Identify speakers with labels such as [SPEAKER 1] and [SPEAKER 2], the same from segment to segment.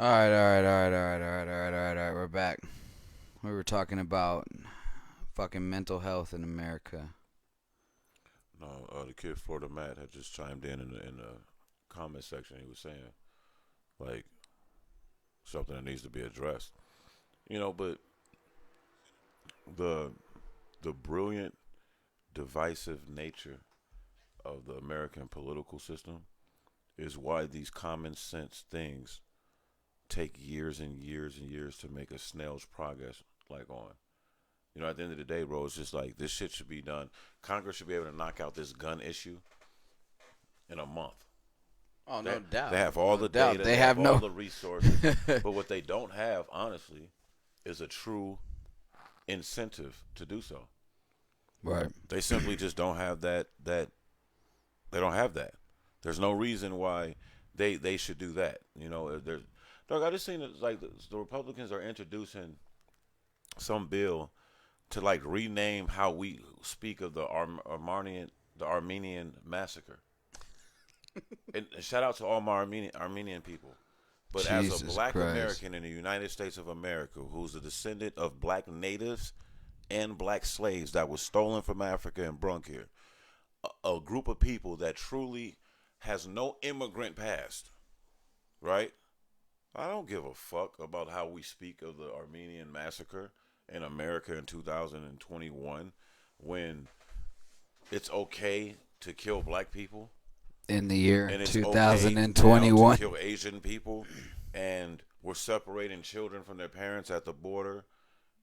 [SPEAKER 1] All right, all right, all right, all right, all right, all right, all right, all right. We're back. We were talking about fucking mental health in America.
[SPEAKER 2] No, the kid Florida Matt had just chimed in the comment section. He was saying like something that needs to be addressed. But the the brilliant, divisive nature of the American political system is why these common sense things take years and years and years to make a snail's progress. Like on, at the end of the day, bro, it's just like this shit should be done. Congress should be able to knock out this gun issue in a month.
[SPEAKER 1] Oh,
[SPEAKER 2] They
[SPEAKER 1] no
[SPEAKER 2] they
[SPEAKER 1] doubt,
[SPEAKER 2] have all
[SPEAKER 1] no
[SPEAKER 2] the
[SPEAKER 1] doubt.
[SPEAKER 2] data,
[SPEAKER 1] They
[SPEAKER 2] they
[SPEAKER 1] have
[SPEAKER 2] have all
[SPEAKER 1] no.
[SPEAKER 2] the resources, but what they don't have, honestly, is a true incentive to do so.
[SPEAKER 1] Right.
[SPEAKER 2] They simply just don't have that they don't have that. There's no reason why they should do that. There's dog. I just seen it like the Republicans are introducing some bill to like rename how we speak of the Armenian massacre. And shout out to all my Armenian people. But as a
[SPEAKER 1] Jesus
[SPEAKER 2] black
[SPEAKER 1] Christ.
[SPEAKER 2] American in the United States of America, who's a descendant of black natives and black slaves that was stolen from Africa and brung here, a group of people that truly has no immigrant past, right? I don't give a fuck about how we speak of the Armenian massacre in America in 2021 when it's okay to kill black people
[SPEAKER 1] In the year
[SPEAKER 2] and it's okay now to
[SPEAKER 1] 2021,
[SPEAKER 2] kill Asian people, and we're separating children from their parents at the border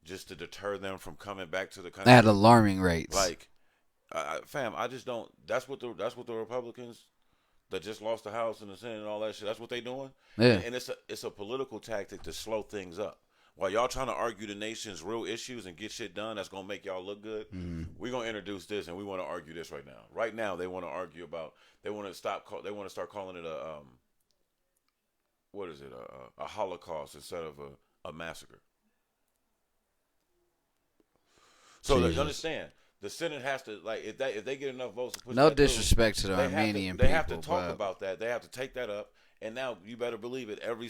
[SPEAKER 2] just to deter them from coming back to the
[SPEAKER 1] at
[SPEAKER 2] country.
[SPEAKER 1] alarming rates.
[SPEAKER 2] Like, fam, I just don't. That's what the Republicans that just lost the House and the Senate and all that shit. That's what they doing,
[SPEAKER 1] Yeah.
[SPEAKER 2] and it's a political tactic to slow things up. While y'all trying to argue the nation's real issues and get shit done that's gonna make y'all look good,
[SPEAKER 1] Mm.
[SPEAKER 2] we're gonna introduce this and we want to argue this right now. Right now, they want to argue about they want to stop. They want to start calling it a what is it a Holocaust instead of a massacre. So that, you
[SPEAKER 1] Jesus.
[SPEAKER 2] understand, the Senate has to like if they get enough votes to push
[SPEAKER 1] No
[SPEAKER 2] that through,
[SPEAKER 1] disrespect to the
[SPEAKER 2] they have to
[SPEAKER 1] Armenian
[SPEAKER 2] they have to
[SPEAKER 1] people,
[SPEAKER 2] talk
[SPEAKER 1] but
[SPEAKER 2] about that. They have to take that up. And now you better believe it. Every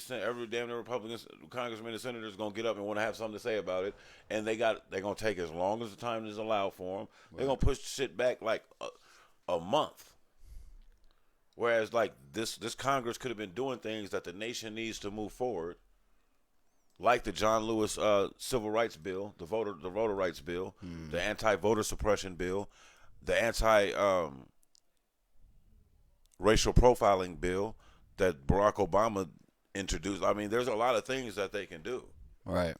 [SPEAKER 2] damn Republicans, congressmen, and senators gonna get up and want to have something to say about it. And they're gonna take as long as the time is allowed for them. They're gonna
[SPEAKER 1] right.
[SPEAKER 2] push shit back like a month. Whereas like this Congress could have been doing things that the nation needs to move forward, like the John Lewis civil rights bill, the voter rights bill, the
[SPEAKER 1] Mm.
[SPEAKER 2] anti-voter suppression bill, the anti racial profiling bill that Barack Obama introduced. I mean, there's a lot of things that they can do.
[SPEAKER 1] Right.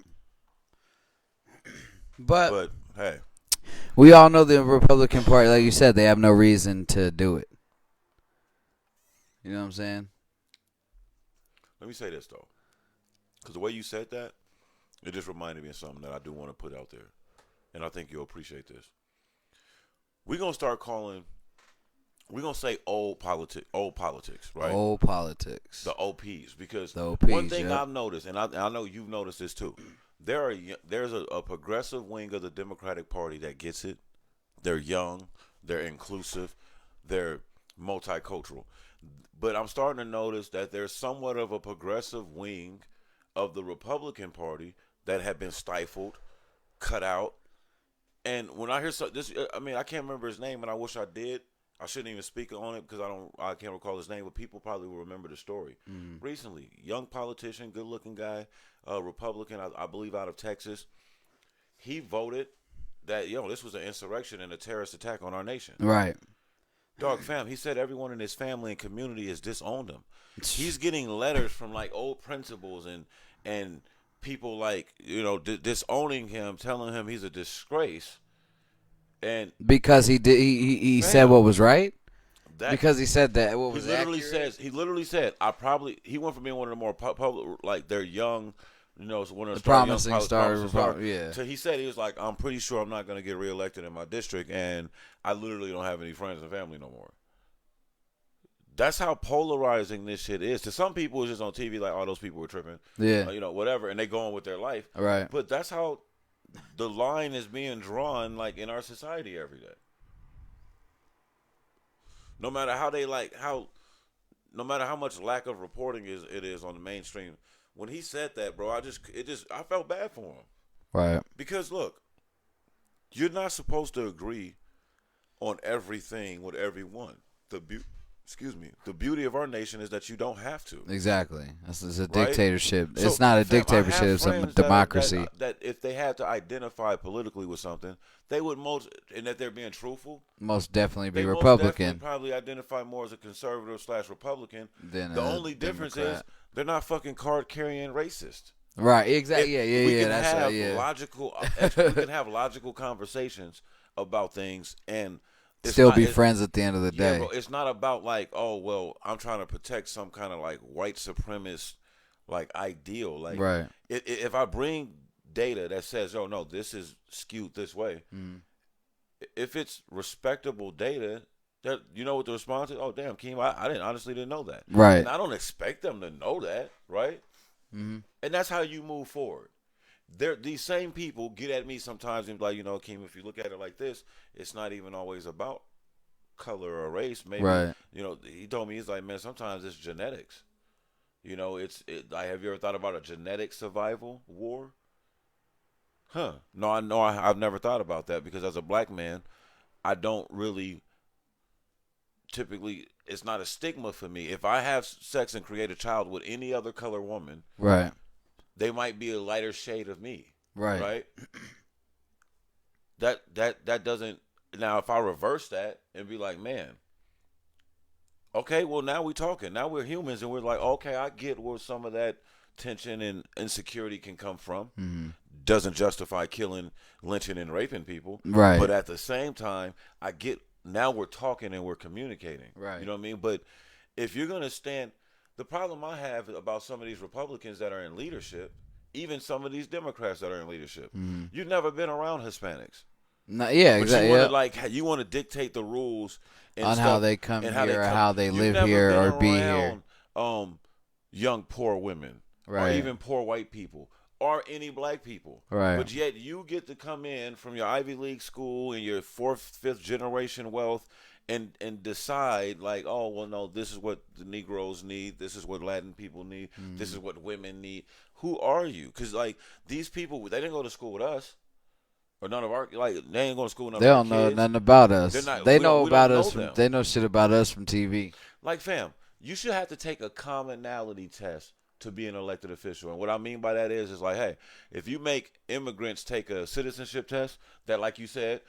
[SPEAKER 1] But
[SPEAKER 2] But hey,
[SPEAKER 1] we all know the Republican Party, like you said, they have no reason to do it. You know what I'm saying?
[SPEAKER 2] let me say this though, because the way you said that, it just reminded me of something that I do want to put out there, and I think you'll appreciate this. We're gonna start calling. We're gonna say old politics, right?
[SPEAKER 1] Old politics.
[SPEAKER 2] The OPs, because
[SPEAKER 1] The
[SPEAKER 2] one
[SPEAKER 1] OPs,
[SPEAKER 2] thing
[SPEAKER 1] yep.
[SPEAKER 2] I've noticed, and I know you've noticed this too, there's a progressive wing of the Democratic Party that gets it. They're young, they're inclusive, they're multicultural. But I'm starting to notice that there's somewhat of a progressive wing of the Republican Party that have been stifled, cut out. And when I hear this, I mean, I can't remember his name, and I wish I did. I shouldn't even speak on it because I can't recall his name, but people probably will remember the story.
[SPEAKER 1] Mm.
[SPEAKER 2] Recently, young politician, good-looking guy, Republican, I believe, out of Texas. He voted that this was an insurrection and a terrorist attack on our nation.
[SPEAKER 1] Right.
[SPEAKER 2] Dog fam, he said everyone in his family and community has disowned him. He's getting letters from like old principals and people like disowning him, telling him he's a disgrace. And
[SPEAKER 1] Because he did, he said
[SPEAKER 2] fam,
[SPEAKER 1] what was right.
[SPEAKER 2] that
[SPEAKER 1] Because he said that what
[SPEAKER 2] he
[SPEAKER 1] was
[SPEAKER 2] literally
[SPEAKER 1] accurate.
[SPEAKER 2] says he literally said he went from being one of the more public, like they're young, one of the
[SPEAKER 1] The
[SPEAKER 2] star young
[SPEAKER 1] promising star,
[SPEAKER 2] promising star.
[SPEAKER 1] Yeah.
[SPEAKER 2] So he said he was like, I'm pretty sure I'm not going to get reelected in my district, and I literally don't have any friends and family no more. That's how polarizing this shit is. To some people, it's just on TV, like, oh, those people were tripping,
[SPEAKER 1] Yeah.
[SPEAKER 2] whatever, and they go on with their life.
[SPEAKER 1] Right.
[SPEAKER 2] But that's how the line is being drawn, like in our society every day. No matter how they like how, no matter how much lack of reporting it is on the mainstream, when he said that, bro, I felt bad for him
[SPEAKER 1] Right.
[SPEAKER 2] because look, you're not supposed to agree on everything with everyone. The beauty of our nation is that you don't have to.
[SPEAKER 1] Exactly. It's a
[SPEAKER 2] Right?
[SPEAKER 1] dictatorship.
[SPEAKER 2] So,
[SPEAKER 1] It's not a
[SPEAKER 2] fam, I
[SPEAKER 1] dictatorship.
[SPEAKER 2] have
[SPEAKER 1] It's a
[SPEAKER 2] friends
[SPEAKER 1] democracy.
[SPEAKER 2] that if they had to identify politically with something, they would and that they're being truthful,
[SPEAKER 1] Most definitely be
[SPEAKER 2] they most definitely
[SPEAKER 1] Republican.
[SPEAKER 2] probably identify more as a conservative / Republican.
[SPEAKER 1] Than
[SPEAKER 2] The
[SPEAKER 1] a
[SPEAKER 2] only difference is
[SPEAKER 1] Democrat.
[SPEAKER 2] they're not fucking card carrying racist.
[SPEAKER 1] Right. Exactly. Yeah. Yeah.
[SPEAKER 2] We
[SPEAKER 1] Yeah.
[SPEAKER 2] can
[SPEAKER 1] That's
[SPEAKER 2] have
[SPEAKER 1] yeah.
[SPEAKER 2] we can have logical conversations about things, and it's
[SPEAKER 1] Still
[SPEAKER 2] not.
[SPEAKER 1] be friends at the end of the
[SPEAKER 2] Yeah,
[SPEAKER 1] day.
[SPEAKER 2] bro. It's not about like, oh well, I'm trying to protect some kind of like white supremacist like ideal. Like,
[SPEAKER 1] Right.
[SPEAKER 2] if I bring data that says, oh no, this is skewed this way,
[SPEAKER 1] Mm.
[SPEAKER 2] if it's respectable data, that you know what the response is. Oh damn, Keem, I didn't honestly didn't know that,
[SPEAKER 1] Right.
[SPEAKER 2] and I don't expect them to know that, right?
[SPEAKER 1] Mm-hmm.
[SPEAKER 2] And that's how you move forward. These same people get at me sometimes and be like, Keem, if you look at it like this, it's not even always about color or race. Maybe,
[SPEAKER 1] Right.
[SPEAKER 2] he told me, he's like, man, sometimes it's genetics. Have you ever thought about a genetic survival war? Huh? No, I know. I've never thought about that because as a black man, I don't really typically. It's not a stigma for me. If I have sex and create a child with any other color woman,
[SPEAKER 1] Right.
[SPEAKER 2] they might be a lighter shade of me.
[SPEAKER 1] Right.
[SPEAKER 2] Right. That doesn't. Now, if I reverse that and be like, man, okay, well now we're talking. Now we're humans, and we're like, okay, I get where some of that tension and insecurity can come from.
[SPEAKER 1] Mm-hmm.
[SPEAKER 2] Doesn't justify killing, lynching, and raping people.
[SPEAKER 1] Right.
[SPEAKER 2] But at the same time, I get now we're talking and we're communicating.
[SPEAKER 1] Right.
[SPEAKER 2] You know what I mean? But if you're gonna stand, the problem I have about some of these Republicans that are in leadership, even some of these Democrats that are in leadership, you've never been around Hispanics.
[SPEAKER 1] No, yeah,
[SPEAKER 2] But
[SPEAKER 1] exactly.
[SPEAKER 2] you want to dictate the rules and
[SPEAKER 1] On
[SPEAKER 2] stuff,
[SPEAKER 1] how they come
[SPEAKER 2] and
[SPEAKER 1] here, or how they
[SPEAKER 2] You've
[SPEAKER 1] live
[SPEAKER 2] never
[SPEAKER 1] here,
[SPEAKER 2] been
[SPEAKER 1] or be here.
[SPEAKER 2] around, young poor women,
[SPEAKER 1] Right.
[SPEAKER 2] or even poor white people, or any black people.
[SPEAKER 1] Right.
[SPEAKER 2] But yet you get to come in from your Ivy League school and your 4th, 5th generation wealth, and decide like, oh well, no, this is what the Negroes need. This is what Latin people need. This is what women need. Who are you? Because like these people, they didn't go to school with us. Or none of our they ain't going to school.
[SPEAKER 1] They don't know nothing about us. They know
[SPEAKER 2] we
[SPEAKER 1] about
[SPEAKER 2] don't
[SPEAKER 1] us.
[SPEAKER 2] know them.
[SPEAKER 1] They know shit about us from TV.
[SPEAKER 2] Like, fam, you should have to take a commonality test to be an elected official. And what I mean by that is like, hey, if you make immigrants take a citizenship test that, like you said,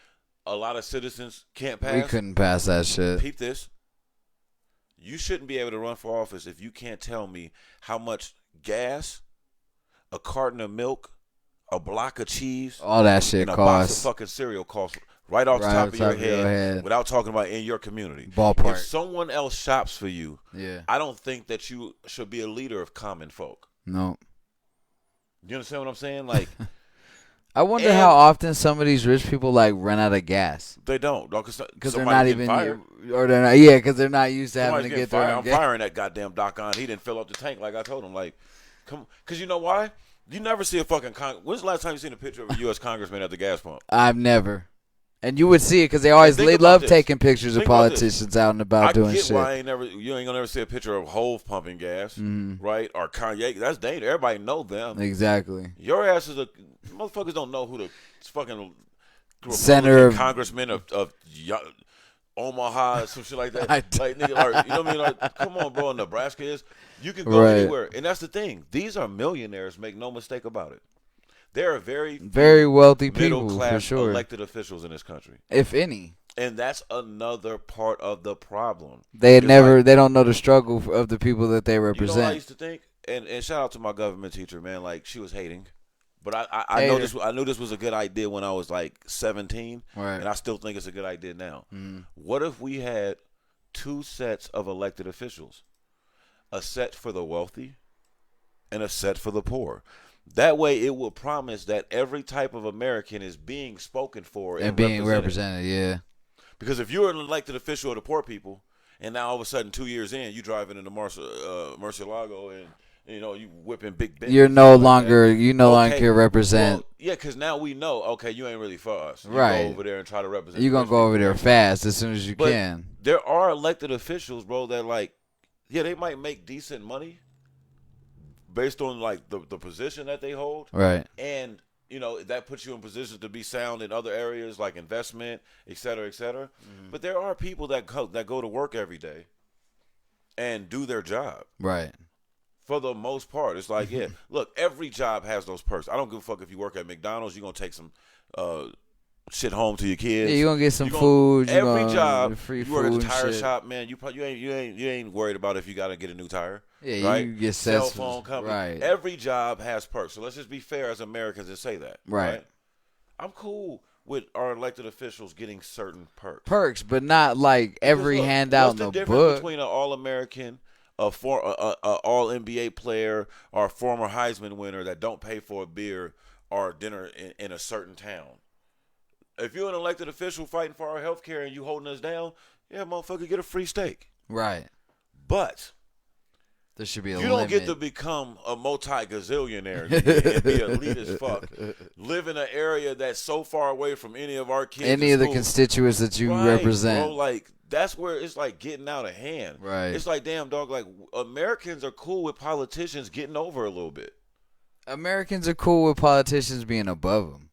[SPEAKER 2] a lot of citizens can't pass.
[SPEAKER 1] We couldn't pass that shit.
[SPEAKER 2] Peep this. You shouldn't be able to run for office if you can't tell me how much gas, a carton of milk, a block of cheese,
[SPEAKER 1] all that shit
[SPEAKER 2] and a box of
[SPEAKER 1] costs.
[SPEAKER 2] fucking cereal costs right off the top of your
[SPEAKER 1] head
[SPEAKER 2] without talking about in your community.
[SPEAKER 1] Ballpark.
[SPEAKER 2] If someone else shops for you,
[SPEAKER 1] Yeah.
[SPEAKER 2] I don't think that you should be a leader of common folk.
[SPEAKER 1] No.
[SPEAKER 2] You understand what I'm saying? Like,
[SPEAKER 1] I wonder how often some of these rich people like run out of gas.
[SPEAKER 2] They don't,
[SPEAKER 1] because they're not even fired. Or they're not. Yeah, because they're not used to having to get their own
[SPEAKER 2] I'm
[SPEAKER 1] gas.
[SPEAKER 2] firing that goddamn Doc on. He didn't fill up the tank like I told him. Like, come, because you know why? You never see a fucking when's the last time you seen a picture of a U.S. congressman at the gas pump?
[SPEAKER 1] I've never. And you would see it because they always love taking pictures of politicians out and about doing shit.
[SPEAKER 2] I get why you ain't gonna never see a picture of Hove pumping gas, right? Or Kanye. That's dangerous. Everybody know them.
[SPEAKER 1] Exactly.
[SPEAKER 2] Your ass is motherfuckers don't know who the fucking
[SPEAKER 1] Senator
[SPEAKER 2] congressman of Omaha or some shit like that. Like, nigga, you know what I mean? Like, come on, bro. Nebraska is. You can go anywhere, and that's the thing. These are millionaires. Make no mistake about it. There are very
[SPEAKER 1] wealthy people,
[SPEAKER 2] middle-class
[SPEAKER 1] for sure,
[SPEAKER 2] elected officials in this country,
[SPEAKER 1] if any.
[SPEAKER 2] And that's another part of the problem.
[SPEAKER 1] They don't know the struggle of the people that they represent.
[SPEAKER 2] You know what I used to think, and shout out to my government teacher, man. Like, she was hating, but I know this. I knew this was a good idea when I was like 17,
[SPEAKER 1] right.
[SPEAKER 2] And I still think it's a good idea now. What if we had 2 sets of elected officials? A set for the wealthy and a set for the poor. That way it will promise that every type of American is being spoken for and
[SPEAKER 1] being represented, yeah.
[SPEAKER 2] Because if you're an elected official of the poor people, and now all of a sudden 2 years in, you driving into Murcielago and you whipping big Bentleys.
[SPEAKER 1] You no longer represent.
[SPEAKER 2] Well, yeah, because now we know, okay, you ain't really for us. You
[SPEAKER 1] right.
[SPEAKER 2] go over there and try to represent.
[SPEAKER 1] You're going to go over there fast as soon as you can.
[SPEAKER 2] There are elected officials, bro, that like, yeah, they might make decent money, based on like the position that they hold,
[SPEAKER 1] Right.
[SPEAKER 2] and that puts you in positions to be sound in other areas like investment, et cetera, et cetera. But there are people that go to work every day and do their job.
[SPEAKER 1] Right.
[SPEAKER 2] For the most part, it's like, yeah, look, every job has those perks. I don't give a fuck if you work at McDonald's, you're gonna take some shit home to your kids.
[SPEAKER 1] Yeah, you gonna get some food.
[SPEAKER 2] Every job,
[SPEAKER 1] free
[SPEAKER 2] you work
[SPEAKER 1] food
[SPEAKER 2] at the tire
[SPEAKER 1] shit.
[SPEAKER 2] shop, man. You ain't worried about if you gotta get a new tire.
[SPEAKER 1] Yeah,
[SPEAKER 2] right?
[SPEAKER 1] you get
[SPEAKER 2] cell phone company.
[SPEAKER 1] Right.
[SPEAKER 2] Every job has perks. So let's just be fair as Americans and say that. Right. I'm cool with our elected officials getting certain perks.
[SPEAKER 1] Perks, but not like every handout in the book.
[SPEAKER 2] What's the difference between an All-American, a All NBA player, or a former Heisman winner that don't pay for a beer or dinner in a certain town? If you're an elected official fighting for our health care and you holding us down, yeah, motherfucker, get a free steak.
[SPEAKER 1] Right.
[SPEAKER 2] But
[SPEAKER 1] there should be a
[SPEAKER 2] you
[SPEAKER 1] limit.
[SPEAKER 2] don't get to become a multi-gazillionaire and be elite as fuck. Live in an area that's so far away from any of our kids.
[SPEAKER 1] Any of the constituents that you represent.
[SPEAKER 2] Bro, like, that's where it's like getting out of hand.
[SPEAKER 1] Right.
[SPEAKER 2] It's like, damn, dog, like, Americans are cool with politicians getting over a little bit.
[SPEAKER 1] Americans are cool with politicians being above them.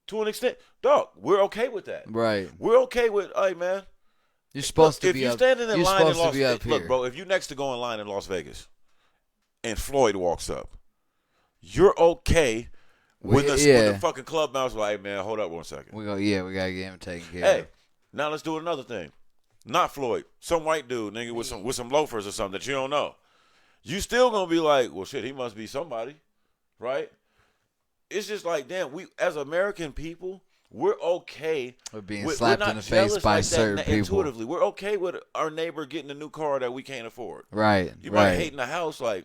[SPEAKER 2] To an extent. Dog, we're okay with that.
[SPEAKER 1] Right.
[SPEAKER 2] We're okay with, hey, man.
[SPEAKER 1] You're supposed to be up.
[SPEAKER 2] If you're standing in line in Las Vegas.
[SPEAKER 1] Look,
[SPEAKER 2] bro, if you next to go in line in Las Vegas and Floyd walks up, you're okay with the fucking club mouse like, hey, man, hold up 1 second.
[SPEAKER 1] We gotta get him taken care of.
[SPEAKER 2] Hey, now let's do another thing. Not Floyd. Some white dude, nigga, with some loafers or something that you don't know. You still gonna be like, well, shit, he must be somebody, right? It's just like, damn, we as American people, we're okay
[SPEAKER 1] with being slapped in the face by certain people.
[SPEAKER 2] Intuitively, we're okay with our neighbor getting a new car that we can't afford.
[SPEAKER 1] Right.
[SPEAKER 2] You might hate in the house, like,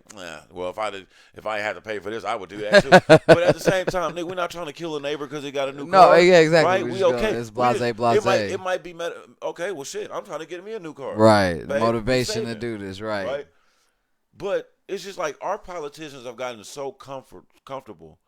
[SPEAKER 2] well, if I had to pay for this, I would do that too. But at the same time, nigga, we're not trying to kill a neighbor because he got a new car.
[SPEAKER 1] No, yeah, exactly.
[SPEAKER 2] Right? We okay.
[SPEAKER 1] It's blase.
[SPEAKER 2] It might be okay. Well, shit, I'm trying to get me a new car.
[SPEAKER 1] Right. The motivation to do this. Right.
[SPEAKER 2] But it's just like our politicians have gotten so comfortable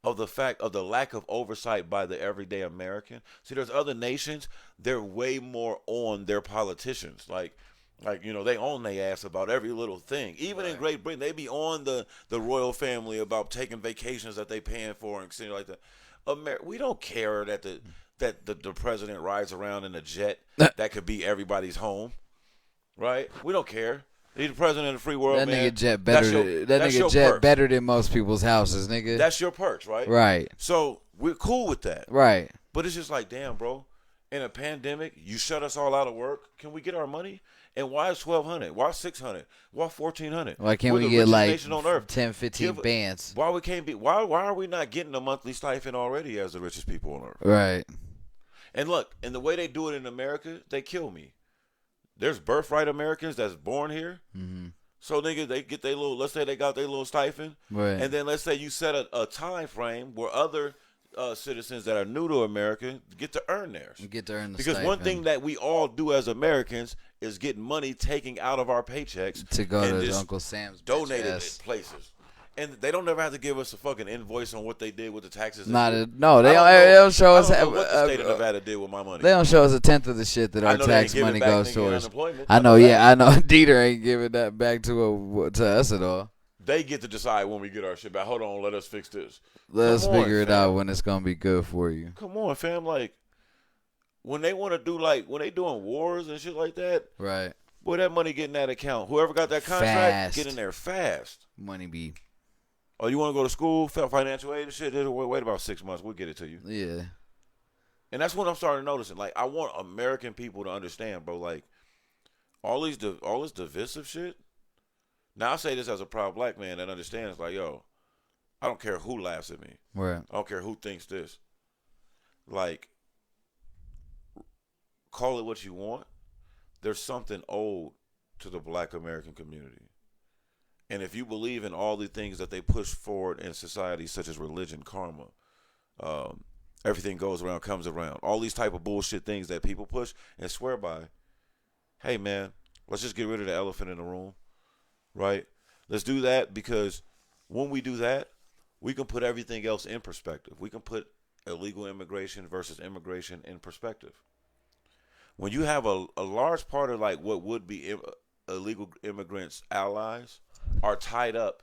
[SPEAKER 2] of the fact of the lack of oversight by the everyday American. See, there's other nations, they're way more on their politicians. Like they own their ass about every little thing. Even in Great Britain, they be on the royal family about taking vacations that they paying for and things like that. We don't care that the president rides around in a jet that could be everybody's home. Right? We don't care. He's the president of the free world,
[SPEAKER 1] that
[SPEAKER 2] man.
[SPEAKER 1] Nigga jet better. That nigga jet better than most people's houses, nigga.
[SPEAKER 2] That's your perks, right?
[SPEAKER 1] Right.
[SPEAKER 2] So we're cool with that.
[SPEAKER 1] Right.
[SPEAKER 2] But it's just like, damn, bro. In a pandemic, you shut us all out of work. Can we get our money? And why is $1,200? Why $600? Why $1,400?
[SPEAKER 1] Why can't we get like 10, 15 bands?
[SPEAKER 2] Why we can't be? Why are we not getting a monthly stipend already as the richest people on earth?
[SPEAKER 1] Right.
[SPEAKER 2] And look, and the way they do it in America, they kill me. There's birthright Americans that's born here. Mm-hmm. So nigga, they get their little. Let's say they got their little stipend,
[SPEAKER 1] right.
[SPEAKER 2] And then let's say you set a time frame where other citizens that are new to America get to earn theirs.
[SPEAKER 1] Get to earn the
[SPEAKER 2] because
[SPEAKER 1] stipend.
[SPEAKER 2] One thing that we all do as Americans is get money taken out of our paychecks
[SPEAKER 1] to go to Uncle Sam's
[SPEAKER 2] donated places. And they don't ever have to give us a fucking invoice on what they did with the taxes.
[SPEAKER 1] They don't show us.
[SPEAKER 2] I don't know what the state of Nevada did with my money.
[SPEAKER 1] They don't show us a tenth of the shit that our tax money goes towards. I know. Dieter ain't giving that back to us at all.
[SPEAKER 2] They get to decide when we get our shit back. Hold on, let us fix this.
[SPEAKER 1] Let us figure it out when it's gonna be good for you.
[SPEAKER 2] Come on, fam. Like when they want to do when they doing wars and shit like that.
[SPEAKER 1] Right.
[SPEAKER 2] Boy, that money get in that account. Whoever got that contract, get in there fast.
[SPEAKER 1] Money be.
[SPEAKER 2] Oh, you want to go to school, financial aid and shit? Wait about 6 months. We'll get it to you.
[SPEAKER 1] Yeah.
[SPEAKER 2] And that's what I'm starting to notice. Like, I want American people to understand, bro. Like, all this divisive shit. Now, I say this as a proud black man that understands, like, yo, I don't care who laughs at me.
[SPEAKER 1] Right.
[SPEAKER 2] I don't care who thinks this. Like, call it what you want. There's something old to the black American community. And if you believe in all the things that they push forward in society, such as religion, karma, everything goes around, comes around, all these type of bullshit things that people push and swear by, hey, man, let's just get rid of the elephant in the room, right? Let's do that because when we do that, we can put everything else in perspective. We can put illegal immigration versus immigration in perspective. When you have a large part of like what would be illegal immigrants' allies are tied up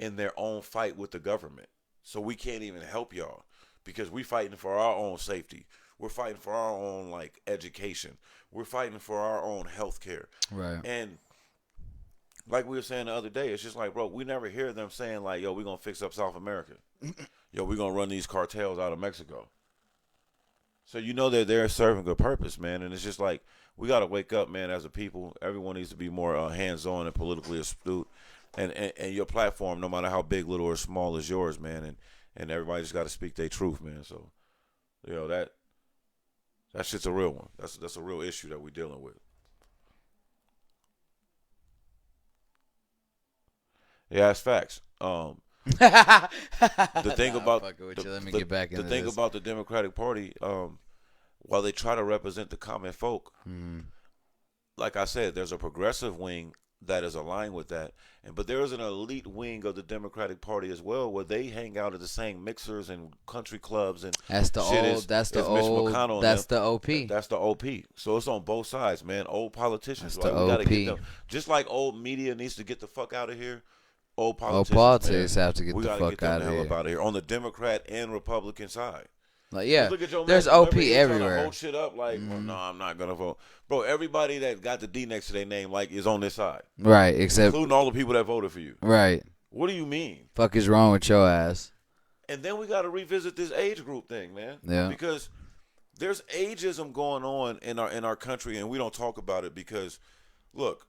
[SPEAKER 2] in their own fight with the government. So we can't even help y'all because we fighting for our own safety. We're fighting for our own like education. We're fighting for our own health care.
[SPEAKER 1] Right.
[SPEAKER 2] And like we were saying the other day, it's just like, bro, we never hear them saying like, yo, we're going to fix up South America. Yo, we're going to run these cartels out of Mexico. So you know that they're serving a purpose, man. And it's just like, we got to wake up, man, as a people. Everyone needs to be more hands-on and politically astute. And your platform, no matter how big, little, or small, is yours, man. And everybody just got to speak their truth, man. So, you know, that shit's a real one. That's a real issue that we're dealing with. Yeah, that's facts. The thing about the thing about the Democratic Party, while they try to represent the common folk, like I said, there's a progressive wing that is aligned with that, but there is an elite wing of the Democratic Party as well, where they hang out at the same mixers and country clubs and
[SPEAKER 1] that's the OP. That's the OP.
[SPEAKER 2] That's the OP. So it's on both sides, man. Old politicians,
[SPEAKER 1] that's
[SPEAKER 2] like,
[SPEAKER 1] we
[SPEAKER 2] gotta get them. Just like old media needs to get the fuck out of here. Old politics
[SPEAKER 1] have to get the fuck out
[SPEAKER 2] of here on the Democrat and Republican side.
[SPEAKER 1] Like, yeah,
[SPEAKER 2] look at your
[SPEAKER 1] there's
[SPEAKER 2] man.
[SPEAKER 1] OP
[SPEAKER 2] Remember,
[SPEAKER 1] everywhere.
[SPEAKER 2] Hold shit up like, well, no, I'm not gonna vote, bro. Everybody that got the D next to their name like is on this side,
[SPEAKER 1] right? Except
[SPEAKER 2] including all the people that voted for you,
[SPEAKER 1] right?
[SPEAKER 2] What do you mean?
[SPEAKER 1] Fuck is wrong with your ass?
[SPEAKER 2] And then we got to revisit this age group thing, man.
[SPEAKER 1] Yeah,
[SPEAKER 2] because there's ageism going on in our country, and we don't talk about it because, look,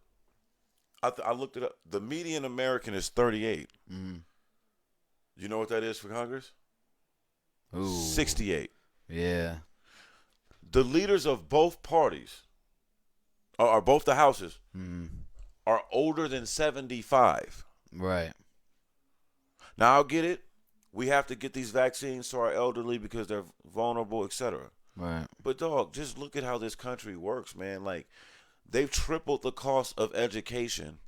[SPEAKER 2] I looked it up. The median American is 38. You know what that is for Congress?
[SPEAKER 1] Ooh.
[SPEAKER 2] 68.
[SPEAKER 1] Yeah.
[SPEAKER 2] The leaders of both parties, or both the houses, are older than 75.
[SPEAKER 1] Right.
[SPEAKER 2] Now, I'll get it. We have to get these vaccines to our elderly because they're vulnerable, etc.
[SPEAKER 1] Right.
[SPEAKER 2] But, dog, just look at how this country works, man. Like, they've tripled the cost of education,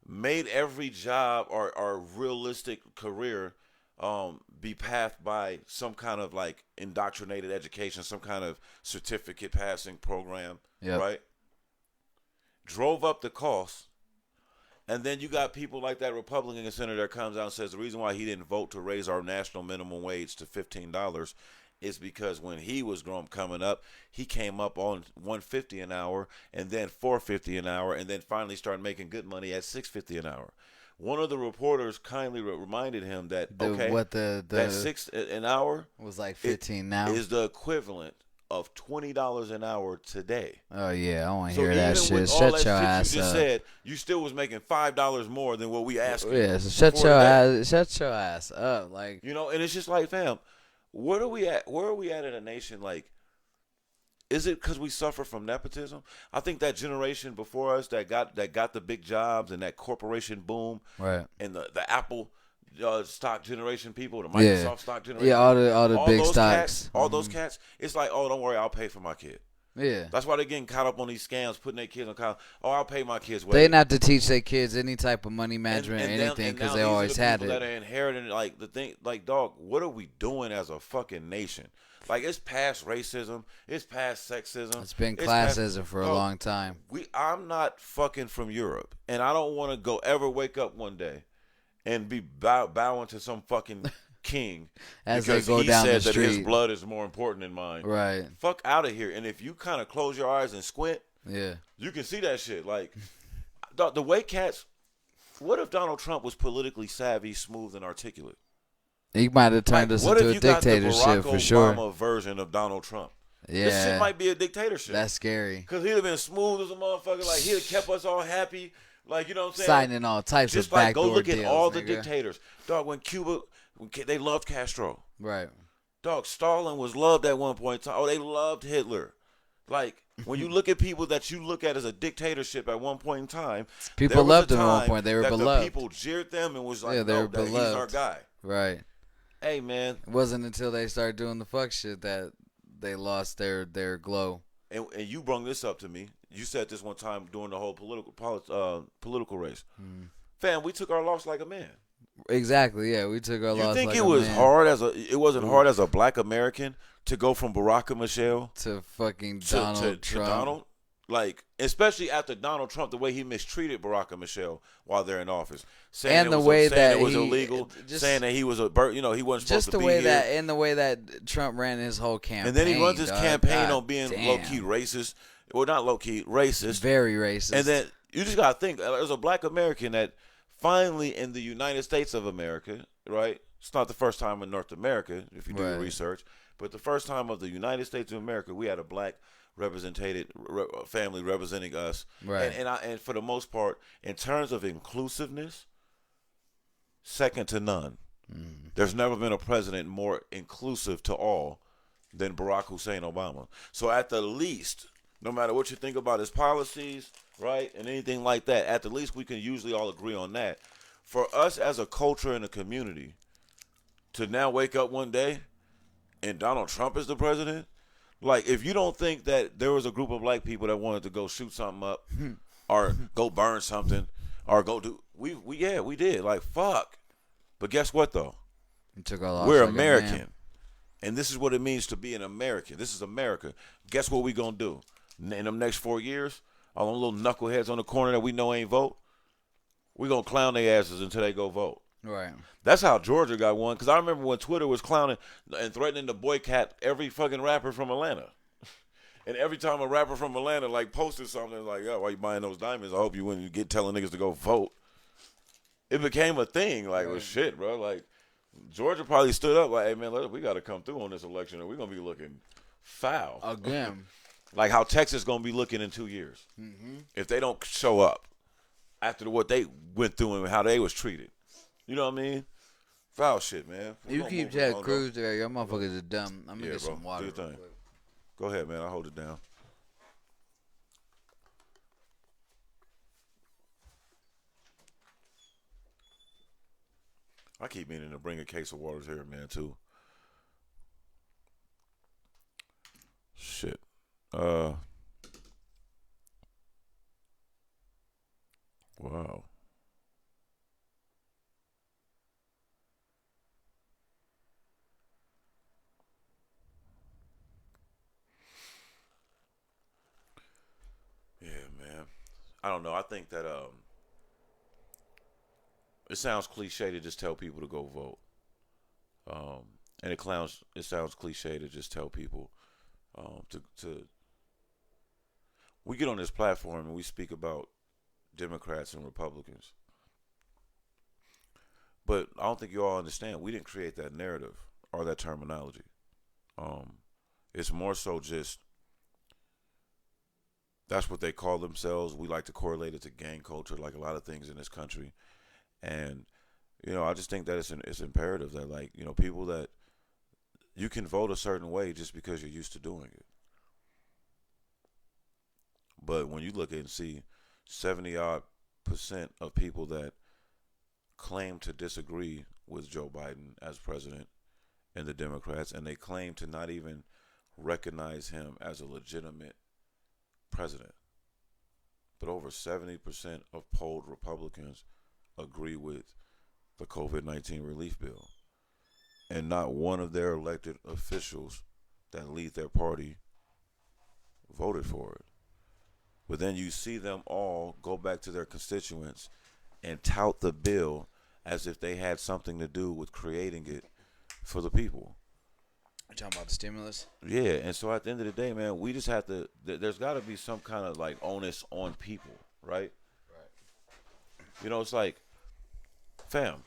[SPEAKER 2] made every job or realistic career be pathed by some kind of like indoctrinated education, some kind of certificate passing program, right? Drove up the cost. And then you got people like that Republican senator that comes out and says the reason why he didn't vote to raise our national minimum wage to $15 is because when he was coming up, he came up on $150 an hour and then $450 an hour and then finally started making good money at $650 an hour. One of the reporters kindly reminded him that that $6 an hour
[SPEAKER 1] was like 15 now
[SPEAKER 2] is the equivalent of $20 an hour today.
[SPEAKER 1] Oh yeah, I want to hear that shit. Shut your ass up. You just said
[SPEAKER 2] you still was making $5 more than what we asked.
[SPEAKER 1] Yeah, so shut your ass up, like,
[SPEAKER 2] you know. And it's just like, fam, where are we at? Where are we at in a nation? Like, is it because we suffer from nepotism? I think that generation before us that got the big jobs and that corporation boom,
[SPEAKER 1] right?
[SPEAKER 2] And the Apple stock generation people, the Microsoft stock generation,
[SPEAKER 1] all the big stocks,
[SPEAKER 2] cats, all those cats. It's like, oh, don't worry, I'll pay for my kid.
[SPEAKER 1] Yeah,
[SPEAKER 2] that's why they're getting caught up on these scams, putting their kids on college. Oh, I'll pay my kids.
[SPEAKER 1] They didn't have to teach their kids any type of money management or anything because they always had it.
[SPEAKER 2] That are inheriting, like, the thing, like, dog, what are we doing as a fucking nation? Like, it's past racism, it's past sexism.
[SPEAKER 1] It's been classism for a long time.
[SPEAKER 2] I'm not fucking from Europe, and I don't want to ever wake up one day and be bowing to some fucking king
[SPEAKER 1] as
[SPEAKER 2] because
[SPEAKER 1] they go down the street.
[SPEAKER 2] That his blood is more important than mine.
[SPEAKER 1] Right.
[SPEAKER 2] Fuck out of here. And if you kind of close your eyes and squint, you can see that shit. Like, the way cats. What if Donald Trump was politically savvy, smooth, and articulate?
[SPEAKER 1] He might have turned us into a dictatorship for sure.
[SPEAKER 2] Obama version of Donald Trump.
[SPEAKER 1] Yeah.
[SPEAKER 2] This shit might be a dictatorship.
[SPEAKER 1] That's scary.
[SPEAKER 2] Because he'd have been smooth as a motherfucker. Like, he'd have kept us all happy. Like, you know what I'm saying?
[SPEAKER 1] Signing all types of backdoor deals.
[SPEAKER 2] Just like, go look at all the dictators. Dog, when Cuba, they loved Castro.
[SPEAKER 1] Right.
[SPEAKER 2] Dog, Stalin was loved at one point in time. Oh, they loved Hitler. Like, when you look at people that you look at as a dictatorship at one point in time,
[SPEAKER 1] people loved them at one point. They were beloved.
[SPEAKER 2] The people jeered them and was like,
[SPEAKER 1] yeah, they were beloved.
[SPEAKER 2] He's our guy.
[SPEAKER 1] Right.
[SPEAKER 2] Hey, man.
[SPEAKER 1] It wasn't until they started doing the fuck shit that they lost their glow.
[SPEAKER 2] And you brought this up to me. You said this one time during the whole political race. Fam, we took our loss like a man.
[SPEAKER 1] Exactly. Yeah, we took our loss.
[SPEAKER 2] You think
[SPEAKER 1] like
[SPEAKER 2] it
[SPEAKER 1] a
[SPEAKER 2] was
[SPEAKER 1] man.
[SPEAKER 2] hard it wasn't hard as a black American to go from Barack and Michelle
[SPEAKER 1] to fucking Donald Trump?
[SPEAKER 2] To Donald? Like, especially after Donald Trump, the way he mistreated Barack and Michelle while they're in office, saying
[SPEAKER 1] And the way
[SPEAKER 2] saying
[SPEAKER 1] that
[SPEAKER 2] it was
[SPEAKER 1] he
[SPEAKER 2] illegal,
[SPEAKER 1] just
[SPEAKER 2] saying that he was he wasn't supposed
[SPEAKER 1] just
[SPEAKER 2] to
[SPEAKER 1] the
[SPEAKER 2] be
[SPEAKER 1] way
[SPEAKER 2] here.
[SPEAKER 1] that and the way that Trump ran his whole campaign.
[SPEAKER 2] And then he runs his campaign
[SPEAKER 1] God
[SPEAKER 2] on being
[SPEAKER 1] damn.
[SPEAKER 2] low key racist. Well, not low key racist.
[SPEAKER 1] Very racist.
[SPEAKER 2] And then you just gotta think, there's a black American that finally in the United States of America, right? It's not the first time in North America, if you do your research, but the first time of the United States of America, we had a black represented family representing us,
[SPEAKER 1] right?
[SPEAKER 2] And for the most part, in terms of inclusiveness, second to none. There's never been a president more inclusive to all than Barack Hussein Obama. So at the least, no matter what you think about his policies, right, and anything like that, at the least we can usually all agree on that. For us as a culture and a community to now wake up one day and Donald Trump is the president, like, if you don't think that there was a group of black people that wanted to go shoot something up or go burn something or go do, we did. Like, fuck. But guess what, though? We're
[SPEAKER 1] like
[SPEAKER 2] American. And this is what it means to be an American. This is America. Guess what we going to do? In them next 4 years, all them little knuckleheads on the corner that we know ain't vote, we going to clown their asses until they go vote.
[SPEAKER 1] Right.
[SPEAKER 2] That's how Georgia got one. Because I remember when Twitter was clowning and threatening to boycott every fucking rapper from Atlanta. And every time a rapper from Atlanta like posted something like, "Yo, why you buying those diamonds? I hope you when you get telling niggas to go vote." It became a thing. Like, well, shit, bro. Like, Georgia probably stood up like, "Hey, man, we got to come through on this election, or we're gonna be looking foul
[SPEAKER 1] again."
[SPEAKER 2] Like how Texas gonna be looking in 2 years if they don't show up after what they went through and how they was treated. You know what I mean? Foul shit, man.
[SPEAKER 1] You keep Ted Cruz there. Your motherfuckers are dumb. I'm gonna get some water.
[SPEAKER 2] Do your thing. Go ahead, man. I'll hold it down. I keep meaning to bring a case of waters here, man, too. Shit. Wow. Yeah, man. I don't know. I think that it sounds cliche to just tell people to go vote. And it sounds cliche to just tell people to we get on this platform and we speak about Democrats and Republicans. But I don't think you all understand. We didn't create that narrative or that terminology. It's more so just that's what they call themselves. We like to correlate it to gang culture, like a lot of things in this country. And I just think that it's imperative that, like, people that you can vote a certain way just because you're used to doing it. But when you look and see 70-odd% of people that claim to disagree with Joe Biden as president and the Democrats, and they claim to not even recognize him as a legitimate president. But over 70% of polled Republicans agree with the COVID-19 relief bill. And not one of their elected officials that lead their party voted for it. But then you see them all go back to their constituents and tout the bill as if they had something to do with creating it for the people.
[SPEAKER 1] You're talking about the stimulus?
[SPEAKER 2] Yeah, and so at the end of the day, man, we just have to, there's got to be some kind of, like, onus on people, right? Right. It's like, fam,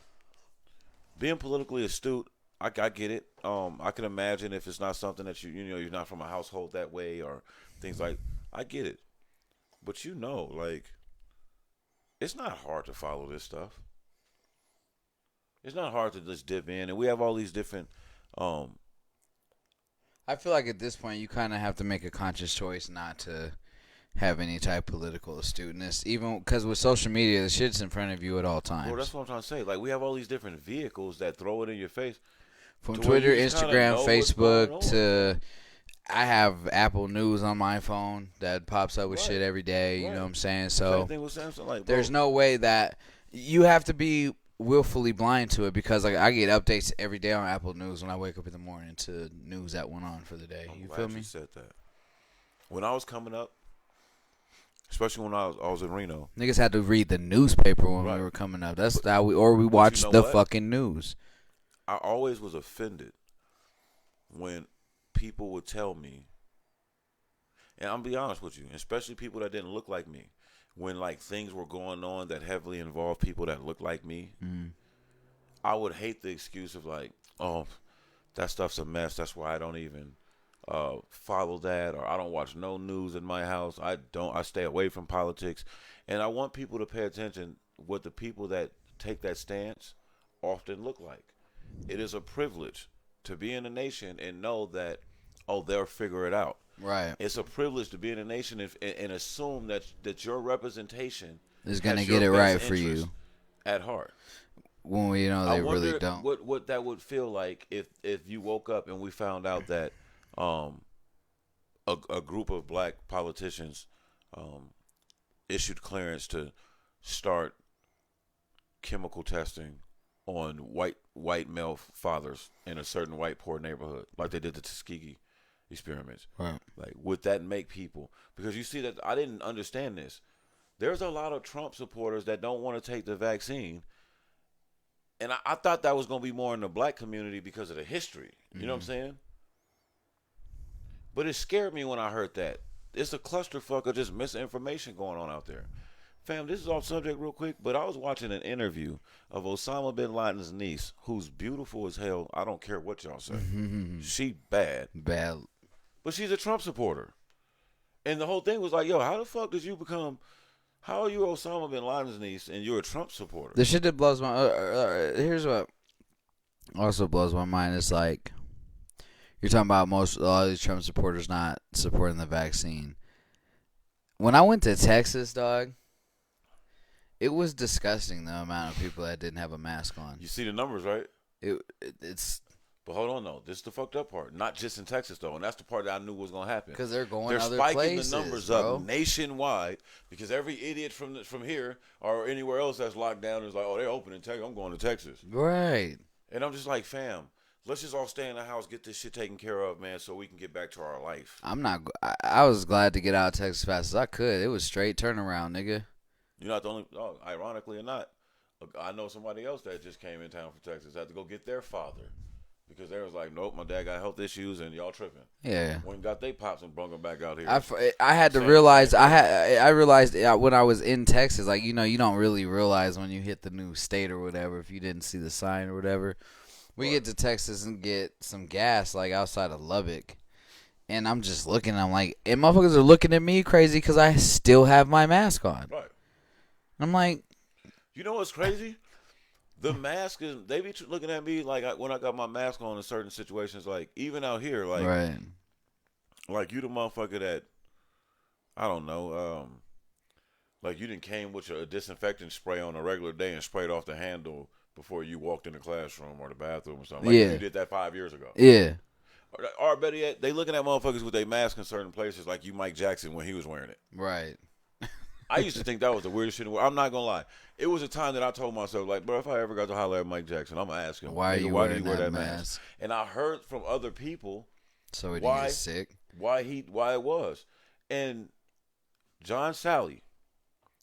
[SPEAKER 2] being politically astute, I get it. I can imagine if it's not something that you're not from a household that way or things like, I get it. But like, it's not hard to follow this stuff. It's not hard to just dip in, and we have all these different.
[SPEAKER 1] I feel like at this point you kind of have to make a conscious choice not to have any type of political astuteness, even because with social media, the shit's in front of you at all times.
[SPEAKER 2] Well, that's what I'm trying to say. Like, we have all these different vehicles that throw it in your face.
[SPEAKER 1] From Twitter, Instagram, Facebook to I have Apple News on my phone that pops up with shit every day. You know what I'm saying? So
[SPEAKER 2] same thing with Samsung. Like,
[SPEAKER 1] there's no way that you have to be willfully blind to it, because like I get updates every day on Apple News when I wake up in the morning to news that went on for the day. You feel me?
[SPEAKER 2] You said that. When I was coming up, especially when I was in Reno.
[SPEAKER 1] Niggas had to read the newspaper when we
[SPEAKER 2] Right.
[SPEAKER 1] were coming up. That's how we
[SPEAKER 2] But you
[SPEAKER 1] watched
[SPEAKER 2] know
[SPEAKER 1] the
[SPEAKER 2] what?
[SPEAKER 1] fucking news.
[SPEAKER 2] I always was offended when people would tell me, and I'm be honest with you, especially people that didn't look like me, when like things were going on that heavily involved people that looked like me, I would hate the excuse of like, oh, that stuff's a mess. That's why I don't even follow that, or I don't watch no news in my house. I stay away from politics, and I want people to pay attention what the people that take that stance often look like. It is a privilege to be in a nation and know that, oh, they'll figure it out.
[SPEAKER 1] Right.
[SPEAKER 2] It's a privilege to be in a nation and assume that your representation
[SPEAKER 1] Is gonna
[SPEAKER 2] has
[SPEAKER 1] get
[SPEAKER 2] your
[SPEAKER 1] it
[SPEAKER 2] best
[SPEAKER 1] right for
[SPEAKER 2] interest
[SPEAKER 1] you
[SPEAKER 2] at heart.
[SPEAKER 1] when we know
[SPEAKER 2] I
[SPEAKER 1] they
[SPEAKER 2] wonder
[SPEAKER 1] really don't.
[SPEAKER 2] what that would feel like if you woke up and we found out that a group of black politicians issued clearance to start chemical testing on white male fathers in a certain white poor neighborhood, like they did the Tuskegee experiments.
[SPEAKER 1] Right.
[SPEAKER 2] Like, would that make people? Because you see that I didn't understand this. There's a lot of Trump supporters that don't want to take the vaccine, and I thought that was going to be more in the black community because of the history. You know what I'm saying? But it scared me when I heard that. It's a clusterfuck of just misinformation going on out there. Fam, this is off subject real quick, but I was watching an interview of Osama bin Laden's niece, who's beautiful as hell. I don't care what y'all say. She bad.
[SPEAKER 1] Bad.
[SPEAKER 2] But she's a Trump supporter. And the whole thing was like, yo, how the fuck did you become, how are you Osama bin Laden's niece and you're a Trump supporter?
[SPEAKER 1] The shit that blows my here's what also blows my mind is like you're talking about a lot of these Trump supporters not supporting the vaccine. When I went to Texas, dog, it was disgusting the amount of people that didn't have a mask on.
[SPEAKER 2] You see the numbers, right?
[SPEAKER 1] It's
[SPEAKER 2] But hold on, though. This is the fucked up part. Not just in Texas, though. And that's the part that I knew was going to happen.
[SPEAKER 1] because they're going
[SPEAKER 2] They're
[SPEAKER 1] other
[SPEAKER 2] spiking
[SPEAKER 1] places,
[SPEAKER 2] the numbers
[SPEAKER 1] bro.
[SPEAKER 2] up nationwide because every idiot from here or anywhere else that's locked down is like, oh, they're open in Texas. I'm going to Texas.
[SPEAKER 1] Right.
[SPEAKER 2] And I'm just like, fam, let's just all stay in the house, get this shit taken care of, man, so we can get back to our life.
[SPEAKER 1] I was glad to get out of Texas as fast as I could. It was straight turnaround, nigga.
[SPEAKER 2] You're not the only, ironically or not, I know somebody else that just came in town from Texas, had to go get their father. Because they was like, nope, my dad got health issues and y'all tripping.
[SPEAKER 1] Yeah.
[SPEAKER 2] When got they pops and brung them back out here.
[SPEAKER 1] I had to realize I realized when I was in Texas, like you don't really realize when you hit the new state or whatever if you didn't see the sign or whatever. We get to Texas and get some gas like outside of Lubbock, and I'm just looking. I'm like, and motherfuckers are looking at me crazy because I still have my mask on.
[SPEAKER 2] Right.
[SPEAKER 1] I'm like,
[SPEAKER 2] you know what's crazy? The mask is, they be looking at me like when I got my mask on in certain situations, like even out here, like,
[SPEAKER 1] right.
[SPEAKER 2] Like you the motherfucker that, I don't know, like you didn't came with your disinfectant spray on a regular day and sprayed off the handle before you walked in the classroom or the bathroom or something. Like you did that 5 years ago.
[SPEAKER 1] Yeah.
[SPEAKER 2] Or better yet, they looking at motherfuckers with their mask in certain places like you Mike Jackson when he was wearing it.
[SPEAKER 1] Right.
[SPEAKER 2] I used to think that was the weirdest shit in the world. I'm not gonna lie. It was a time that I told myself, like, bro, if I ever got to holler at Mike Jackson, I'm gonna ask him,
[SPEAKER 1] why do you wear that
[SPEAKER 2] mask? And I heard from other people,
[SPEAKER 1] so he didn't get sick.
[SPEAKER 2] Why it was, and John Sally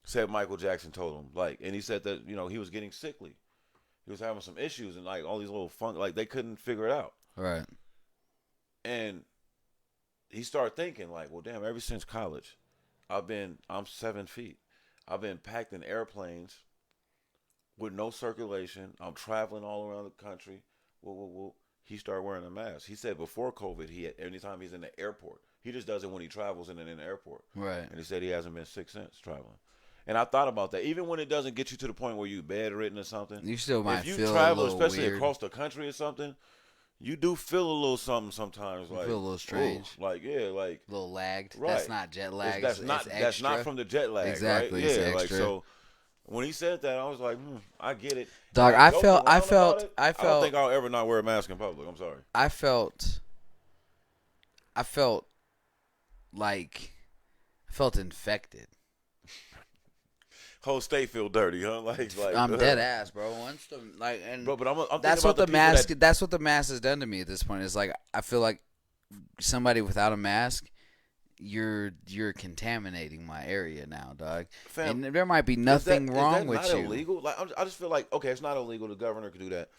[SPEAKER 2] said Michael Jackson told him, like, and he said that he was getting sickly, he was having some issues, and like all these little like they couldn't figure it out.
[SPEAKER 1] Right.
[SPEAKER 2] And he started thinking, like, well, damn, ever since college. I'm 7 feet. I've been packed in airplanes with no circulation. I'm traveling all around the country. Well. He started wearing a mask. He said before COVID, anytime he's in the airport, he just does it when he travels and in the airport.
[SPEAKER 1] Right.
[SPEAKER 2] And he said he hasn't been sick since traveling. And I thought about that. Even when it doesn't get you to the point where you bedridden or something,
[SPEAKER 1] you still might feel
[SPEAKER 2] if you travel,
[SPEAKER 1] a little
[SPEAKER 2] especially
[SPEAKER 1] weird.
[SPEAKER 2] across the country or something, you do feel a little something sometimes. Like,
[SPEAKER 1] feel a little strange.
[SPEAKER 2] Ooh, like, yeah, like
[SPEAKER 1] a little lagged.
[SPEAKER 2] Right.
[SPEAKER 1] That's not jet lag.
[SPEAKER 2] That's not from the jet lag.
[SPEAKER 1] Exactly.
[SPEAKER 2] Right?
[SPEAKER 1] It's
[SPEAKER 2] Yeah,
[SPEAKER 1] extra.
[SPEAKER 2] like so. When he said that, I was like, I get it.
[SPEAKER 1] Dog,
[SPEAKER 2] I
[SPEAKER 1] felt.
[SPEAKER 2] I don't think I'll ever not wear a mask in public. I'm sorry.
[SPEAKER 1] I felt infected.
[SPEAKER 2] Whole state feel dirty, huh? Like
[SPEAKER 1] I'm dead ass, bro.
[SPEAKER 2] But I'm
[SPEAKER 1] that's
[SPEAKER 2] what
[SPEAKER 1] what the mask. That's what the mask has done to me at this point. It's like I feel like somebody without a mask, you're contaminating my area now, dog.
[SPEAKER 2] Fam,
[SPEAKER 1] And there might be nothing wrong with
[SPEAKER 2] not
[SPEAKER 1] you.
[SPEAKER 2] illegal? Like I just feel like okay, it's not illegal. The governor could do that.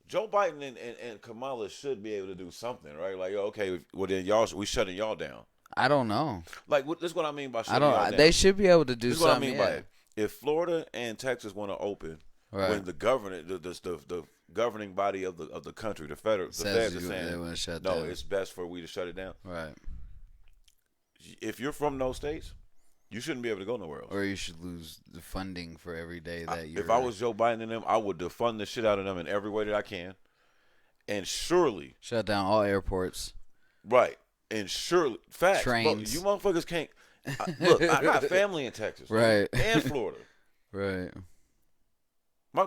[SPEAKER 2] Joe Biden and Kamala should be able to do something, right? Like, okay, well then we shutting y'all down.
[SPEAKER 1] I don't know.
[SPEAKER 2] Like, this is what I mean by
[SPEAKER 1] I
[SPEAKER 2] shutting
[SPEAKER 1] don't.
[SPEAKER 2] y'all down.
[SPEAKER 1] They should be able to do
[SPEAKER 2] This is
[SPEAKER 1] something.
[SPEAKER 2] what I mean by it. If Florida and Texas want to open,
[SPEAKER 1] Right.
[SPEAKER 2] when the the governing body of the country, the feds are saying, no, it's best for we to shut it down.
[SPEAKER 1] Right.
[SPEAKER 2] If you're from those states, you shouldn't be able to go nowhere else.
[SPEAKER 1] Or you should lose the funding for every day that you're.
[SPEAKER 2] If I was Joe Biden and them, I would defund the shit out of them in every way that I can, and surely
[SPEAKER 1] shut down all airports.
[SPEAKER 2] Right, and surely facts.
[SPEAKER 1] Trains.
[SPEAKER 2] You motherfuckers can't. Look, I got family in Texas,
[SPEAKER 1] right,
[SPEAKER 2] and Florida,
[SPEAKER 1] right.
[SPEAKER 2] My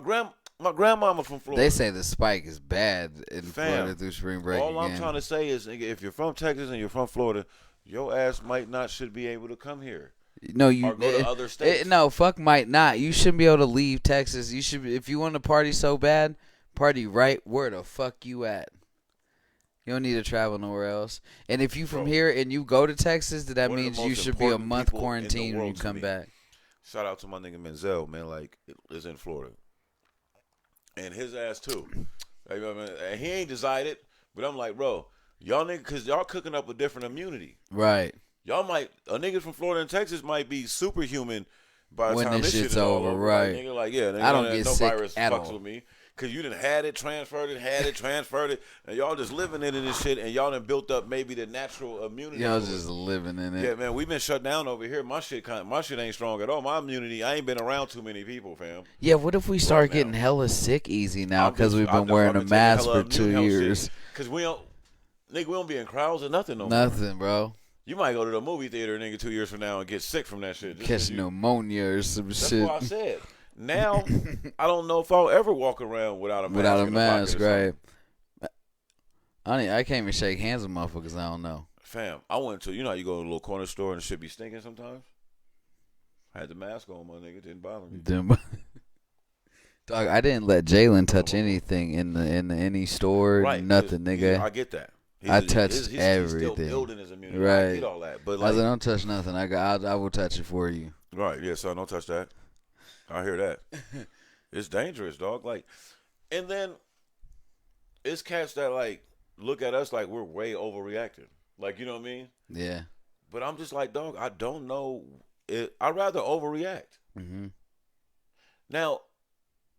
[SPEAKER 2] grandmama from Florida.
[SPEAKER 1] They say the spike is bad in Florida through spring break.
[SPEAKER 2] All I'm trying to say is, if you're from Texas and you're from Florida, your ass should be able to come here.
[SPEAKER 1] No, you
[SPEAKER 2] or go to other states.
[SPEAKER 1] No, fuck might not. You shouldn't be able to leave Texas. You should, if you want to party so bad, party right where the fuck you at. You don't need to travel nowhere else. And if you from here and you go to Texas, that means you should be a month quarantine when you come back.
[SPEAKER 2] Shout out to my nigga Menzel, man. Like, is in Florida, and his ass too. And he ain't decided, but I'm like, bro, y'all niggas, cause y'all cooking up a different immunity,
[SPEAKER 1] right?
[SPEAKER 2] Y'all a nigga from Florida and Texas might be superhuman by the time
[SPEAKER 1] this
[SPEAKER 2] this
[SPEAKER 1] shit's
[SPEAKER 2] shit is all over.
[SPEAKER 1] Right?
[SPEAKER 2] Nigga, like, yeah, nigga,
[SPEAKER 1] I don't get
[SPEAKER 2] no
[SPEAKER 1] sick
[SPEAKER 2] virus
[SPEAKER 1] at
[SPEAKER 2] fucks
[SPEAKER 1] all.
[SPEAKER 2] with me. Cause you done had it, transferred it, and y'all just living in this shit, and y'all done built up maybe the natural immunity.
[SPEAKER 1] Y'all just living in it.
[SPEAKER 2] Yeah, man, we been shut down over here. My shit ain't strong at all. My immunity, I ain't been around too many people, fam.
[SPEAKER 1] Yeah, what if we start getting hella sick easy now because we've been wearing a mask for 2 years?
[SPEAKER 2] Cause we don't be in crowds or nothing no more.
[SPEAKER 1] Nothing, bro.
[SPEAKER 2] You might go to the movie theater, nigga, 2 years from now and get sick from that shit.
[SPEAKER 1] Catch pneumonia or some shit.
[SPEAKER 2] That's what I said. Now, I don't know if I'll ever walk around without a mask.
[SPEAKER 1] Without a mask, right? I can't even shake hands with motherfuckers I don't know.
[SPEAKER 2] Fam, I went to, how you go to a little corner store and it should be stinking sometimes? I had the mask on, my nigga. It didn't bother me.
[SPEAKER 1] Dog, I didn't let Jalen touch anything in any store,
[SPEAKER 2] right,
[SPEAKER 1] nothing, nigga.
[SPEAKER 2] I get that.
[SPEAKER 1] I touched everything.
[SPEAKER 2] He's still building his immunity.
[SPEAKER 1] Right.
[SPEAKER 2] I get all that. But
[SPEAKER 1] I was like, don't touch nothing. I will touch it for you.
[SPEAKER 2] Right, yeah, so don't touch that. I hear that. It's dangerous, dog. Like, and then it's cats that like look at us like we're way overreacting. Like, you know what I mean?
[SPEAKER 1] Yeah.
[SPEAKER 2] But I'm just like, dog, I don't know. I'd rather overreact.
[SPEAKER 1] Mm-hmm.
[SPEAKER 2] Now,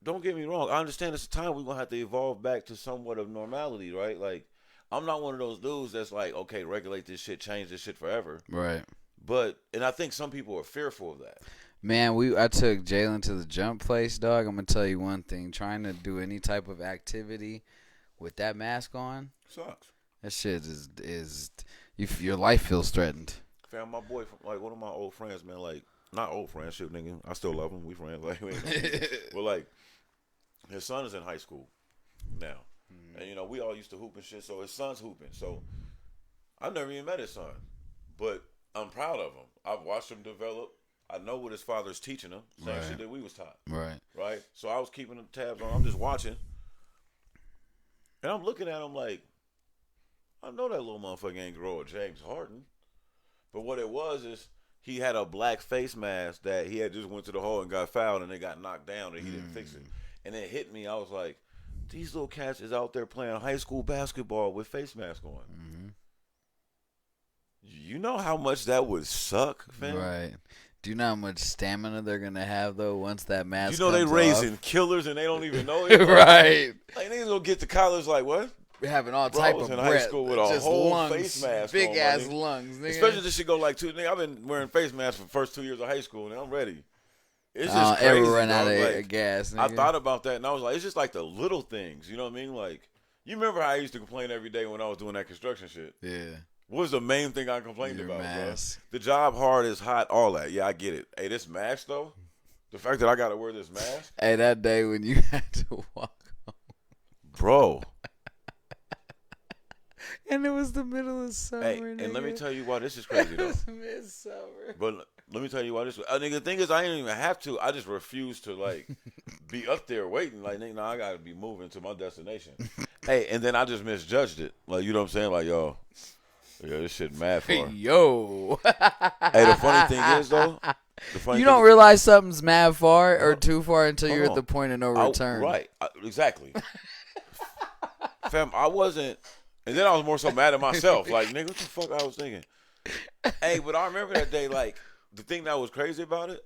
[SPEAKER 2] don't get me wrong. I understand it's a time we're gonna have to evolve back to somewhat of normality, right? Like, I'm not one of those dudes that's like, okay, regulate this shit, change this shit forever.
[SPEAKER 1] Right.
[SPEAKER 2] And I think some people are fearful of that.
[SPEAKER 1] Man, I took Jalen to the jump place, dog. I'm gonna tell you one thing: trying to do any type of activity with that mask on
[SPEAKER 2] sucks.
[SPEAKER 1] That shit is your life feels threatened.
[SPEAKER 2] Fam, my boy, like one of my old friends, man, like not old friends, shit, nigga. I still love him. We friends, like, but like his son is in high school now, and we all used to hoop and shit. So his son's hooping. So I've never even met his son, but I'm proud of him. I've watched him develop. I know what his father's teaching him. Same shit that we was taught.
[SPEAKER 1] Right.
[SPEAKER 2] Right? So I was keeping the tabs on. I'm just watching. And I'm looking at him like, I know that little motherfucker ain't grow a James Harden. But what it was is he had a black face mask that he had just went to the hole and got fouled and it got knocked down and he didn't fix it. And it hit me. I was like, these little cats is out there playing high school basketball with face masks on. Mm-hmm. You know how much that would suck, fam?
[SPEAKER 1] Right. Do you know how much stamina they're gonna have though once that mask?
[SPEAKER 2] You know they raising killers and they don't even know it.
[SPEAKER 1] Right.
[SPEAKER 2] Like niggas gonna get to college like what?
[SPEAKER 1] We're having all type of
[SPEAKER 2] in
[SPEAKER 1] breath,
[SPEAKER 2] high school with a whole
[SPEAKER 1] lungs,
[SPEAKER 2] face mask,
[SPEAKER 1] big
[SPEAKER 2] on,
[SPEAKER 1] ass lungs. Nigga.
[SPEAKER 2] Especially this shit go like two. Nigga, I've been wearing face masks for the first 2 years of high school and I'm ready. It's just crazy.
[SPEAKER 1] Ever run out of
[SPEAKER 2] like,
[SPEAKER 1] gas? Nigga.
[SPEAKER 2] I thought about that and I was like, it's just like the little things. You know what I mean? Like, you remember how I used to complain every day when I was doing that construction shit?
[SPEAKER 1] Yeah.
[SPEAKER 2] What was the main thing I complained
[SPEAKER 1] Your
[SPEAKER 2] about,
[SPEAKER 1] mask.
[SPEAKER 2] bro? The job hard is hot, all that. Yeah, I get it. Hey, this mask, though, the fact that I got to wear this mask.
[SPEAKER 1] Hey, that day when you had to walk home.
[SPEAKER 2] Bro.
[SPEAKER 1] And it was the middle of summer,
[SPEAKER 2] Hey,
[SPEAKER 1] nigga.
[SPEAKER 2] and let me tell you why this is crazy, though.
[SPEAKER 1] It was midsummer.
[SPEAKER 2] But let me tell you why this nigga, the thing is, I didn't even have to. I just refuse to, like, be up there waiting. Like, nigga, I got to be moving to my destination. Hey, and then I just misjudged it. Like, you know what I'm saying? Like, yo. Yeah, this shit mad far.
[SPEAKER 1] Yo.
[SPEAKER 2] Hey, the funny thing is though,
[SPEAKER 1] You don't realize something's mad far or too far until
[SPEAKER 2] hold
[SPEAKER 1] you're
[SPEAKER 2] on.
[SPEAKER 1] at the point of no return.
[SPEAKER 2] Right, exactly. Fam, I wasn't, and then I was more so mad at myself. Like, nigga, what the fuck I was thinking? Hey, but I remember that day. Like, the thing that was crazy about it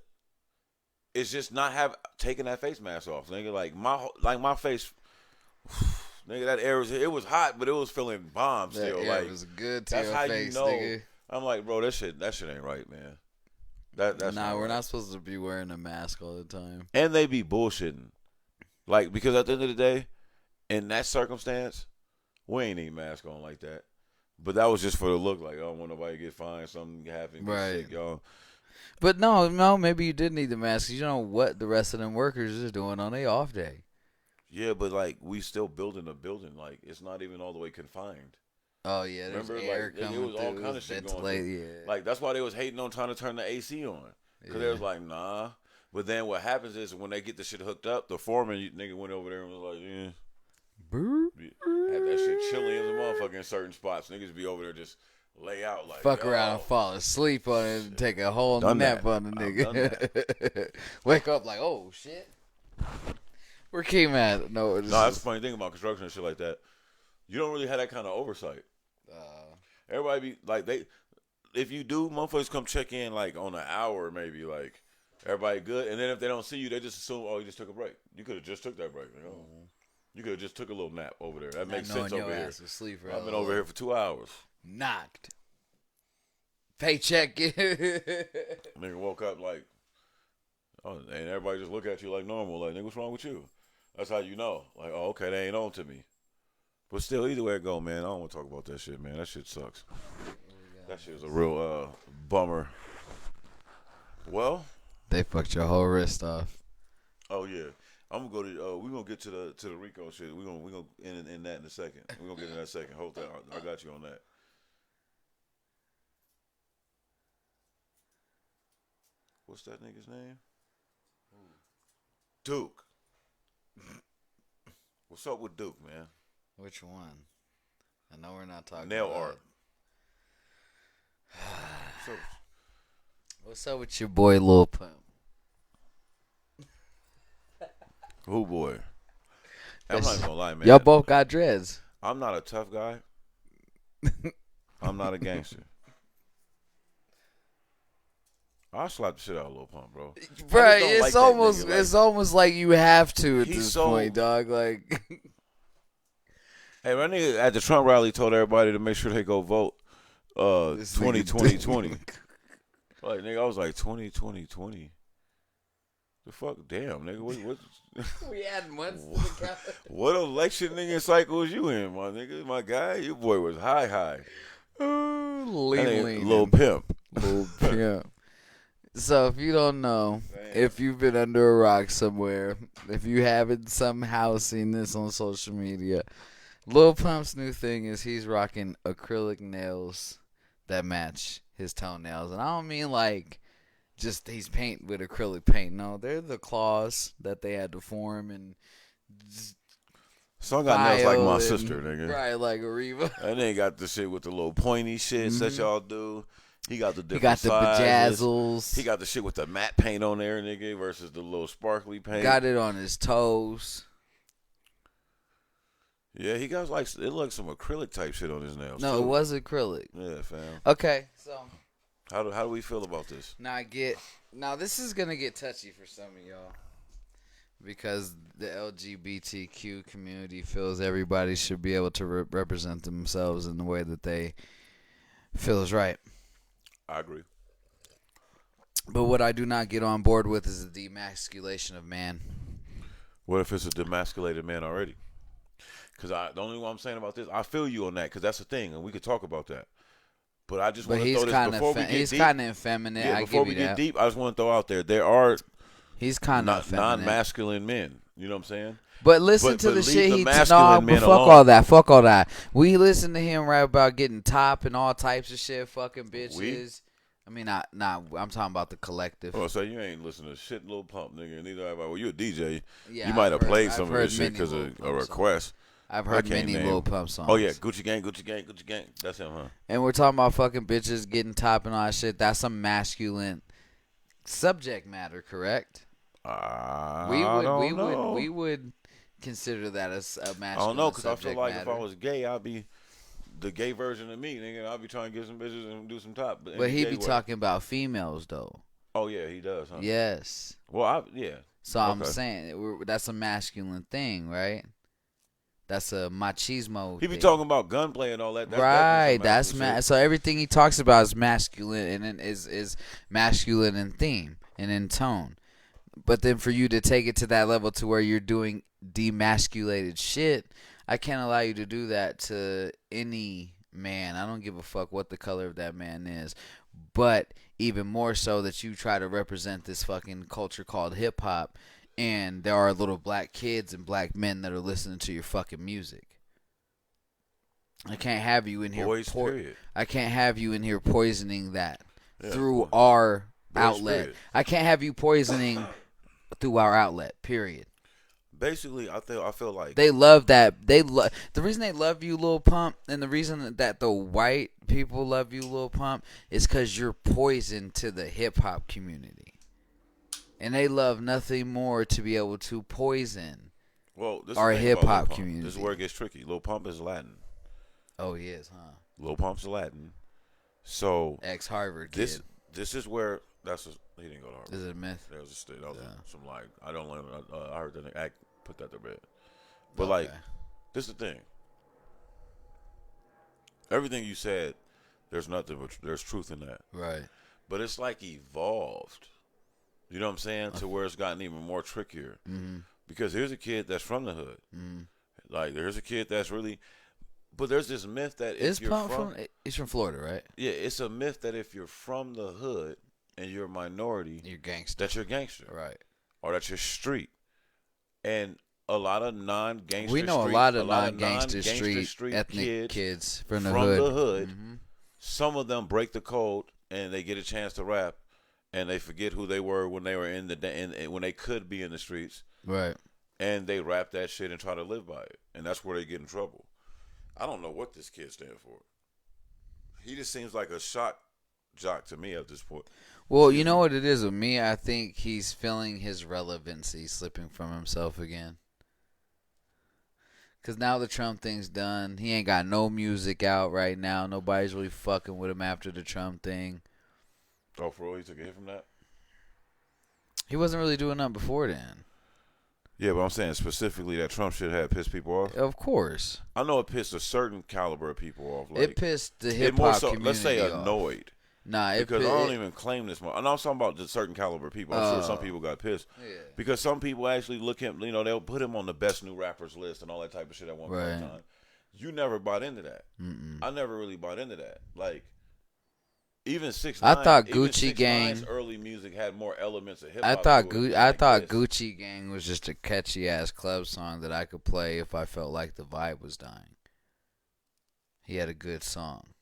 [SPEAKER 2] is just not taking that face mask off, nigga. Like my face, nigga. That air it was hot, but it was feeling bomb still.
[SPEAKER 1] That
[SPEAKER 2] like
[SPEAKER 1] air was good to
[SPEAKER 2] that's
[SPEAKER 1] your
[SPEAKER 2] how
[SPEAKER 1] face,
[SPEAKER 2] you know.
[SPEAKER 1] nigga.
[SPEAKER 2] I'm like, bro, that shit ain't right, man. That's
[SPEAKER 1] nah, we're
[SPEAKER 2] right.
[SPEAKER 1] not supposed to be wearing a mask all the time.
[SPEAKER 2] And they be bullshitting, like because at the end of the day, in that circumstance, we ain't need mask on like that. But that was just for the look, like I don't want nobody to get fined, something happen, get sick, y'all.
[SPEAKER 1] But no, maybe you did need the mask. You know what the rest of them workers is doing on their off day.
[SPEAKER 2] Yeah, but like we still building a building, like it's not even all the way confined.
[SPEAKER 1] Oh yeah, there's
[SPEAKER 2] remember,
[SPEAKER 1] air
[SPEAKER 2] like
[SPEAKER 1] coming
[SPEAKER 2] it was all
[SPEAKER 1] through,
[SPEAKER 2] kind of shit going through.
[SPEAKER 1] yeah.
[SPEAKER 2] Like that's why they was hating on trying to turn the AC on, because they was like, nah. But then what happens is when they get the shit hooked up, the foreman nigga went over there and was like, yeah. Had that shit chilly as a motherfucker in certain spots. Niggas be over there just lay out like
[SPEAKER 1] fuck around and fall asleep on it and take a whole nap on the nigga. Wake up like, oh shit. Where Akeem at? No,
[SPEAKER 2] that's the funny thing about construction and shit like that. You don't really have that kind of oversight. Everybody be like if you do, motherfuckers come check in like on an hour maybe, like everybody good, and then if they don't see you, they just assume, oh, you just took a break. You could have just took that break. You know? You could have just took a little nap over there. That makes sense over here. I've been over here for 2 hours.
[SPEAKER 1] Knocked. Paycheck.
[SPEAKER 2] Nigga woke up like, oh, and everybody just look at you like normal. Like, nigga, what's wrong with you? That's how you know. Like, oh, okay, they ain't on to me. But still, either way it go, man, I don't want to talk about that shit, man. That shit sucks. That shit is a real bummer. Well,
[SPEAKER 1] they fucked your whole wrist off.
[SPEAKER 2] Oh yeah. I'm gonna go to. We're gonna get to the Rico shit. We're gonna end in that in a second. We're gonna get in that second. Hold that. I got you on that. What's that nigga's name? Duke. What's up with Duke, man?
[SPEAKER 1] Which one? I know we're not talking
[SPEAKER 2] nail
[SPEAKER 1] about
[SPEAKER 2] art.
[SPEAKER 1] What's up with your boy Lil Pump?
[SPEAKER 2] Who boy? I'm not even gonna lie, man.
[SPEAKER 1] Y'all both got dreads.
[SPEAKER 2] I'm not a tough guy. I'm not a gangster. I'll slap the shit out of Lil Pump, bro.
[SPEAKER 1] Right, it's almost like you have to at this point, dog. Like,
[SPEAKER 2] hey, my nigga at the Trump rally told everybody to make sure they go vote 2020. Like, nigga, I was like 2020. The fuck, damn, nigga. What?
[SPEAKER 1] We had months.
[SPEAKER 2] What election nigga cycle was you in, my nigga? My guy, your boy was high. Little pimp.
[SPEAKER 1] Little pimp. So if you don't know, if you've been under a rock somewhere, if you haven't somehow seen this on social media, Lil Pump's new thing is he's rocking acrylic nails that match his toenails. And I don't mean like just he's paint with acrylic paint. No, they're the claws that they had to form and
[SPEAKER 2] Some got nails like my sister, nigga.
[SPEAKER 1] Right, like Ariva.
[SPEAKER 2] And then got the shit with the little pointy shit that y'all do. He got the different
[SPEAKER 1] He got the bejazzles.
[SPEAKER 2] He got the shit with the matte paint on there, nigga, versus the little sparkly paint.
[SPEAKER 1] Got it on his toes.
[SPEAKER 2] Yeah, he got like it looked some acrylic type shit on his nails.
[SPEAKER 1] No,
[SPEAKER 2] too.
[SPEAKER 1] It was acrylic.
[SPEAKER 2] Yeah, fam.
[SPEAKER 1] Okay, so
[SPEAKER 2] how do we feel about this?
[SPEAKER 1] Now this is gonna get touchy for some of y'all because the LGBTQ community feels everybody should be able to represent themselves in the way that they feel is right.
[SPEAKER 2] I agree.
[SPEAKER 1] But what I do not get on board with is the demasculation of man.
[SPEAKER 2] What if it's a demasculated man already? Because the only one I'm saying about this, I feel you on that because that's the thing, and we could talk about that. But I just want to throw this before we get deep.
[SPEAKER 1] He's kind of effeminate.
[SPEAKER 2] Yeah, before we get deep, I just want to throw out there are
[SPEAKER 1] he's kind of
[SPEAKER 2] non-masculine men. You know what I'm saying?
[SPEAKER 1] But listen to the shit he
[SPEAKER 2] but
[SPEAKER 1] fuck all that. Fuck all that. We listen to him rap about getting top and all types of shit, fucking bitches. I mean, not. I'm talking about the collective.
[SPEAKER 2] Oh, so you ain't listening to shit, Lil Pump, nigga. Neither have I. Well, you a DJ.
[SPEAKER 1] Yeah,
[SPEAKER 2] you might have played some of this shit because of a request.
[SPEAKER 1] I've heard
[SPEAKER 2] can't
[SPEAKER 1] many
[SPEAKER 2] name.
[SPEAKER 1] Lil Pump songs.
[SPEAKER 2] Oh yeah, Gucci Gang, Gucci Gang, Gucci Gang. That's him, huh?
[SPEAKER 1] And we're talking about fucking bitches getting top and all that shit. That's some masculine subject matter, correct?
[SPEAKER 2] I don't know.
[SPEAKER 1] We would consider that as a masculine
[SPEAKER 2] I don't know, because I feel
[SPEAKER 1] subject
[SPEAKER 2] like
[SPEAKER 1] matter.
[SPEAKER 2] if I was gay, I'd be the gay version of me, nigga. I'd be trying to get some bitches and do some top.
[SPEAKER 1] But he be talking about females though.
[SPEAKER 2] Oh yeah, he does, huh?
[SPEAKER 1] Yes.
[SPEAKER 2] Well, yeah.
[SPEAKER 1] So I'm saying that's a masculine thing, right? That's a machismo.
[SPEAKER 2] He be
[SPEAKER 1] thing.
[SPEAKER 2] talking about gunplay and all that. That's
[SPEAKER 1] right.
[SPEAKER 2] That's
[SPEAKER 1] So everything he talks about is masculine and is masculine in theme and in tone. But then for you to take it to that level to where you're doing demasculated shit, I can't allow you to do that to any man. I don't give a fuck what the color of that man is. But even more so that you try to represent this fucking culture called hip hop, and there are little black kids and black men that are listening to your fucking music. I can't have you in here. I can't have you in here poisoning that through our outlet. Period. I can't have you poisoning through our outlet. Period.
[SPEAKER 2] Basically, I feel like
[SPEAKER 1] they love that. The reason they love you, Lil Pump, and the reason that the white people love you, Lil Pump, is because you're poison to the hip hop community, and they love nothing more to be able to poison our hip hop community.
[SPEAKER 2] This is where it gets tricky. Lil Pump is Latin.
[SPEAKER 1] Oh, he is, huh?
[SPEAKER 2] Lil Pump's Latin. So
[SPEAKER 1] ex-Harvard kid.
[SPEAKER 2] This is where he didn't go to Harvard.
[SPEAKER 1] Is it a myth?
[SPEAKER 2] That was a state. That was some like I don't learn. I heard that put that to bed. But like, this is the thing. Everything you said, there's nothing but there's truth in that.
[SPEAKER 1] Right.
[SPEAKER 2] But it's like evolved. You know what I'm saying? To where it's gotten even more trickier.
[SPEAKER 1] Mm-hmm.
[SPEAKER 2] Because here's a kid that's from the hood.
[SPEAKER 1] Mm-hmm.
[SPEAKER 2] Like there's a kid that's really. But there's this myth that if you're
[SPEAKER 1] he's from Florida, right?
[SPEAKER 2] Yeah, it's a myth that if you're from the hood and you're a minority,
[SPEAKER 1] you're gangster.
[SPEAKER 2] That you're gangster,
[SPEAKER 1] right?
[SPEAKER 2] Or that you're street. And a lot of non-gangster.
[SPEAKER 1] We know a lot of non-gangster street ethnic kids from the hood.
[SPEAKER 2] Mm-hmm. Some of them break the code and they get a chance to rap, and they forget who they were when they were when they could be in the streets,
[SPEAKER 1] right?
[SPEAKER 2] And they rap that shit and try to live by it, and that's where they get in trouble. I don't know what this kid stands for. He just seems like a shock jock to me at this point.
[SPEAKER 1] Well, you know what it is with me? I think he's feeling his relevancy slipping from himself again. Because now the Trump thing's done. He ain't got no music out right now. Nobody's really fucking with him after the Trump thing.
[SPEAKER 2] Oh, for real? He took a hit from that?
[SPEAKER 1] He wasn't really doing nothing before then.
[SPEAKER 2] Yeah, but I'm saying specifically that Trump shit had pissed people off.
[SPEAKER 1] Of course.
[SPEAKER 2] I know it pissed a certain caliber of people off. Like,
[SPEAKER 1] it pissed the hip-hop community
[SPEAKER 2] let's say
[SPEAKER 1] off.
[SPEAKER 2] Annoyed.
[SPEAKER 1] Nah,
[SPEAKER 2] because I don't even claim this much. I know I'm talking about the certain caliber of people. I'm sure some people got pissed.
[SPEAKER 1] Yeah.
[SPEAKER 2] Because some people actually look him, they'll put him on the best new rappers list and all that type of shit at one point in time. You never bought into that.
[SPEAKER 1] Mm-mm.
[SPEAKER 2] I never really bought into that. Like, even 6ix9ine.
[SPEAKER 1] I thought Gucci Gang
[SPEAKER 2] early music had more elements of hip
[SPEAKER 1] I
[SPEAKER 2] hop.
[SPEAKER 1] thought Gucci Gang was just a catchy ass club song that I could play if I felt like the vibe was dying. He had a good song.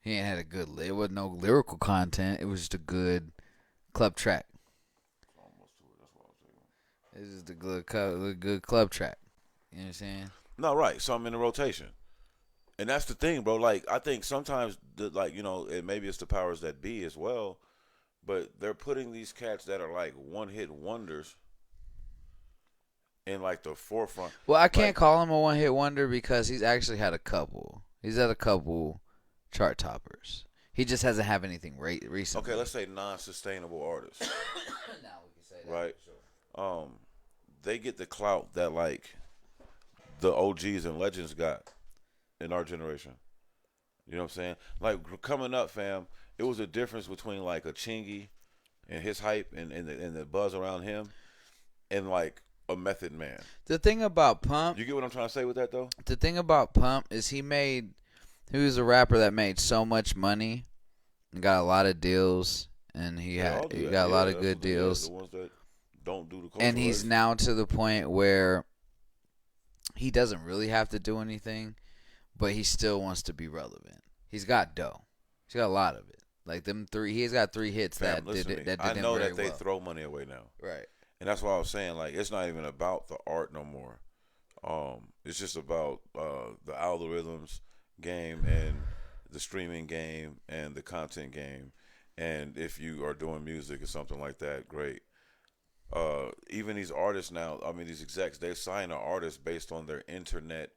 [SPEAKER 1] He ain't had a good. It wasn't no lyrical content. It was just a good club track. It was just a good club track. You know what I'm saying?
[SPEAKER 2] No, right. So I'm in the rotation. And that's the thing, bro. Like, I think sometimes, and maybe it's the powers that be as well, but they're putting these cats that are like one-hit wonders in like the forefront.
[SPEAKER 1] Well, I can't call him a one-hit wonder because he's actually had a couple. He's had a couple chart toppers. He just hasn't had anything recently.
[SPEAKER 2] Okay, let's say non-sustainable artists.
[SPEAKER 1] Now we can say that.
[SPEAKER 2] Right. For sure. They get the clout that like the OGs and legends got in our generation. You know what I'm saying? Like coming up, fam, it was a difference between like a Chingy and his hype and the buzz around him and like a Method Man.
[SPEAKER 1] The thing about Pump,
[SPEAKER 2] you get what I'm trying to say with that though?
[SPEAKER 1] The thing about Pump is he was a rapper that made so much money and got a lot of deals, and he got a lot of good deals.
[SPEAKER 2] The ones that don't do the
[SPEAKER 1] and he's now to the point where he doesn't really have to do anything, but he still wants to be relevant. He's got dough. He's got a lot of it. Like them three, he's got 3 hits that did him very well.
[SPEAKER 2] I know that they throw money away now.
[SPEAKER 1] Right.
[SPEAKER 2] And that's why I was saying, like, it's not even about the art no more. It's just about the algorithms game and the streaming game and the content game. And if you are doing music or something like that, great. Even these artists now, I mean, these execs, they sign an artist based on their internet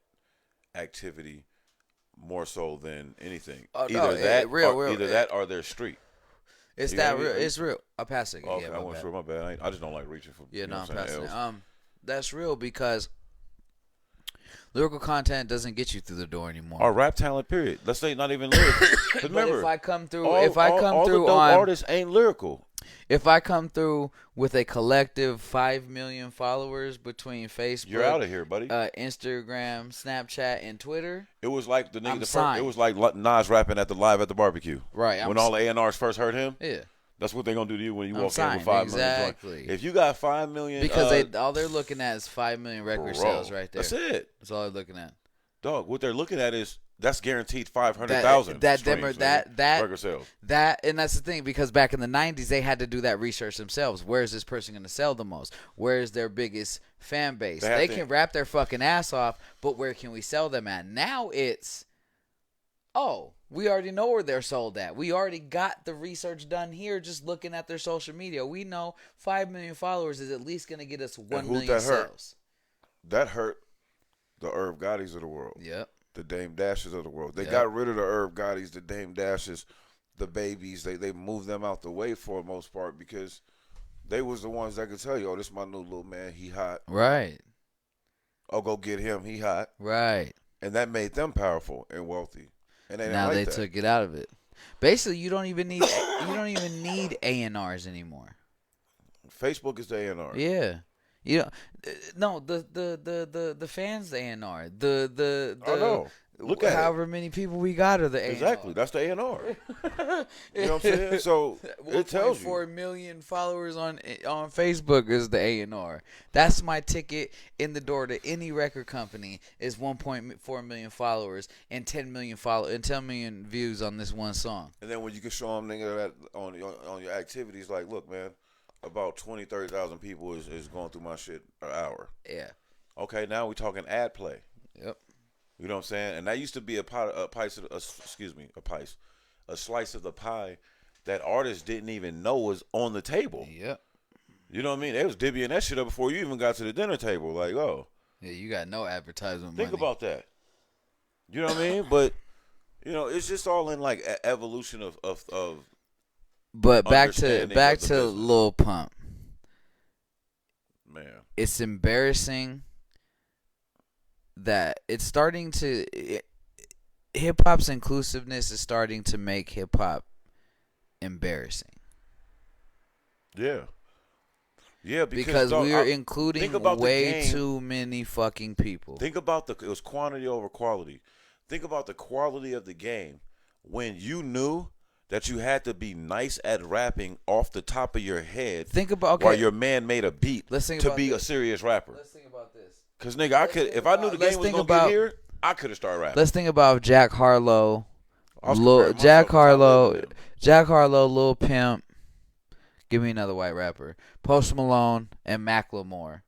[SPEAKER 2] activity more so than anything.
[SPEAKER 1] Oh no,
[SPEAKER 2] Either that,
[SPEAKER 1] real,
[SPEAKER 2] or,
[SPEAKER 1] real.
[SPEAKER 2] either that, or their street.
[SPEAKER 1] It's
[SPEAKER 2] You
[SPEAKER 1] that
[SPEAKER 2] got me?
[SPEAKER 1] real. It's real. I'll pass it.
[SPEAKER 2] Oh,
[SPEAKER 1] Yeah,
[SPEAKER 2] okay, I
[SPEAKER 1] my
[SPEAKER 2] wasn't
[SPEAKER 1] bad.
[SPEAKER 2] sure. My bad. I just don't like reaching for.
[SPEAKER 1] Yeah,
[SPEAKER 2] You know
[SPEAKER 1] no,
[SPEAKER 2] what
[SPEAKER 1] I'm
[SPEAKER 2] I'm saying?
[SPEAKER 1] passing it.
[SPEAKER 2] Else.
[SPEAKER 1] That's real because lyrical content doesn't get you through the door anymore.
[SPEAKER 2] Or rap talent, period. Let's say not even lyrical.
[SPEAKER 1] But
[SPEAKER 2] Remember,
[SPEAKER 1] if I come through,
[SPEAKER 2] all the dope
[SPEAKER 1] on,
[SPEAKER 2] artists ain't lyrical.
[SPEAKER 1] if I come through with a collective 5 million followers between Facebook,
[SPEAKER 2] You're out of here, buddy.
[SPEAKER 1] Instagram, Snapchat, and Twitter,
[SPEAKER 2] It was like the nigga.
[SPEAKER 1] signed.
[SPEAKER 2] It was like Nas rapping at the live at the barbecue.
[SPEAKER 1] right?
[SPEAKER 2] When all the A&Rs first heard him,
[SPEAKER 1] yeah,
[SPEAKER 2] that's what they gonna do to you when you
[SPEAKER 1] I'm
[SPEAKER 2] walk in
[SPEAKER 1] signed.
[SPEAKER 2] with 5 million.
[SPEAKER 1] Exactly.
[SPEAKER 2] If you got 5 million,
[SPEAKER 1] because all they're looking at is 5 million record
[SPEAKER 2] bro,
[SPEAKER 1] sales right there.
[SPEAKER 2] That's it,
[SPEAKER 1] That's all they're looking at.
[SPEAKER 2] dog. What they're looking at is that's guaranteed 500,000 record sales.
[SPEAKER 1] And that's the thing, because back in the 90s they had to do that research themselves. Where is this person going to sell the most? Where is their biggest fan base? They can rap their fucking ass off, but where can we sell them at? Now it's, we already know where they're sold at. We already got the research done here just looking at their social media. We know 5 million followers is at least going to get us 1 million sales.
[SPEAKER 2] That hurt the Irv Gottis of the world.
[SPEAKER 1] Yep.
[SPEAKER 2] The Dame Dashes of the world. They got rid of the Irv Gottis, the Dame Dashes, the Babies. They moved them out the way for the most part because they was the ones that could tell you, this my new little man, he hot.
[SPEAKER 1] Right.
[SPEAKER 2] Oh, go get him, he hot.
[SPEAKER 1] Right.
[SPEAKER 2] And that made them powerful and wealthy. And they
[SPEAKER 1] now they
[SPEAKER 2] that.
[SPEAKER 1] took it out of it. Basically, you don't even need A&Rs anymore.
[SPEAKER 2] Facebook is the A&R.
[SPEAKER 1] Yeah. You know, no, the fans the A&R. The
[SPEAKER 2] I know. Look at
[SPEAKER 1] however many people we got are the A&R.
[SPEAKER 2] Exactly. That's the A&R. You know what I'm saying? So it tells you.
[SPEAKER 1] 1.4 million followers on Facebook is the A&R. That's my ticket in the door to any record company is 1.4 million followers and 10 million views on this one song.
[SPEAKER 2] And then when you can show them nigga that on your activities, like, look, man, about 20, 30,000 people is going through my shit an hour.
[SPEAKER 1] Yeah.
[SPEAKER 2] Okay, now we talking ad play.
[SPEAKER 1] Yep.
[SPEAKER 2] You know what I'm saying? And that used to be a slice of the pie that artists didn't even know was on the table.
[SPEAKER 1] Yep.
[SPEAKER 2] You know what I mean? They was divvying that shit up before you even got to the dinner table. Like,
[SPEAKER 1] yeah, you got no advertisement
[SPEAKER 2] think
[SPEAKER 1] money.
[SPEAKER 2] about that. You know what I mean? But it's just all in like evolution of.
[SPEAKER 1] But back to Lil Pump.
[SPEAKER 2] Man,
[SPEAKER 1] it's embarrassing that it's starting to hip hop's inclusiveness is starting to make hip hop embarrassing.
[SPEAKER 2] Yeah. Yeah,
[SPEAKER 1] because we are including way too many fucking people.
[SPEAKER 2] Think about it was quantity over quality. Think about the quality of the game when you knew that you had to be nice at rapping off the top of your head.
[SPEAKER 1] Think about
[SPEAKER 2] while your man made a beat to be a serious rapper.
[SPEAKER 1] Let's think about this.
[SPEAKER 2] Cause nigga, if I knew the game was gonna get here, I could have started rapping.
[SPEAKER 1] Let's think about Jack Harlow, Jack Harlow, Lil Pimp. Give me another white rapper. Post Malone and Macklemore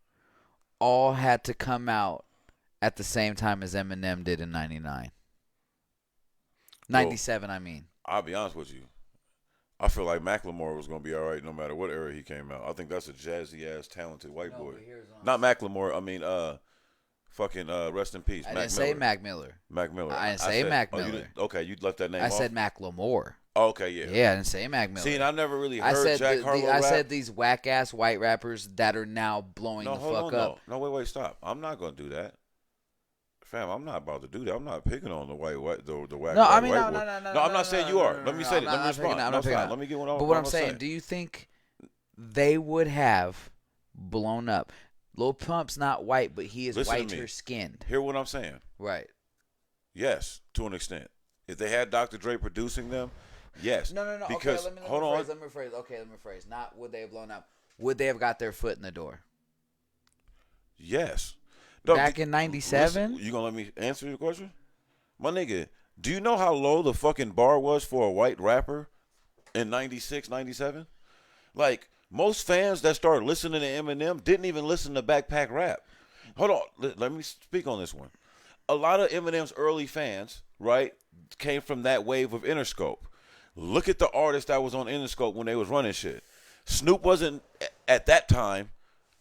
[SPEAKER 1] all had to come out at the same time as Eminem did in 99. 97, I mean.
[SPEAKER 2] I'll be honest with you. I feel like Macklemore was going to be all right no matter what era he came out. I think that's a jazzy-ass, talented white boy. Not Macklemore. I mean, fucking rest in peace.
[SPEAKER 1] I didn't say Mac Miller.
[SPEAKER 2] Mac Miller.
[SPEAKER 1] I didn't say Mac Miller.
[SPEAKER 2] Okay, you left that name off?
[SPEAKER 1] I said Macklemore.
[SPEAKER 2] Oh, okay, yeah.
[SPEAKER 1] Yeah, I didn't say Mac Miller.
[SPEAKER 2] See, and I never really heard Jack Harlow
[SPEAKER 1] I
[SPEAKER 2] rap.
[SPEAKER 1] said these whack-ass white rappers that are now blowing the fuck up.
[SPEAKER 2] No, wait, stop. I'm not going to do that. Fam, I'm not about to do that. I'm not picking on the whack. No, I mean, no. I'm not saying you are. Let me say it. Let me respond. Let me get one.
[SPEAKER 1] But what I'm saying, do you think they would have blown up? Lil Pump's not white, but he is whiter skinned.
[SPEAKER 2] Hear what I'm saying?
[SPEAKER 1] Right.
[SPEAKER 2] Yes, to an extent. If they had Dr. Dre producing them, yes.
[SPEAKER 1] No.
[SPEAKER 2] Because
[SPEAKER 1] let me rephrase. Okay, let me rephrase. Not would they have blown up. Would they have got their foot in the door?
[SPEAKER 2] Yes.
[SPEAKER 1] Back in 97?
[SPEAKER 2] You gonna let me answer your question? My nigga, do you know how low the fucking bar was for a white rapper in 96, 97? Like, most fans that started listening to Eminem didn't even listen to Backpack Rap. hold on. Let me speak on this one. A lot of Eminem's early fans, right, came from that wave of Interscope. Look at the artist that was on Interscope when they was running shit. Snoop wasn't at that time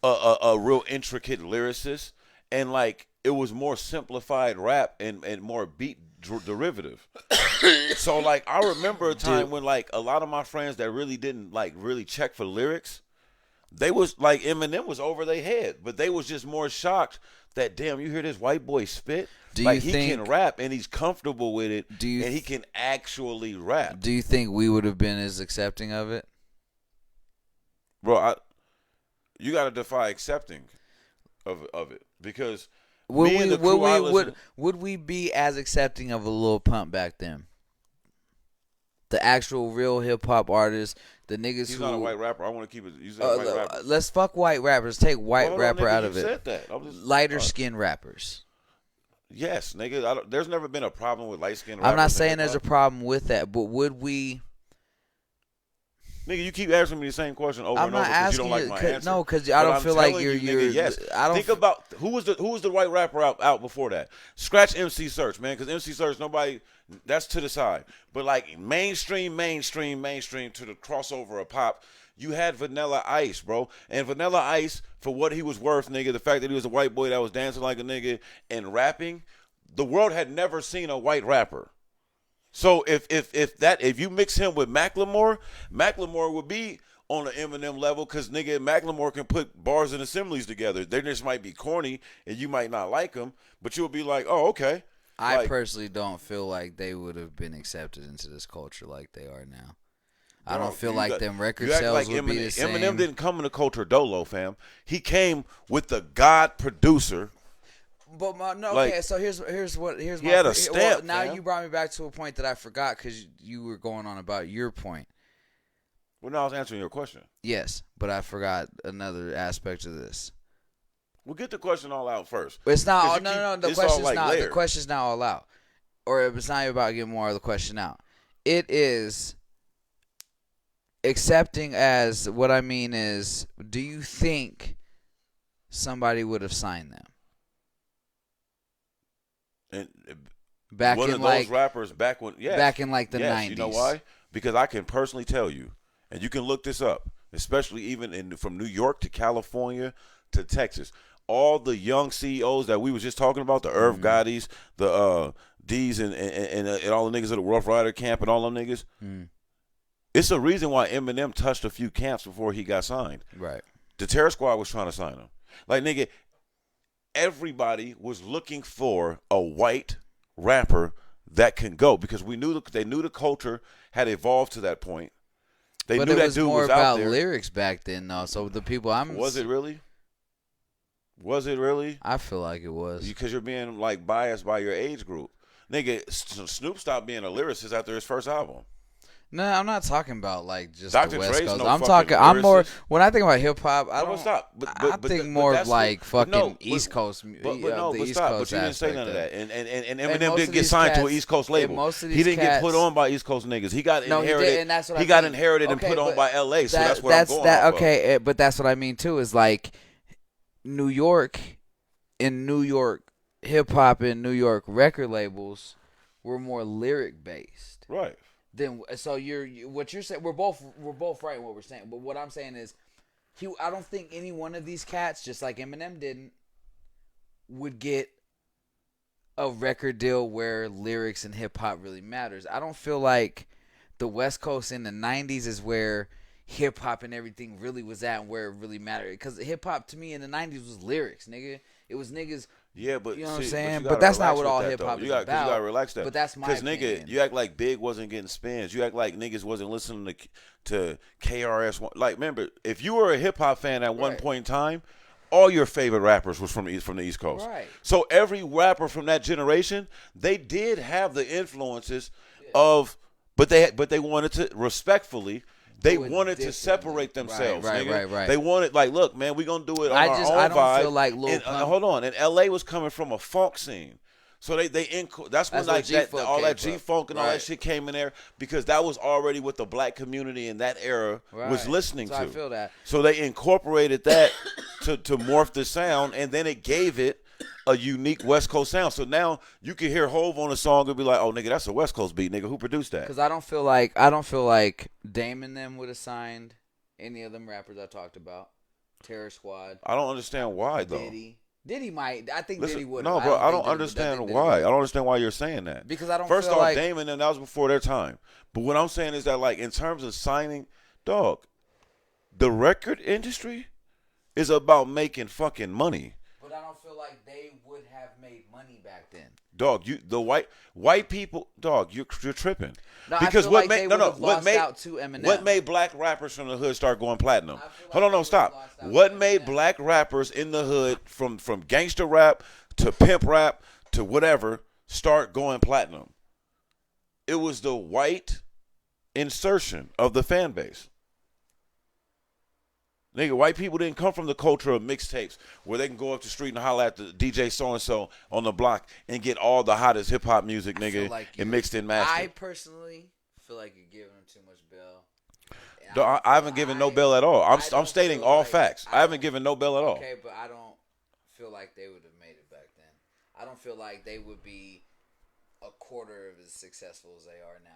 [SPEAKER 2] a real intricate lyricist, and like it was more simplified rap and more beat derivative. So like I remember a time when like a lot of my friends that really didn't like really check for lyrics, they was like Eminem was over their head, but they was just more shocked that damn, you hear this white boy spit? Like he can rap and he's comfortable with it, and he can actually rap.
[SPEAKER 1] Do you think we would have been as accepting of it?
[SPEAKER 2] Bro, you got to defy accepting of it because
[SPEAKER 1] would we be as accepting of a Lil Pump back then? The actual real hip hop artists, the niggas
[SPEAKER 2] He's
[SPEAKER 1] who
[SPEAKER 2] not a white rapper. I want to keep it. You said white rapper.
[SPEAKER 1] Let's fuck white rappers. Take white rapper out of it.
[SPEAKER 2] Said that.
[SPEAKER 1] Lighter skin rappers.
[SPEAKER 2] Yes, nigga. There's never been a problem with light skin rappers.
[SPEAKER 1] I'm not saying there's a problem with that, but would we?
[SPEAKER 2] Nigga, you keep asking me the same question over and over because you don't like my answer.
[SPEAKER 1] No, because I don't feel like you're.
[SPEAKER 2] Yes. Think about who was the white rapper out before that. Scratch MC Search, man, because MC Search nobody. That's to the side. But like mainstream to the crossover of pop, you had Vanilla Ice, bro. And Vanilla Ice, for what he was worth, nigga, the fact that he was a white boy that was dancing like a nigga and rapping, the world had never seen a white rapper. So if you mix him with Macklemore would be on an Eminem level because nigga Macklemore can put bars and assemblies together. They just might be corny and you might not like them, but you'll be like, oh okay.
[SPEAKER 1] I personally don't feel like they would have been accepted into this culture like they are now. I don't feel like them record sales would be the same.
[SPEAKER 2] Eminem didn't come in the culture dolo, fam. He came with the God producer.
[SPEAKER 1] But okay. So here's
[SPEAKER 2] he had a stamp.
[SPEAKER 1] Now you brought me back to a point that I forgot because you were going on about your point.
[SPEAKER 2] Well, no, I was answering your question.
[SPEAKER 1] Yes, but I forgot another aspect of this.
[SPEAKER 2] We'll get the question all out first.
[SPEAKER 1] It's not. No. The question's not all out, or it's not about getting more of the question out. It is accepting as what I mean is. Do you think somebody would have signed them?
[SPEAKER 2] And
[SPEAKER 1] back
[SPEAKER 2] one
[SPEAKER 1] in
[SPEAKER 2] of
[SPEAKER 1] like
[SPEAKER 2] those rappers back when
[SPEAKER 1] back in like the 90s.
[SPEAKER 2] You know why? Because I can personally tell you, and you can look this up, especially even from New York to California to Texas. All the young CEOs that we was just talking about, the Irv Gottis, the D's and all the niggas of the Rough Rider camp and all them niggas. It's a reason why Eminem touched a few camps before he got signed.
[SPEAKER 1] Right.
[SPEAKER 2] The Terror Squad was trying to sign him. Like, nigga, everybody was looking for a white rapper that can go because they knew the culture had evolved to that point. They knew that dude was out there. But it was more about
[SPEAKER 1] lyrics back then, though. So the people
[SPEAKER 2] Was it really? Was it really?
[SPEAKER 1] I feel like it was.
[SPEAKER 2] Because you're being like biased by your age group. Nigga, Snoop stopped being a lyricist after his first album.
[SPEAKER 1] No, I'm not talking about like just
[SPEAKER 2] Dr.
[SPEAKER 1] the West
[SPEAKER 2] Dre's
[SPEAKER 1] Coast.
[SPEAKER 2] no
[SPEAKER 1] I'm more when I think about hip hop. I think more of like fucking East Coast.
[SPEAKER 2] But you didn't say none of that. And Eminem didn't get
[SPEAKER 1] signed
[SPEAKER 2] to an East Coast label. He didn't get put on by East Coast niggas. He got inherited. He got inherited and put on by LA. So that's what I'm going off of.
[SPEAKER 1] Okay, but that's what I mean too. Is like New York, in New York hip hop and New York record labels were more lyric based.
[SPEAKER 2] Right.
[SPEAKER 1] Then so what you're saying, we're both right in what we're saying, but what I'm saying is I don't think any one of these cats, just like Eminem didn't, would get a record deal where lyrics and hip hop really matters. I don't feel like the West Coast in the 90s is where hip hop and everything really was at and where it really mattered, because hip hop to me in the 90s was lyrics, nigga. It was niggas.
[SPEAKER 2] Yeah, but
[SPEAKER 1] you know what I'm saying? But that's not what all hip hop is about.
[SPEAKER 2] You gotta relax that.
[SPEAKER 1] But that's my opinion.
[SPEAKER 2] Because nigga, you act like Big wasn't getting spins. You act like niggas wasn't listening to KRS. Like, remember, if you were a hip hop fan at one point in time, all your favorite rappers was from the East Coast.
[SPEAKER 1] Right.
[SPEAKER 2] So every rapper from that generation, they did have the influences of, but they wanted to respectfully. They wanted to separate themselves, nigga.
[SPEAKER 1] Right.
[SPEAKER 2] They wanted, like, look, man, we gonna do it on our own vibe.
[SPEAKER 1] I don't feel like Lil Pump.
[SPEAKER 2] Hold on, and LA was coming from a funk scene, so that's when like all that G funk and all that shit came in there, because that was already what the black community in that era was listening to.
[SPEAKER 1] I feel that.
[SPEAKER 2] So they incorporated that to morph the sound, and then it gave it a unique West Coast sound. So now you can hear Hove on a song and be like, "Oh, nigga, that's a West Coast beat, nigga. Who produced that?"
[SPEAKER 1] Because I don't feel like Damon them would have signed any of them rappers I talked about. Terror Squad.
[SPEAKER 2] I don't understand why though.
[SPEAKER 1] Diddy might. I think
[SPEAKER 2] Listen,
[SPEAKER 1] Diddy would.
[SPEAKER 2] no, bro, I don't understand why. I don't understand why you're saying that.
[SPEAKER 1] Because I don't.
[SPEAKER 2] First
[SPEAKER 1] feel
[SPEAKER 2] off,
[SPEAKER 1] like
[SPEAKER 2] Damon and that was before their time. But what I'm saying is that, like, in terms of signing, dog, the record industry is about making fucking money.
[SPEAKER 1] But I don't feel like they would have made money back then.
[SPEAKER 2] Dog, the white people, dog, you're tripping.
[SPEAKER 1] No,
[SPEAKER 2] because
[SPEAKER 1] what made
[SPEAKER 2] what made black rappers from the hood start going platinum? Hold on, no, stop. What made black rappers in the hood from gangster rap to pimp rap to whatever start going platinum? It was the white insertion of the fan base. Nigga, white people didn't come from the culture of mixtapes where they can go up the street and holler at the DJ so-and-so on the block and get all the hottest hip-hop music, nigga, and mixed in mastered.
[SPEAKER 1] I personally feel like you're giving them too much bail.
[SPEAKER 2] I haven't given no bail at all. I'm stating all facts. I haven't given no bail at all.
[SPEAKER 1] Okay, but I don't feel like they would have made it back then. I don't feel like they would be a quarter of as successful as they are now.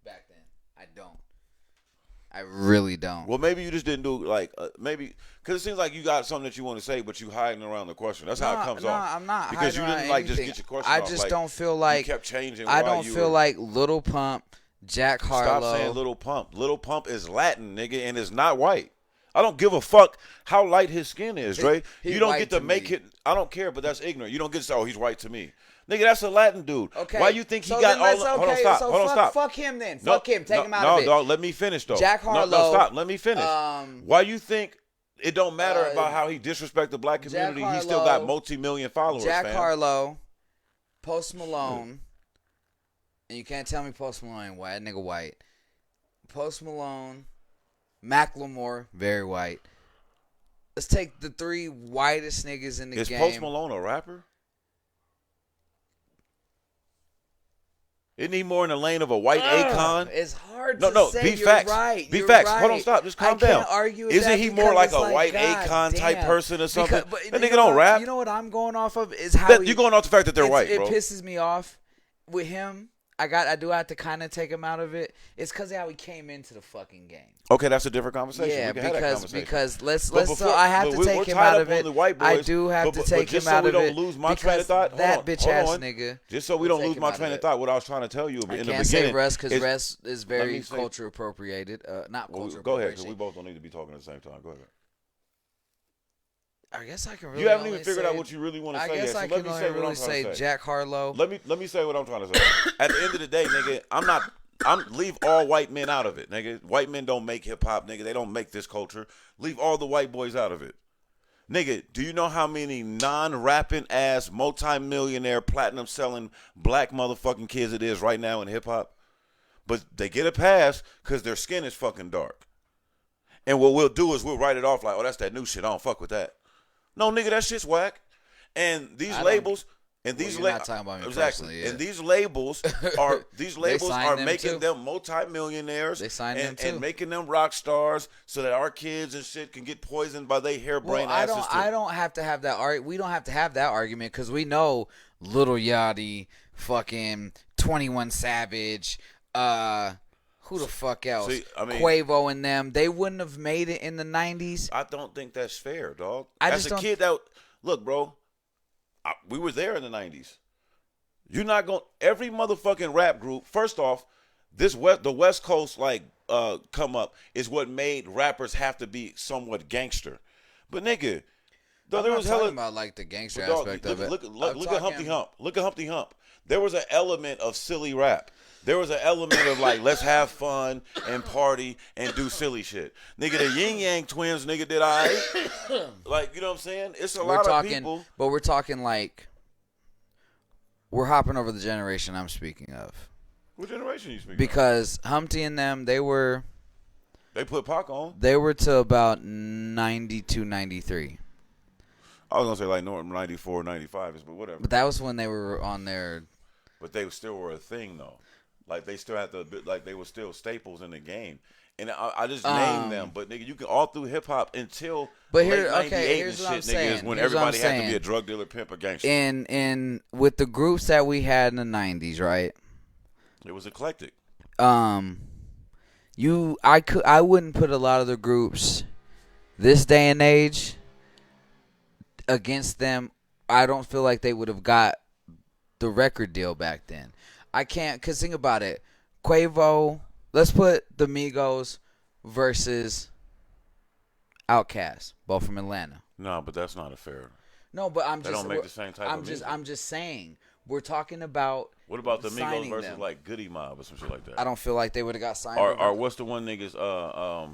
[SPEAKER 1] Back then. I don't. I really don't.
[SPEAKER 2] Well, maybe you just didn't do maybe because it seems like you got something that you want to say, but you hiding around the question. That's how it comes off.
[SPEAKER 1] No, I'm not.
[SPEAKER 2] Because you didn't just get your question off.
[SPEAKER 1] I just don't feel like
[SPEAKER 2] you kept changing.
[SPEAKER 1] I don't feel like Lil Pump, Jack Harlow.
[SPEAKER 2] Stop saying Lil Pump. Lil Pump is Latin, nigga, and is not white. I don't give a fuck how light his skin is, Dre. You don't get to make it. I don't care, but that's ignorant. You don't get to say, "Oh, he's white to me." Nigga, that's a Latin dude.
[SPEAKER 1] Okay.
[SPEAKER 2] Why you think he got all the... Hold on, stop.
[SPEAKER 1] So
[SPEAKER 2] hold on, stop.
[SPEAKER 1] Fuck him then. Fuck him. Take him out of it.
[SPEAKER 2] No, dog, let me finish, though.
[SPEAKER 1] Jack Harlow.
[SPEAKER 2] No, stop. Let me finish. Why you think it don't matter about how he disrespect the black community? He still got multi-million followers,
[SPEAKER 1] Jack Harlow, Post Malone, and you can't tell me Post Malone ain't white. That nigga white. Post Malone, Macklemore, very white. Let's take the three whitest niggas in the game.
[SPEAKER 2] Is Post Malone a rapper? Isn't he more in the lane of a white Akon?
[SPEAKER 1] It's hard to say.
[SPEAKER 2] Be facts.
[SPEAKER 1] Right.
[SPEAKER 2] Be
[SPEAKER 1] You're
[SPEAKER 2] facts.
[SPEAKER 1] Right.
[SPEAKER 2] Hold on, stop. Just calm
[SPEAKER 1] I
[SPEAKER 2] down.
[SPEAKER 1] Can't argue with
[SPEAKER 2] Isn't
[SPEAKER 1] that
[SPEAKER 2] he more like a white
[SPEAKER 1] God
[SPEAKER 2] Akon type person or something? That nigga
[SPEAKER 1] you
[SPEAKER 2] don't rap.
[SPEAKER 1] You know what I'm going off of is how
[SPEAKER 2] you're going off the fact that they're white, bro.
[SPEAKER 1] It pisses me off with him. I do have to kind of take him out of it. It's because of how he came into the fucking game.
[SPEAKER 2] Okay, that's a different conversation.
[SPEAKER 1] Yeah,
[SPEAKER 2] we can have that conversation.
[SPEAKER 1] because let's so I have to take him out of it. I do have to take him out of it. Just so we don't
[SPEAKER 2] lose my train of thought.
[SPEAKER 1] That bitch ass nigga.
[SPEAKER 2] Just so we don't lose my train of thought. What I was trying to tell you in the beginning.
[SPEAKER 1] I can't say Russ because Russ is very culture appropriated. Not culture.
[SPEAKER 2] Go ahead, because we both don't need to be talking at the same time. Go ahead.
[SPEAKER 1] I guess I can really.
[SPEAKER 2] You haven't even figured out what you really want to say.
[SPEAKER 1] I guess I can really say Jack Harlow.
[SPEAKER 2] Let me say what I'm trying to say. At the end of the day, nigga, I'm leave all white men out of it, nigga. White men don't make hip hop, nigga. They don't make this culture. Leave all the white boys out of it. Nigga, do you know how many non-rapping ass multi-millionaire platinum selling black motherfucking kids it is right now in hip hop? But they get a pass because their skin is fucking dark. And what we'll do is we'll write it off like, oh, that's that new shit. I don't fuck with that. No, nigga, that shit's whack. And these labels, and these
[SPEAKER 1] labels, exactly.
[SPEAKER 2] Yeah. And these labels are making them multi-millionaires.
[SPEAKER 1] They sign them too,
[SPEAKER 2] and making them rock stars so that our kids and shit can get poisoned by their harebrained asses.
[SPEAKER 1] I don't have to have that we don't have to have that argument because we know Lil Yachty, fucking 21 Savage, who the fuck else?
[SPEAKER 2] See, I mean,
[SPEAKER 1] Quavo and them. They wouldn't have made it in the 90s.
[SPEAKER 2] I don't think that's fair, dog.
[SPEAKER 1] Kid
[SPEAKER 2] look, bro, we were there in the 90s. You're not going every motherfucking rap group. First off, the West Coast come up is what made rappers have to be somewhat gangster. But nigga,
[SPEAKER 1] there was talking about like the gangster aspect of it.
[SPEAKER 2] Look at Humpty Hump. Look at Humpty Hump. There was an element of silly rap. There was an element of like, let's have fun and party and do silly shit. Nigga, the Yin Yang Twins, nigga, did I? Like, you know what I'm saying? It's lot of people.
[SPEAKER 1] But we're talking like, we're hopping over the generation I'm speaking of.
[SPEAKER 2] What generation you speaking
[SPEAKER 1] Because Humpty and them, they
[SPEAKER 2] put Pac on.
[SPEAKER 1] They were to about 92, 93.
[SPEAKER 2] I was going to say like 94, 95, but whatever.
[SPEAKER 1] But that was when they were on their...
[SPEAKER 2] But they still were a thing, though. Like they still had to, like they were still staples in the game. And I just named them, but nigga, you can all through hip hop until
[SPEAKER 1] But
[SPEAKER 2] late
[SPEAKER 1] here, okay,
[SPEAKER 2] '98
[SPEAKER 1] here's
[SPEAKER 2] and
[SPEAKER 1] what I'm
[SPEAKER 2] shit, nigga, is
[SPEAKER 1] saying.
[SPEAKER 2] when
[SPEAKER 1] Here's what I'm
[SPEAKER 2] everybody had to be
[SPEAKER 1] saying.
[SPEAKER 2] a drug dealer, pimp, or gangster.
[SPEAKER 1] In with the groups that we had in the '90s, right?
[SPEAKER 2] It was eclectic.
[SPEAKER 1] I wouldn't put a lot of the groups this day and age against them. I don't feel like they would have got the record deal back then. I can't, cause think about it. Quavo, let's put the Migos versus Outkast, both from Atlanta.
[SPEAKER 2] No, but that's not a fair.
[SPEAKER 1] No, but
[SPEAKER 2] They don't make the same type of music.
[SPEAKER 1] I'm just saying. We're talking about.
[SPEAKER 2] What about the Migos versus
[SPEAKER 1] them.
[SPEAKER 2] like Goody Mob or some shit like that?
[SPEAKER 1] I don't feel like they would have got signed.
[SPEAKER 2] Or what's the one niggas?
[SPEAKER 1] I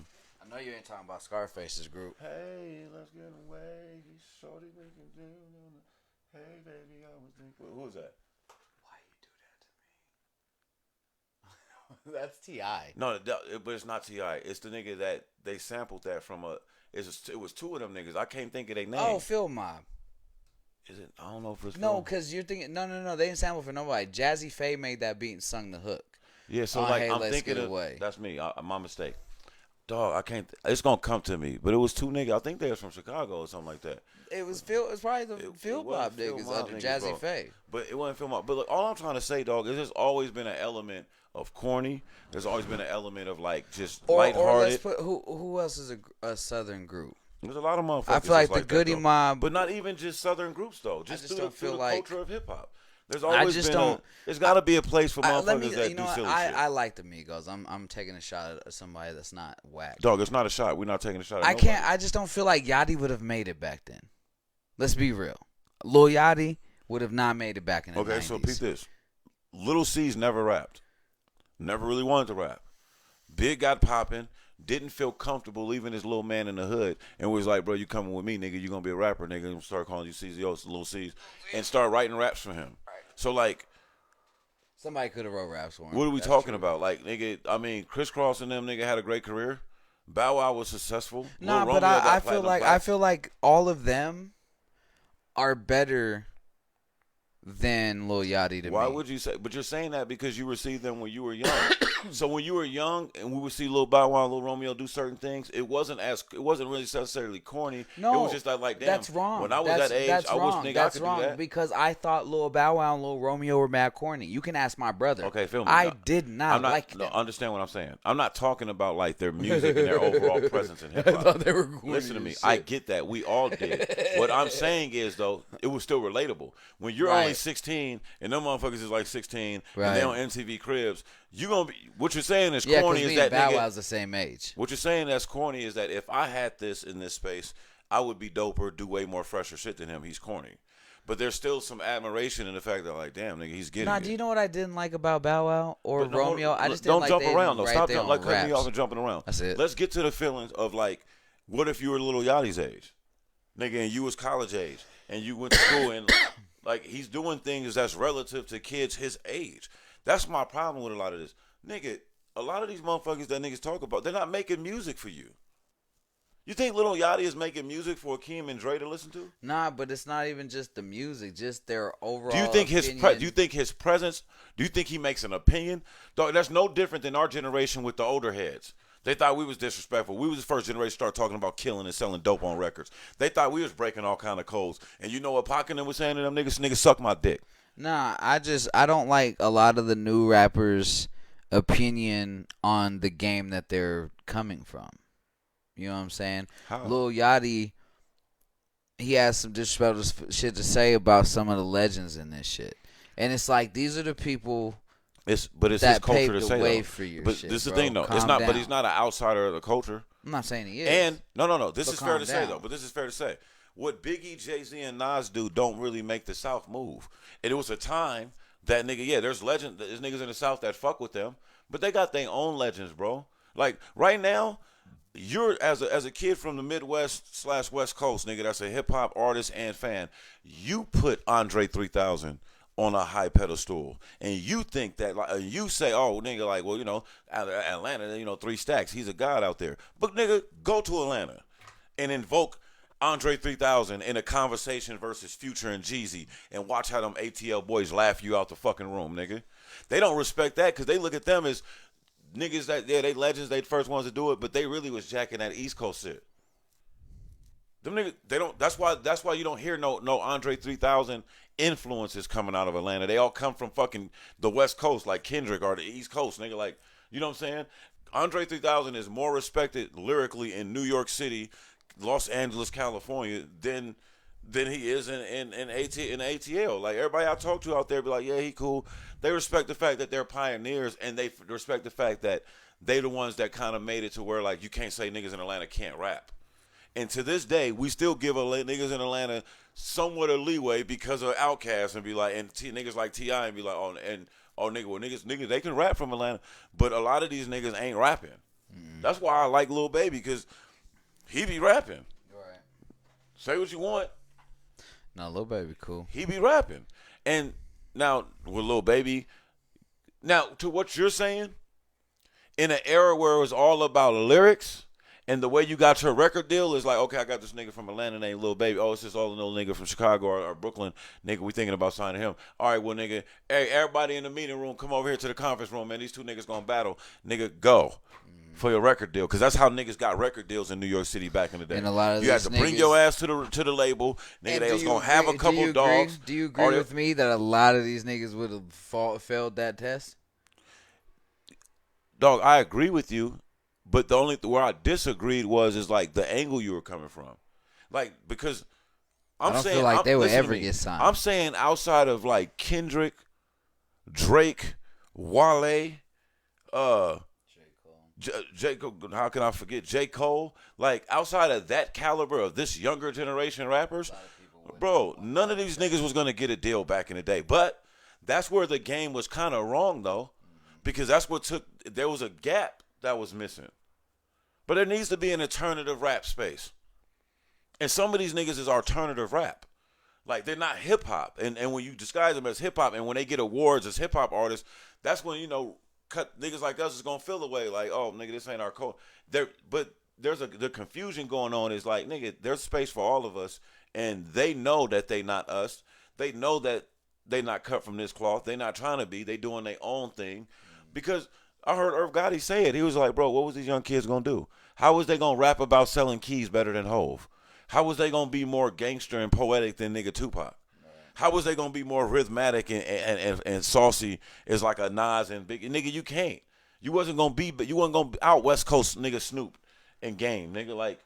[SPEAKER 1] know you ain't talking about Scarface's group.
[SPEAKER 2] Hey, let's get away. Shorty, we can do. Hey, baby, I was thinking. Who was that?
[SPEAKER 1] Why you do that to me? That's T.I.
[SPEAKER 2] No, but it's not T.I. It's the nigga that they sampled that from a. It was two of them niggas. I can't think of their name.
[SPEAKER 1] Oh, Phil Mob.
[SPEAKER 2] Is it? I don't know if it's.
[SPEAKER 1] No, because you're thinking. No. They didn't sample for nobody. Jazzy Faye made that beat and sung the hook.
[SPEAKER 2] Yeah, so like
[SPEAKER 1] Hey,
[SPEAKER 2] I'm
[SPEAKER 1] Let's
[SPEAKER 2] thinking
[SPEAKER 1] Get
[SPEAKER 2] of.
[SPEAKER 1] Away.
[SPEAKER 2] That's me. My mistake. Dog, I can't. It's gonna come to me. But it was two niggas. I think they was from Chicago or something like that.
[SPEAKER 1] It was Phil. It was probably the Phil Mob
[SPEAKER 2] Phil
[SPEAKER 1] niggas
[SPEAKER 2] Mob
[SPEAKER 1] under
[SPEAKER 2] niggas,
[SPEAKER 1] Jazzy
[SPEAKER 2] bro.
[SPEAKER 1] Faye.
[SPEAKER 2] But it wasn't Phil Mob. But look, all I'm trying to say, dog, is there's always been an element of corny. There's always been an element of like just lighthearted.
[SPEAKER 1] Or let's put who else is a Southern group?
[SPEAKER 2] There's a lot of motherfuckers.
[SPEAKER 1] I feel like the
[SPEAKER 2] that,
[SPEAKER 1] Goody
[SPEAKER 2] though.
[SPEAKER 1] Mob,
[SPEAKER 2] but not even just Southern groups though. Just through the
[SPEAKER 1] like
[SPEAKER 2] culture of hip hop. There's always there's got to be a place for motherfuckers that do silly shit.
[SPEAKER 1] I like the Migos. I'm taking a shot at somebody that's not whack.
[SPEAKER 2] Dog, it's not a shot. We're not taking a shot. At
[SPEAKER 1] I
[SPEAKER 2] nobody.
[SPEAKER 1] can't. I just don't feel like Yachty would have made it back then. Let's be real. Lil Yachty would have not made it back in the 90s.
[SPEAKER 2] Okay, so peep this. Little C's never rapped. Never really wanted to rap. Big got popping. Didn't feel comfortable leaving his little man in the hood and was like, bro, you coming with me, nigga. You going to be a rapper, nigga. And start calling you CZOs, Little C's, and start writing raps for him. So, like.
[SPEAKER 1] Somebody could have wrote raps for him.
[SPEAKER 2] What are we talking about? Like, nigga, I mean, Crisscross and them, nigga, had a great career. Bow Wow was successful.
[SPEAKER 1] Nah, but I feel like all of them are better than Lil Yachty to me.
[SPEAKER 2] Why would you say? But you're saying that because you received them when you were young. So when you were young and we would see Lil Bow Wow and Lil Romeo do certain things, it wasn't really necessarily corny.
[SPEAKER 1] No,
[SPEAKER 2] it was just like damn,
[SPEAKER 1] that's wrong.
[SPEAKER 2] When I was that age, I wish nigga I could do that.
[SPEAKER 1] Because I thought Lil Bow Wow and Lil Romeo were mad corny. You can ask my brother.
[SPEAKER 2] Okay, feel me.
[SPEAKER 1] I did not like them.
[SPEAKER 2] No, understand what I'm saying. I'm not talking about like their music and their overall presence in hip hop.
[SPEAKER 1] I thought they were corny.
[SPEAKER 2] Listen to me. I get that. We all did. What I'm saying is though, it was still relatable. When you're only 16 and them motherfuckers is like 16 and they on MTV Cribs, you gonna be. What you're saying is corny. Is that
[SPEAKER 1] Bow Wow's the same age?
[SPEAKER 2] What you're saying that's corny is that if I had this in this space, I would be doper, do way more fresher shit than him. He's corny, but there's still some admiration in the fact that like, damn, nigga, he's getting.
[SPEAKER 1] Nah,
[SPEAKER 2] it.
[SPEAKER 1] do you know what I didn't like about Bow Wow or Romeo? I just
[SPEAKER 2] don't
[SPEAKER 1] didn't
[SPEAKER 2] jump
[SPEAKER 1] like
[SPEAKER 2] around though. Stop
[SPEAKER 1] like
[SPEAKER 2] cutting me off and jumping around.
[SPEAKER 1] That's it.
[SPEAKER 2] Let's get to the feelings of like, what if you were Lil Yachty's age, nigga, and you was college age, and you went to school and like he's doing things that's relative to kids his age. That's my problem with a lot of this. Nigga, a lot of these motherfuckers that niggas talk about, they're not making music for you. You think Lil Yachty is making music for Akeem and Dre to listen to?
[SPEAKER 1] Nah, but it's not even just the music, just their overall.
[SPEAKER 2] Do you think his presence? Do you think he makes an opinion? Dog, that's no different than our generation with the older heads. They thought we was disrespectful. We was the first generation to start talking about killing and selling dope on records. They thought we was breaking all kind of codes. And you know what Pac and them was saying to them niggas? Niggas suck my dick.
[SPEAKER 1] Nah, I don't like a lot of the new rappers' opinion on the game that they're coming from. You know what I'm saying?
[SPEAKER 2] How?
[SPEAKER 1] Lil Yachty, he has some disrespectful shit to say about some of the legends in this shit. And it's like, these are the people
[SPEAKER 2] It's
[SPEAKER 1] that
[SPEAKER 2] his culture to
[SPEAKER 1] paved
[SPEAKER 2] say
[SPEAKER 1] the way
[SPEAKER 2] though.
[SPEAKER 1] for your
[SPEAKER 2] But
[SPEAKER 1] shit,
[SPEAKER 2] this is the
[SPEAKER 1] bro.
[SPEAKER 2] thing though.
[SPEAKER 1] Calm
[SPEAKER 2] It's not.
[SPEAKER 1] down.
[SPEAKER 2] But he's not an outsider of the culture.
[SPEAKER 1] I'm not saying he is.
[SPEAKER 2] And no. This
[SPEAKER 1] But
[SPEAKER 2] is fair
[SPEAKER 1] calm
[SPEAKER 2] to say
[SPEAKER 1] down.
[SPEAKER 2] though. But this is fair to say. What Biggie, Jay-Z, and Nas do don't really make the South move. And it was a time that nigga, yeah, there's niggas in the South that fuck with them, but they got their own legends, bro. Like right now, you're as a kid from the Midwest / West Coast, nigga, that's a hip hop artist and fan. You put Andre 3000 on a high pedestal, and you think that, like, you say, oh, nigga, like, well, you know, Atlanta, you know, 3 Stacks, he's a god out there. But nigga, go to Atlanta and invoke Andre 3000 in a conversation versus Future and Jeezy and watch how them ATL boys laugh you out the fucking room, nigga. They don't respect that because they look at them as niggas that they legends. They the first ones to do it, but they really was jacking that East Coast shit. Them niggas, they don't. That's why you don't hear no Andre 3000 influences coming out of Atlanta. They all come from fucking the West Coast, like Kendrick, or the East Coast, nigga. Like, you know what I'm saying? Andre 3000 is more respected lyrically in New York City, Los Angeles, California than he is in ATL. Like, everybody I talk to out there be like, yeah, he cool. They respect the fact that they're pioneers, and they respect the fact that they the ones that kind of made it to where, like, you can't say niggas in Atlanta can't rap. And to this day, we still give niggas in Atlanta somewhat of leeway because of Outkast and be like, and niggas like T.I. and be like, nigga, well, niggas, they can rap from Atlanta, but a lot of these niggas ain't rapping. That's why I like Lil Baby, because he be rapping.
[SPEAKER 1] Right.
[SPEAKER 2] Say what you want.
[SPEAKER 1] No, Lil Baby cool.
[SPEAKER 2] He be rapping. And now, with Lil Baby, now, to what you're saying, in an era where it was all about lyrics, and the way you got your record deal is like, okay, I got this nigga from Atlanta named Lil Baby. Oh, it's just all another nigga from Chicago or Brooklyn. Nigga, we thinking about signing him. All right, well, nigga, hey, everybody in the meeting room, come over here to the conference room, man. These two niggas gonna battle. Nigga, go for your record deal. Because that's how niggas got record deals in New York City back in the day.
[SPEAKER 1] And a lot of
[SPEAKER 2] you had to bring your ass to the label. Nigga, they was gonna have a couple dogs.
[SPEAKER 1] Do you agree with me that a lot of these niggas would have failed that test?
[SPEAKER 2] Dog, I agree with you. But the only where I disagreed is like the angle you were coming from, like, because
[SPEAKER 1] I don't feel like they would ever get signed.
[SPEAKER 2] I'm saying outside of like Kendrick, Drake, Wale, J. Cole. How can I forget J. Cole? Like, outside of that caliber of this younger generation rappers, bro, none of these niggas was gonna get a deal back in the day. But that's where the game was kind of wrong though, because that's what took. There was a gap that was missing. But there needs to be an alternative rap space. And some of these niggas is alternative rap. Like, they're not hip-hop. And when you disguise them as hip-hop, and when they get awards as hip-hop artists, that's when, niggas like us is going to feel away. Like, oh, nigga, this ain't our code. But the confusion going on is like, nigga, there's space for all of us. And they know that they not us. They know that they not cut from this cloth. They not trying to be. They doing their own thing. Because I heard Irv Gotti say it. He was like, bro, what was these young kids going to do? How was they going to rap about selling keys better than Hove? How was they going to be more gangster and poetic than nigga Tupac? How was they going to be more rhythmic and saucy as like a Nas and Big? Nigga, you can't. You wasn't going to out West Coast nigga Snoop and Game. Nigga, like,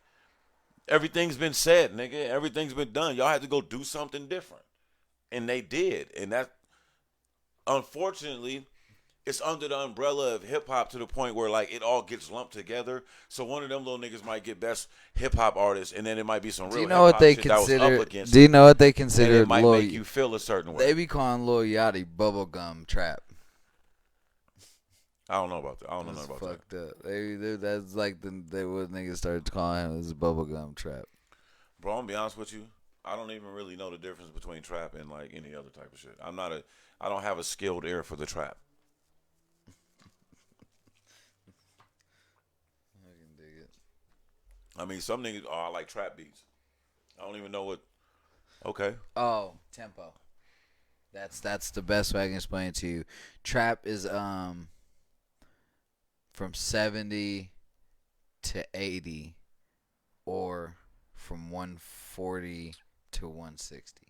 [SPEAKER 2] everything's been said, nigga. Everything's been done. Y'all had to go do something different. And they did. And that, unfortunately, it's under the umbrella of hip-hop to the point where, like, it all gets lumped together. So one of them little niggas might get best hip-hop artist, and then it might be some real hip-hop shit that was up against.
[SPEAKER 1] Do you know what they consider?
[SPEAKER 2] And it might make you feel a certain way.
[SPEAKER 1] They be calling Lil Yachty bubblegum trap.
[SPEAKER 2] I don't know about that. I don't know nothing about
[SPEAKER 1] fucked that. Up. That's like they would niggas started calling him as bubblegum trap.
[SPEAKER 2] Bro, I'm gonna be honest with you. I don't even really know the difference between trap and like any other type of shit. I don't have a skilled ear for the trap. I mean, some niggas, I like trap beats. I don't even know what. Okay.
[SPEAKER 1] Oh, tempo. That's the best way I can explain it to you. Trap is from 70 to 80, or from 140 to 160.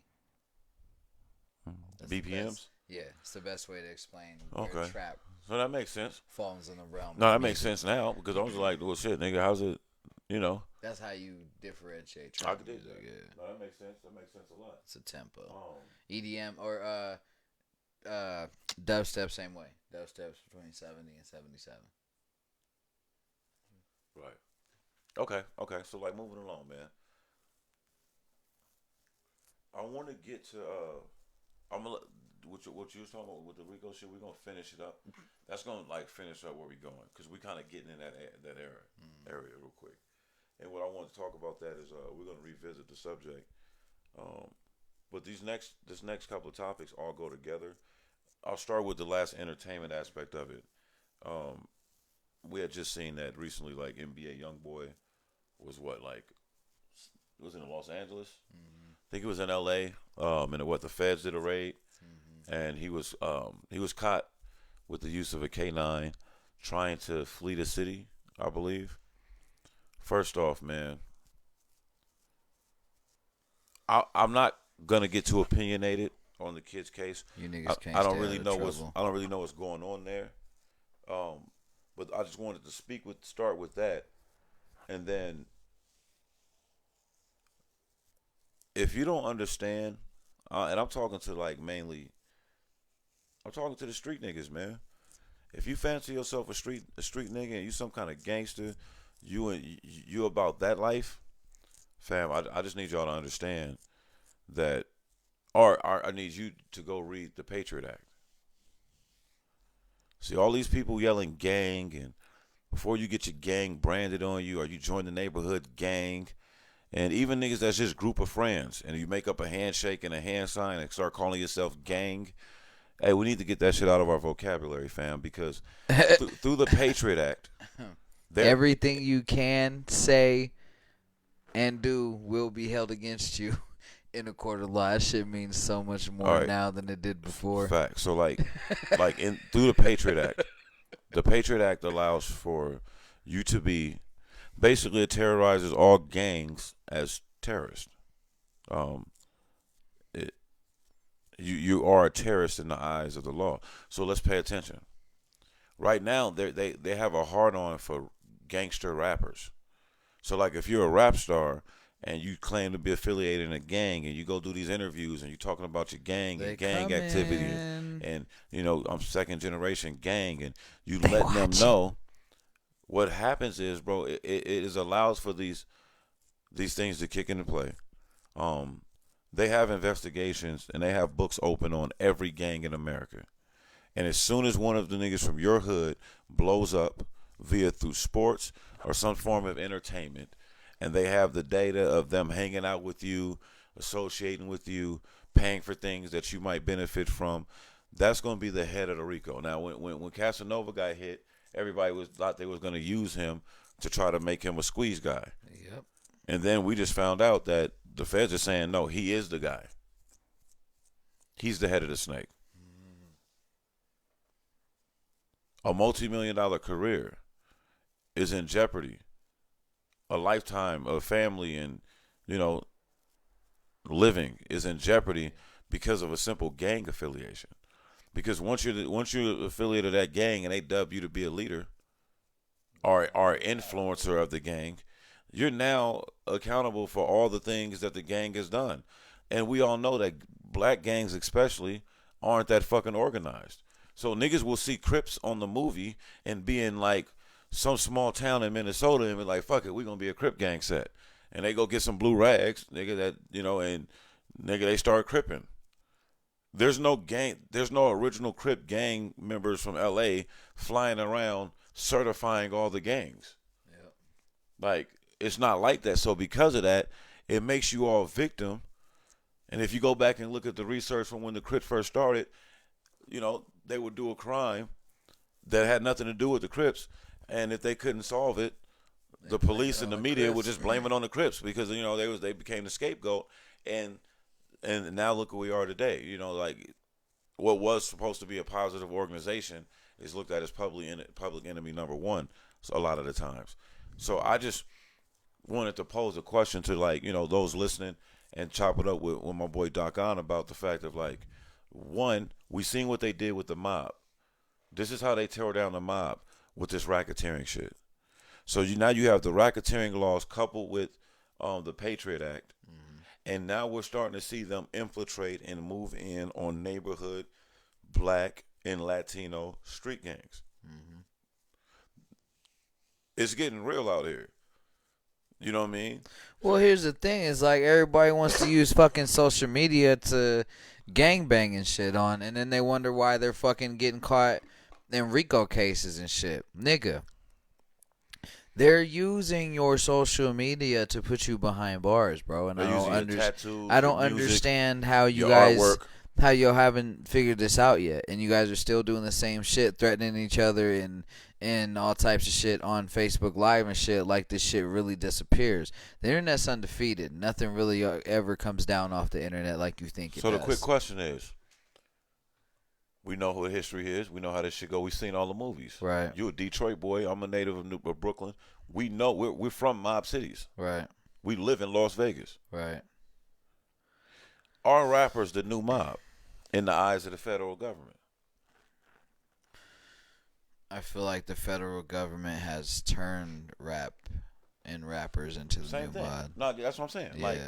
[SPEAKER 1] That's
[SPEAKER 2] BPMs?
[SPEAKER 1] Yeah, it's the best way to explain
[SPEAKER 2] where
[SPEAKER 1] trap.
[SPEAKER 2] So that makes sense.
[SPEAKER 1] Falls in the realm.
[SPEAKER 2] No, that makes sense now, because I was like, well, shit, nigga, how's it?
[SPEAKER 1] That's how you differentiate trap music.
[SPEAKER 2] Yeah. No, that makes sense. That makes sense a lot.
[SPEAKER 1] It's a tempo. EDM or dubstep, same way. Dubstep's between 70 and 77.
[SPEAKER 2] Right. Okay. So, like, moving along, man. I want to get to I'm gonna what you was talking about with the Rico shit. We're gonna finish it up. That's gonna like finish up where we going, because we kind of getting in that area real quick. And what I want to talk about that is we're gonna revisit the subject. But this next couple of topics all go together. I'll start with the last entertainment aspect of it. We had just seen that recently, like NBA YoungBoy was was in Los Angeles. Mm-hmm. I think it was in LA. And the Feds did a raid, and he was caught with the use of a K9 trying to flee the city, I believe. First off, man, I'm not gonna get too opinionated on the kid's case.
[SPEAKER 1] You niggas can't
[SPEAKER 2] I don't
[SPEAKER 1] stay
[SPEAKER 2] really
[SPEAKER 1] out of
[SPEAKER 2] know
[SPEAKER 1] trouble.
[SPEAKER 2] what's going on there. But I just wanted to start with that, and then if you don't understand, and I'm talking to like mainly, I'm talking to the street niggas, man. If you fancy yourself a street nigga and you some kind of gangster, you about that life, fam. I just need y'all to understand that, or I need you to go read the Patriot Act. See all these people yelling gang, and before you get your gang branded on you, or you join the neighborhood gang, and even niggas that's just group of friends, and you make up a handshake and a hand sign and start calling yourself gang. Hey, we need to get that shit out of our vocabulary, fam, because through the Patriot Act,
[SPEAKER 1] Everything you can say and do will be held against you in a court of law. That shit means so much more
[SPEAKER 2] right,
[SPEAKER 1] now than it did before.
[SPEAKER 2] fact. So like through the Patriot Act allows for you to be basically it terrorizes all gangs as terrorists. Um, it, you are a terrorist in the eyes of the law. So let's pay attention. Right now, they have a hard on for gangster rappers. So like if you're a rap star and you claim to be affiliated in a gang and you go do these interviews and you're talking about your gang
[SPEAKER 1] They
[SPEAKER 2] and gang activity and you know I'm second generation gang and you
[SPEAKER 1] They
[SPEAKER 2] letting them
[SPEAKER 1] watch.
[SPEAKER 2] know what happens is, bro, it is allows for these things to kick into play. Um, they have investigations and they have books open on every gang in America. And as soon as one of the niggas from your hood blows up via through sports or some form of entertainment, and they have the data of them hanging out with you, associating with you, paying for things that you might benefit from, that's going to be the head of the RICO. Now, when Casanova got hit, everybody thought they was going to use him to try to make him a squeeze guy.
[SPEAKER 1] Yep.
[SPEAKER 2] And then we just found out that the feds are saying, no, he is the guy. He's the head of the snake. A multi-million-dollar career is in jeopardy. A lifetime of family and, you know, living is in jeopardy because of a simple gang affiliation. Because once you're affiliated of that gang and they dub you to be a leader or influencer of the gang, you're now accountable for all the things that the gang has done. And we all know that black gangs especially aren't that fucking organized. So niggas will see Crips on the movie and be in like some small town in Minnesota and be like, fuck it, we gonna be a Crip gang set. And they go get some blue rags, nigga, that, you know, and nigga, they start cripping. There's no original Crip gang members from LA flying around certifying all the gangs.
[SPEAKER 1] Yep.
[SPEAKER 2] Like, it's not like that. So because of that, it makes you all victim. And if you go back and look at the research from when the Crips first started, you know, they would do a crime that had nothing to do with the Crips, and if they couldn't solve it, the police and the media would just blame it on the Crips because, you know, they became the scapegoat, and now look where we are today. You know, like what was supposed to be a positive organization is looked at as public enemy number one a lot of the times. So I just wanted to pose a question to, like, you know, those listening and chop it up with my boy Doc on about the fact of, like, one, we seen what they did with the mob. This is how they tore down the mob with this racketeering shit. So now you have the racketeering laws coupled with the Patriot Act, and now we're starting to see them infiltrate and move in on neighborhood black and Latino street gangs. It's getting real out here. You know what I mean?
[SPEAKER 1] Well, here's the thing: is like everybody wants to use fucking social media to gangbang and shit on, and then they wonder why they're fucking getting caught in RICO cases and shit, nigga. They're using your social media to put you behind bars, bro. And
[SPEAKER 2] They're using your tattoos,
[SPEAKER 1] I don't
[SPEAKER 2] your music,
[SPEAKER 1] understand how you
[SPEAKER 2] your
[SPEAKER 1] guys,
[SPEAKER 2] artwork.
[SPEAKER 1] how you haven't figured this out yet, and you guys are still doing the same shit, threatening each other and all types of shit on Facebook Live and shit. Like this shit really disappears. The internet's undefeated. Nothing really ever comes down off the internet like you think it does.
[SPEAKER 2] So the quick question is, We know who history is. We know how this shit go. We seen all the movies.
[SPEAKER 1] Right.
[SPEAKER 2] You a Detroit boy. I'm a native of Brooklyn. We know we're from mob cities.
[SPEAKER 1] Right.
[SPEAKER 2] We live in Las Vegas.
[SPEAKER 1] Right.
[SPEAKER 2] Are rappers the new mob in the eyes of the federal government?
[SPEAKER 1] I feel like the federal government has turned rap and rappers into the
[SPEAKER 2] Same
[SPEAKER 1] new
[SPEAKER 2] thing.
[SPEAKER 1] mod.
[SPEAKER 2] No, that's what I'm saying.
[SPEAKER 1] Yeah.
[SPEAKER 2] Like,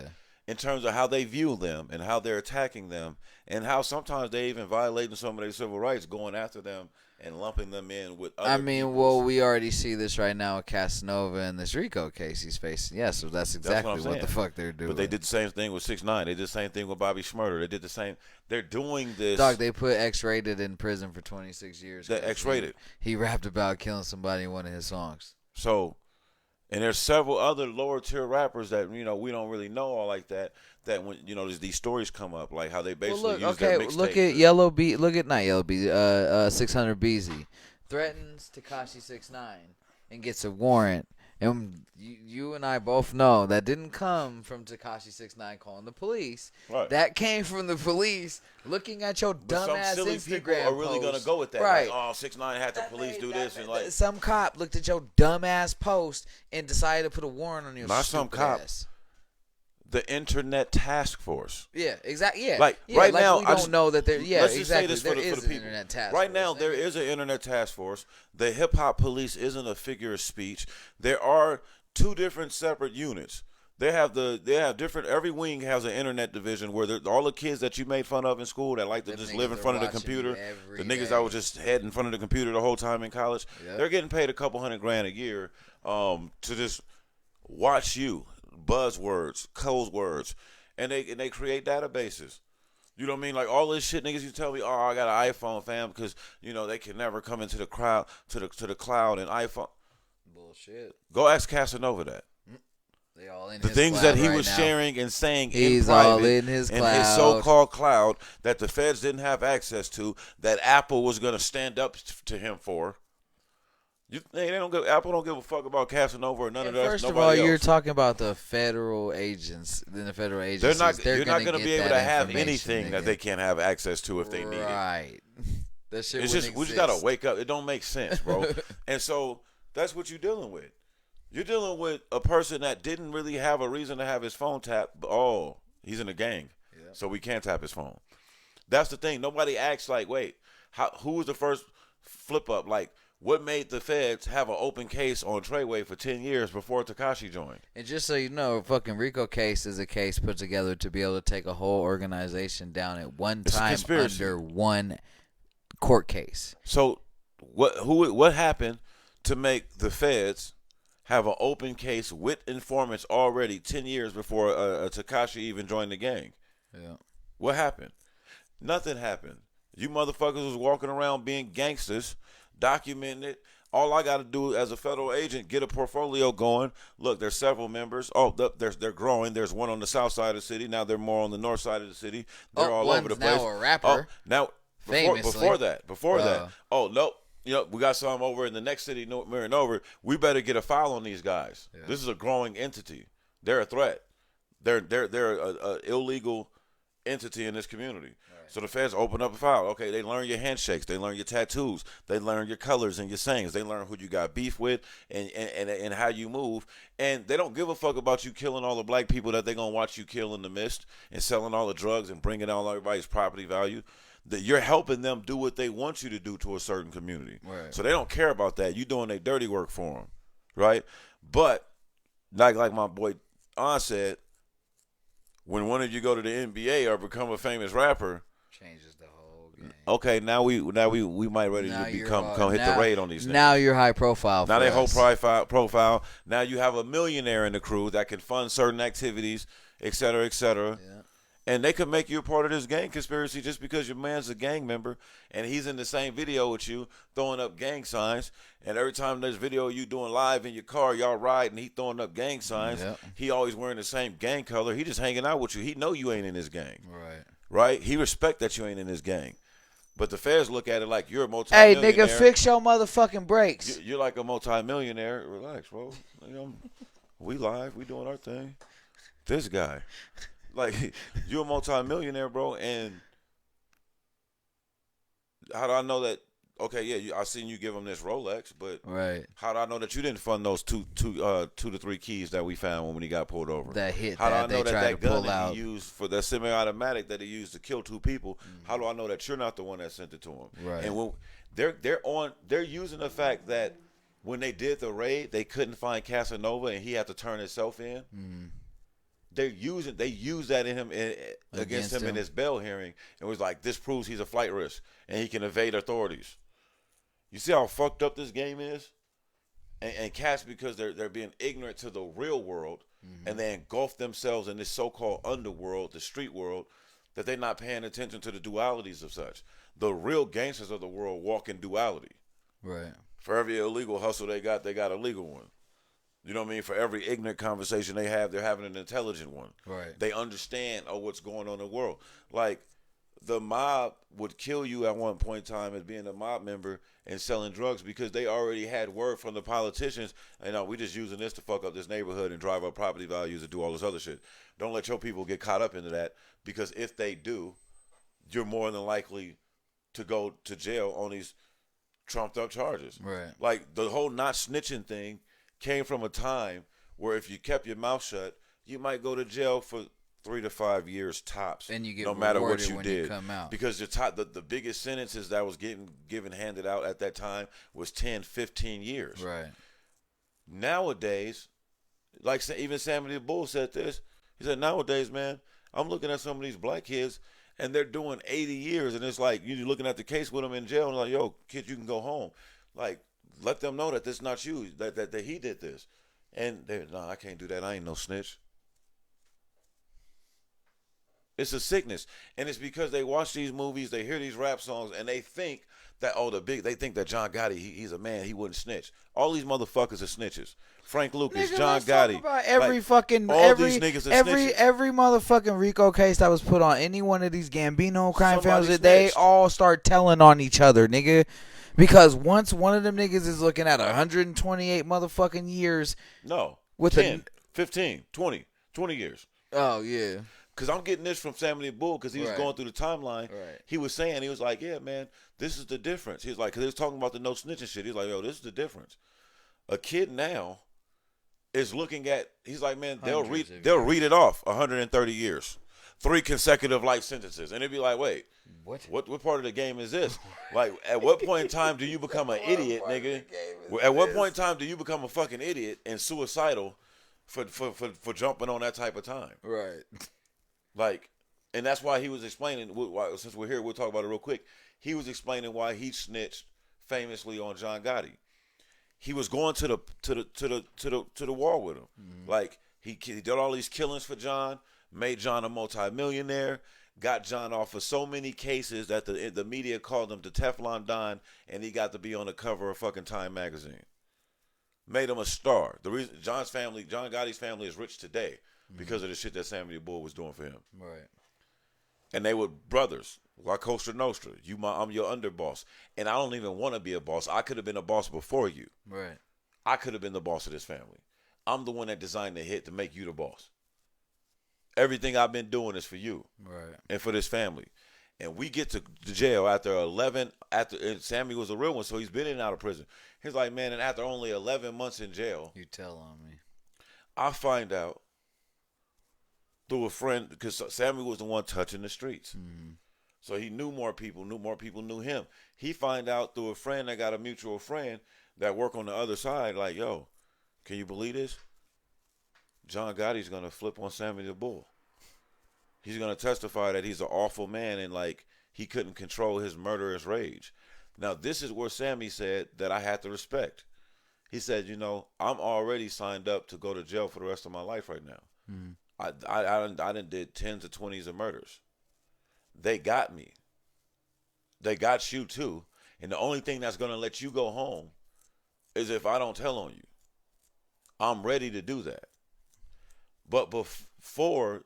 [SPEAKER 2] in terms of how they view them and how they're attacking them and how sometimes they even violating some of their civil rights, going after them and lumping them in with other
[SPEAKER 1] well, we already see this right now with Casanova and this RICO case he's facing. Yeah, so that's exactly what the fuck they're doing.
[SPEAKER 2] But they did the same thing with 6ix9ine. They did the same thing with Bobby Shmurda. They did the same. They're doing this.
[SPEAKER 1] Dog, they put X-Rated in prison for 26 years.
[SPEAKER 2] That X-Rated.
[SPEAKER 1] He rapped about killing somebody in one of his songs.
[SPEAKER 2] So, and there's several other lower tier rappers that we don't really know all like that. That when these stories come up, like how they basically use their mixtape.
[SPEAKER 1] Look at Yellow B. Look at not Yellow B. 600 BZ threatens Tekashi 6ix9ine and gets a warrant. And you and I both know that didn't come from Tekashi 6ix9ine calling the police.
[SPEAKER 2] Right.
[SPEAKER 1] That came from the police looking at your dumbass
[SPEAKER 2] some silly
[SPEAKER 1] Instagram
[SPEAKER 2] people are really
[SPEAKER 1] post.
[SPEAKER 2] gonna go with that.
[SPEAKER 1] Right.
[SPEAKER 2] Like, 6ix9ine had the police do this and like
[SPEAKER 1] some cop looked at your dumbass post and decided to put a warrant on your
[SPEAKER 2] not
[SPEAKER 1] stupid
[SPEAKER 2] some cop.
[SPEAKER 1] ass.
[SPEAKER 2] The Internet Task Force.
[SPEAKER 1] Yeah, exactly. Yeah,
[SPEAKER 2] like right
[SPEAKER 1] like
[SPEAKER 2] now,
[SPEAKER 1] we don't know that there. Yeah,
[SPEAKER 2] let's just
[SPEAKER 1] exactly.
[SPEAKER 2] say this
[SPEAKER 1] There
[SPEAKER 2] for the people.
[SPEAKER 1] Internet task
[SPEAKER 2] Right
[SPEAKER 1] force.
[SPEAKER 2] now, there is an Internet Task Force. The Hip Hop Police isn't a figure of speech. There are two different separate units. They have different. Every wing has an internet division where all the kids that you made fun of in school that like to just live in front of the computer, the niggas that was just head in front of the computer the whole time in college, they're getting paid a couple $100,000 a year to just watch you, buzzwords, code words, and they create databases. You know what I mean? Like all this shit niggas you tell me, I got an iPhone, fam, because they can never come into the crowd to the cloud and iPhone.
[SPEAKER 1] Bullshit.
[SPEAKER 2] Go ask Casanova that.
[SPEAKER 1] They all in
[SPEAKER 2] the
[SPEAKER 1] his
[SPEAKER 2] things
[SPEAKER 1] cloud
[SPEAKER 2] that he
[SPEAKER 1] right
[SPEAKER 2] was
[SPEAKER 1] now.
[SPEAKER 2] sharing and saying
[SPEAKER 1] He's
[SPEAKER 2] in private
[SPEAKER 1] all in his cloud.
[SPEAKER 2] his so-called cloud that the feds didn't have access to, that Apple was going to stand up to him for. Apple don't give a fuck about Casanova or none of that.
[SPEAKER 1] First of all, you're talking about the federal agents. Then the federal agencies.
[SPEAKER 2] You're not going to be able to have anything that they can't have access to if they need it.
[SPEAKER 1] Right. That shit.
[SPEAKER 2] It's just we just got to wake up. It don't make sense, bro. And so that's what you're dealing with. You're dealing with a person that didn't really have a reason to have his phone tapped. Oh, he's in a gang, so we can't tap his phone. That's the thing. Nobody acts like, wait, who was the first flip up? Like, what made the feds have an open case on Treyway for 10 years before Tekashi joined?
[SPEAKER 1] And just so you know, fucking RICO case is a case put together to be able to take a whole organization down at one time under one court case.
[SPEAKER 2] So, what happened to make the feds have an open case with informants already 10 years before Tekashi even joined the gang?
[SPEAKER 1] Yeah.
[SPEAKER 2] What happened? Nothing happened. You motherfuckers was walking around being gangsters, documenting it. All I got to do as a federal agent, get a portfolio going. Look, there's several members. Oh, they're growing. There's one on the south side of the city. Now they're more on the north side of the city. They're all over the place.
[SPEAKER 1] Now a rapper.
[SPEAKER 2] Now, before that. Oh, nope. We got some over in the next city, mirroring over. We better get a file on these guys. Yeah. This is a growing entity. They're a threat. They're a illegal entity in this community. Right. So the feds open up a file. Okay, they learn your handshakes. They learn your tattoos. They learn your colors and your sayings. They learn who you got beef with and how you move. And they don't give a fuck about you killing all the black people that they're going to watch you kill in the mist and selling all the drugs and bringing down everybody's property value. That you're helping them do what they want you to do to a certain community. Right. So they don't care about that. You're doing their dirty work for them, right? But like my boy An said, when one of you go to the NBA or become a famous rapper,
[SPEAKER 1] changes the whole game.
[SPEAKER 2] Okay, now we might ready to come hit the raid on these niggas.
[SPEAKER 1] Now you're high profile.
[SPEAKER 2] Now they whole profile. Now you have a millionaire in the crew that can fund certain activities, et cetera, et cetera. Yeah. And they could make you a part of this gang conspiracy just because your man's a gang member and he's in the same video with you throwing up gang signs. And every time there's video of you doing live in your car, y'all ride and he throwing up gang signs. Yep. He always wearing the same gang color. He just hanging out with you. He know you ain't in his gang. Right? He respect that you ain't in his gang. But the feds look at it like you're a multi-millionaire.
[SPEAKER 1] Hey, nigga, fix your motherfucking brakes.
[SPEAKER 2] You're like a multi-millionaire. Relax, bro. We live. We doing our thing. This guy. Like, you're a multi-millionaire, bro, and How do I know that? Okay, yeah, I seen you give him this Rolex, but
[SPEAKER 1] Right.
[SPEAKER 2] how do I know that you didn't fund those two to three keys that we found when he got pulled over?
[SPEAKER 1] That hit
[SPEAKER 2] How do I
[SPEAKER 1] that they
[SPEAKER 2] know that
[SPEAKER 1] tried to
[SPEAKER 2] that gun
[SPEAKER 1] pull
[SPEAKER 2] that he
[SPEAKER 1] out.
[SPEAKER 2] used for that semi-automatic that he used to kill two people? How do I know that you're not the one that sent it to him?
[SPEAKER 1] Right.
[SPEAKER 2] And when they're using the fact that when they did the raid, they couldn't find Casanova and he had to turn himself in. They use that in him against him in his bail hearing, and was like, this proves he's a flight risk and he can evade authorities. You see how fucked up this game is, and cats, because they're being ignorant to the real world, and they engulf themselves in this so-called underworld, the street world, that they're not paying attention to the dualities of such. The real gangsters of the world walk in duality.
[SPEAKER 1] Right.
[SPEAKER 2] For every illegal hustle they got a legal one. You know what I mean? For every ignorant conversation they have, they're having an intelligent one.
[SPEAKER 1] Right.
[SPEAKER 2] They understand what's going on in the world. Like, the mob would kill you at one point in time as being a mob member and selling drugs because they already had word from the politicians, we just using this to fuck up this neighborhood and drive up property values and do all this other shit. Don't let your people get caught up into that, because if they do, you're more than likely to go to jail on these trumped up charges.
[SPEAKER 1] Right.
[SPEAKER 2] Like, the whole not snitching thing came from a time where if you kept your mouth shut, you might go to jail for 3 to 5 years tops,
[SPEAKER 1] And you get
[SPEAKER 2] no matter what
[SPEAKER 1] rewarded
[SPEAKER 2] you
[SPEAKER 1] when
[SPEAKER 2] did.
[SPEAKER 1] you come out.
[SPEAKER 2] Because the biggest sentences that was getting handed out at that time was 10, 15 years.
[SPEAKER 1] Right.
[SPEAKER 2] Nowadays, like even Sammy the Bull said this, he said, nowadays, man, I'm looking at some of these black kids and they're doing 80 years, and it's like you're looking at the case with them in jail and like, yo, kid, you can go home. Like, let them know that this not you, that he did this. And they're, no, I can't do that. I ain't no snitch. It's a sickness. And it's because they watch these movies, they hear these rap songs, and they think that, they think that John Gotti, he's a man, he wouldn't snitch. All these motherfuckers are snitches. Frank Lucas,
[SPEAKER 1] Nigga,
[SPEAKER 2] John
[SPEAKER 1] let's talk
[SPEAKER 2] Gotti.
[SPEAKER 1] about every fucking
[SPEAKER 2] all these niggas are snitches.
[SPEAKER 1] every motherfucking RICO case that was put on any one of these Gambino crime
[SPEAKER 2] Somebody
[SPEAKER 1] families, they
[SPEAKER 2] snitched.
[SPEAKER 1] all start telling on each other, nigga. Because once one of them niggas is looking at 128 motherfucking years.
[SPEAKER 2] No.
[SPEAKER 1] With
[SPEAKER 2] 10, 15, 20 years.
[SPEAKER 1] Oh, yeah.
[SPEAKER 2] Because I'm getting this from Sammy the Bull, because he was
[SPEAKER 1] Right.
[SPEAKER 2] going through the timeline.
[SPEAKER 1] Right.
[SPEAKER 2] He was saying, he was like, yeah, man, this is the difference. He was like, because he was talking about the no snitching shit. He's like, yo, this is the difference. A kid now is looking at, he's like, man, they'll read it off 130 years. 3 consecutive life sentences. And it'd be like, wait, what part of the game is this? Like, at what point in time do you become an idiot, nigga? At what point in time do you become a fucking idiot and suicidal for jumping on that type of time?
[SPEAKER 1] Right.
[SPEAKER 2] Like, and that's why he was explaining, since we're here, we'll talk about it real quick. He was explaining why he snitched famously on John Gotti. He was going to the war with him. Mm-hmm. Like, he did all these killings for John, made John a multimillionaire, got John off of so many cases that the media called him the Teflon Don, and he got to be on the cover of fucking Time magazine. Made him a star. The reason John Gotti's family is rich today because of the shit that Sammy the Bull was doing for him.
[SPEAKER 1] Right.
[SPEAKER 2] And they were brothers. La Costa Nostra. I'm your underboss. And I don't even want to be a boss. I could have been a boss before you.
[SPEAKER 1] Right.
[SPEAKER 2] I could have been the boss of this family. I'm the one that designed the hit to make you the boss. Everything I've been doing is for you.
[SPEAKER 1] Right.
[SPEAKER 2] And for this family. And we get to jail after 11, and Sammy was a real one, so he's been in and out of prison. He's like, man, and after only 11 months in jail.
[SPEAKER 1] You tell on me.
[SPEAKER 2] I find out through a friend, because Sammy was the one touching the streets. Mm-hmm. So he knew more people knew him. He find out through a friend that got a mutual friend that work on the other side, like, yo, can you believe this? John Gotti's going to flip on Sammy the Bull. He's going to testify that he's an awful man and, like, he couldn't control his murderous rage. Now, this is where Sammy said that I had to respect. He said, I'm already signed up to go to jail for the rest of my life right now. Mm-hmm. I done did 10s to 20s of murders. They got me. They got you too. And the only thing that's going to let you go home is if I don't tell on you. I'm ready to do that. But before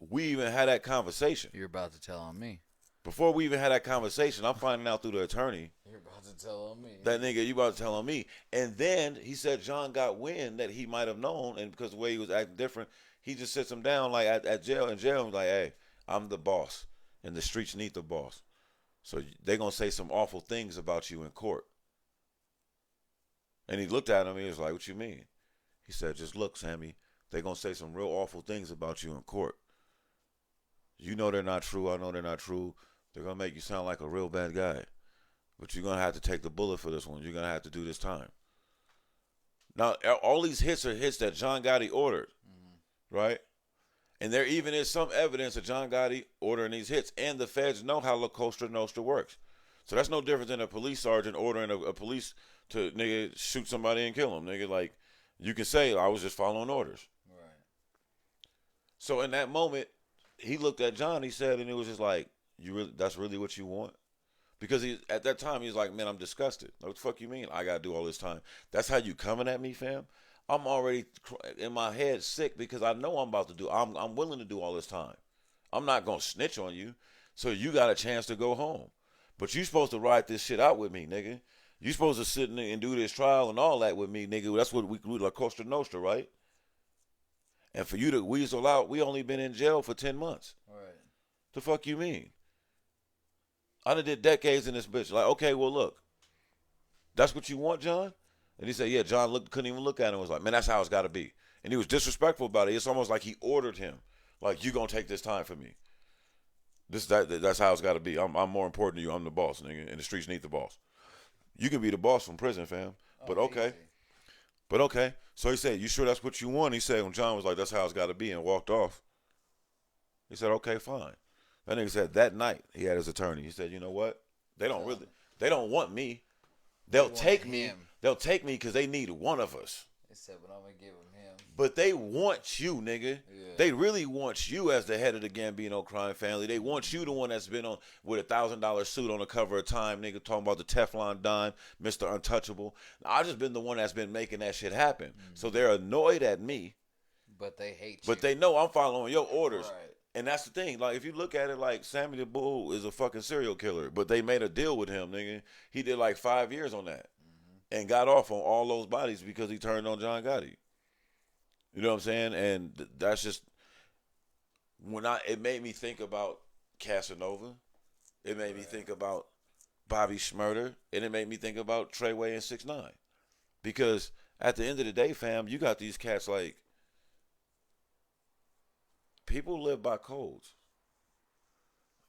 [SPEAKER 2] we even had that conversation.
[SPEAKER 1] You're about to tell on me.
[SPEAKER 2] Before we even had that conversation, I'm finding out through the attorney.
[SPEAKER 1] You're about to tell on me.
[SPEAKER 2] That nigga, you about to tell on me. And then he said John got wind that he might have known, and because of the way he was acting different, he just sits him down like at jail. In jail, he's like, hey, I'm the boss, and the streets need the boss. So they gonna say some awful things about you in court. And he looked at him. He was like, "What you mean?" He said, "Just look, Sammy. They gonna say some real awful things about you in court. You know they're not true. I know they're not true. They're gonna make you sound like a real bad guy. But you're gonna have to take the bullet for this one. You're gonna have to do this time." Now, all these hits are hits that John Gotti ordered, right? And there even is some evidence of John Gotti ordering these hits, and the feds know how La Costa Nostra works. So that's no different than a police sergeant ordering a police to nigga shoot somebody and kill him. Nigga, like you can say I was just following orders.
[SPEAKER 1] Right.
[SPEAKER 2] So in that moment, he looked at John. He said, and it was just like, "You really? That's really what you want?" Because at that time he was like, "Man, I'm disgusted. What the fuck you mean? I gotta do all this time? That's how you coming at me, fam? I'm already in my head sick because I know I'm about to do. I'm willing to do all this time. I'm not gonna snitch on you, so you got a chance to go home. But you supposed to ride this shit out with me, nigga. You supposed to sit and do this trial and all that with me, nigga. That's what we La Costa Nostra, right? And for you to weasel out, we only been in jail for 10 months.
[SPEAKER 1] Right.
[SPEAKER 2] The fuck you mean? I done did decades in this bitch. Like, okay, well, look. That's what you want, John? And he said, yeah, John couldn't even look at him and was like, man, that's how it's got to be. And he was disrespectful about it. It's almost like he ordered him. Like, you going to take this time for me. That's how it's got to be. I'm more important to you. I'm the boss, nigga. And the streets need the boss. You can be the boss from prison, fam. But okay. Easy. But okay. So he said, you sure that's what you want? He said, when John was like, that's how it's got to be, and walked off. He said, okay, fine. That nigga said that night he had his attorney. He said, you know what? They don't want me. They'll take me. They'll take me because they need one of us.
[SPEAKER 1] They said, but I'm going to give them him.
[SPEAKER 2] But they want you, nigga.
[SPEAKER 1] Yeah.
[SPEAKER 2] They really want you as the head of the Gambino crime family. They want you, the one that's been on with $1,000 suit on the cover of Time, nigga, talking about the Teflon Don, Mr. Untouchable. I just been the one that's been making that shit happen. Mm-hmm. So they're annoyed at me.
[SPEAKER 1] But they hate you.
[SPEAKER 2] But they know I'm following your orders.
[SPEAKER 1] Right.
[SPEAKER 2] And that's the thing. Like, if you look at it, like, Sammy the Bull is a fucking serial killer. But they made a deal with him, nigga. He did like 5 years on that. Mm-hmm. And got off on all those bodies because he turned on John Gotti. You know what I'm saying? And that's just, it made me think about Casanova. It made me think about Bobby Shmurda. And it made me think about Treyway and 6ix9ine. Because at the end of the day, fam, you got these cats like, people live by codes.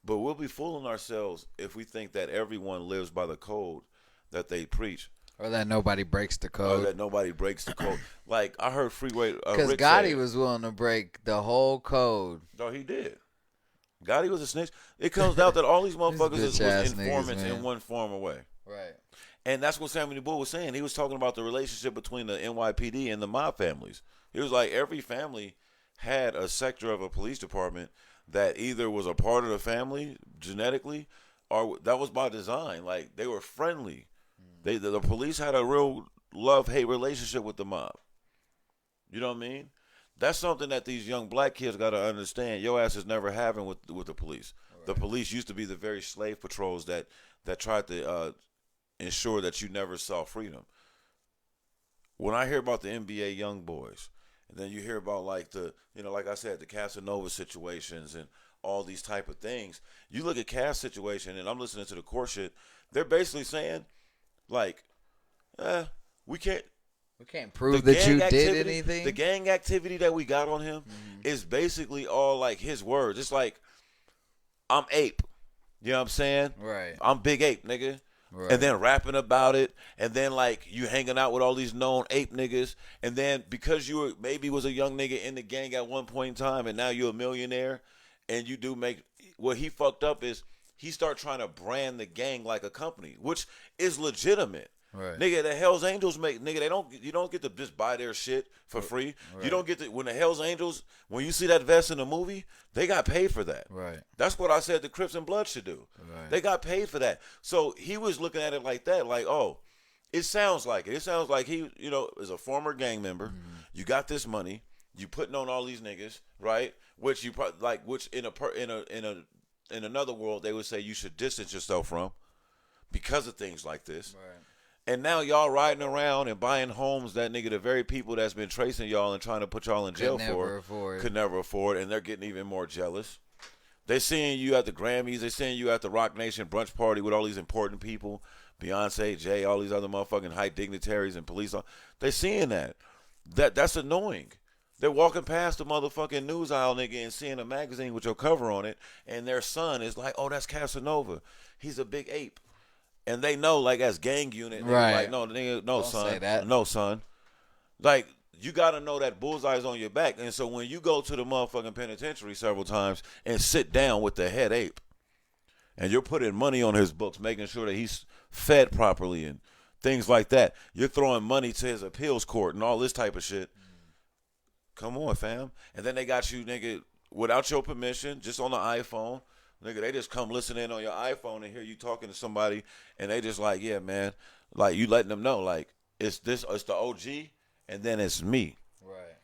[SPEAKER 2] But we'll be fooling ourselves if we think that everyone lives by the code that they preach.
[SPEAKER 1] Or that nobody breaks the code.
[SPEAKER 2] Or that nobody breaks the code. Like, I heard Freeway
[SPEAKER 1] because Gotti was willing to break the whole code.
[SPEAKER 2] No, he did. Gotti was a snitch. It comes out that all these motherfuckers was informants in one form or way.
[SPEAKER 1] Right.
[SPEAKER 2] And that's what Sammy the Bull was saying. He was talking about the relationship between the NYPD and the mob families. He was like, every family had a sector of a police department that either was a part of the family genetically or that was by design. Like, they were friendly. The police had a real love-hate relationship with the mob. You know what I mean? That's something that these young black kids got to understand. Your ass is never having with the police. Right. The police used to be the very slave patrols that tried to ensure that you never saw freedom. When I hear about the NBA young boys, and then you hear about like like I said, the Casanova situations and all these type of things. You look at Cass situation, and I'm listening to the court shit. They're basically saying, like, we can't
[SPEAKER 1] prove that you did anything.
[SPEAKER 2] The gang activity that we got on him is basically all like his words. It's like, I'm ape. You know what I'm saying?
[SPEAKER 1] Right.
[SPEAKER 2] I'm big ape, nigga. Right. And then rapping about it, and then like you hanging out with all these known ape niggas, and then because you maybe was a young nigga in the gang at one point in time, and now you're a millionaire, and you do make what he fucked up is he start trying to brand the gang like a company, which is legitimate. Right. Nigga, the Hells Angels you don't get to just buy their shit for free. Right. You don't get to, when the Hells Angels, when you see that vest in the movie, they got paid for that. Right. That's what I said the Crips and Blood should do. Right. They got paid for that. So he was looking at it like that, like, oh, it sounds like it. It sounds like he, is a former gang member. Mm-hmm. You got this money, you putting on all these niggas, right? Which you which in another world they would say you should distance yourself from because of things like this. Right. And now y'all riding around and buying homes that the very people that's been tracing y'all and trying to put y'all in jail for could never afford, and they're getting even more jealous. They seeing you at the Grammys. They seeing you at the Rock Nation brunch party with all these important people, Beyonce, Jay, all these other motherfucking high dignitaries and police. They seeing that. That's annoying. They're walking past the motherfucking news aisle, nigga, and seeing a magazine with your cover on it, and their son is like, "Oh, that's Casanova. He's a big ape." And they know, like, as gang unit, nigga,
[SPEAKER 1] Right.
[SPEAKER 2] like, no, nigga, no,
[SPEAKER 1] Don't
[SPEAKER 2] son,
[SPEAKER 1] say that.
[SPEAKER 2] no, son. Like, you got to know that bullseye's on your back. And so when you go to the motherfucking penitentiary several times and sit down with the head ape, and you're putting money on his books, making sure that he's fed properly and things like that, you're throwing money to his appeals court and all this type of shit. Come on, fam. And then they got you, nigga, without your permission, just on the iPhone. Nigga, they just come listen in on your iPhone and hear you talking to somebody, and they just like, yeah, man, like you letting them know, like, it's the OG, and then it's me.
[SPEAKER 1] Right.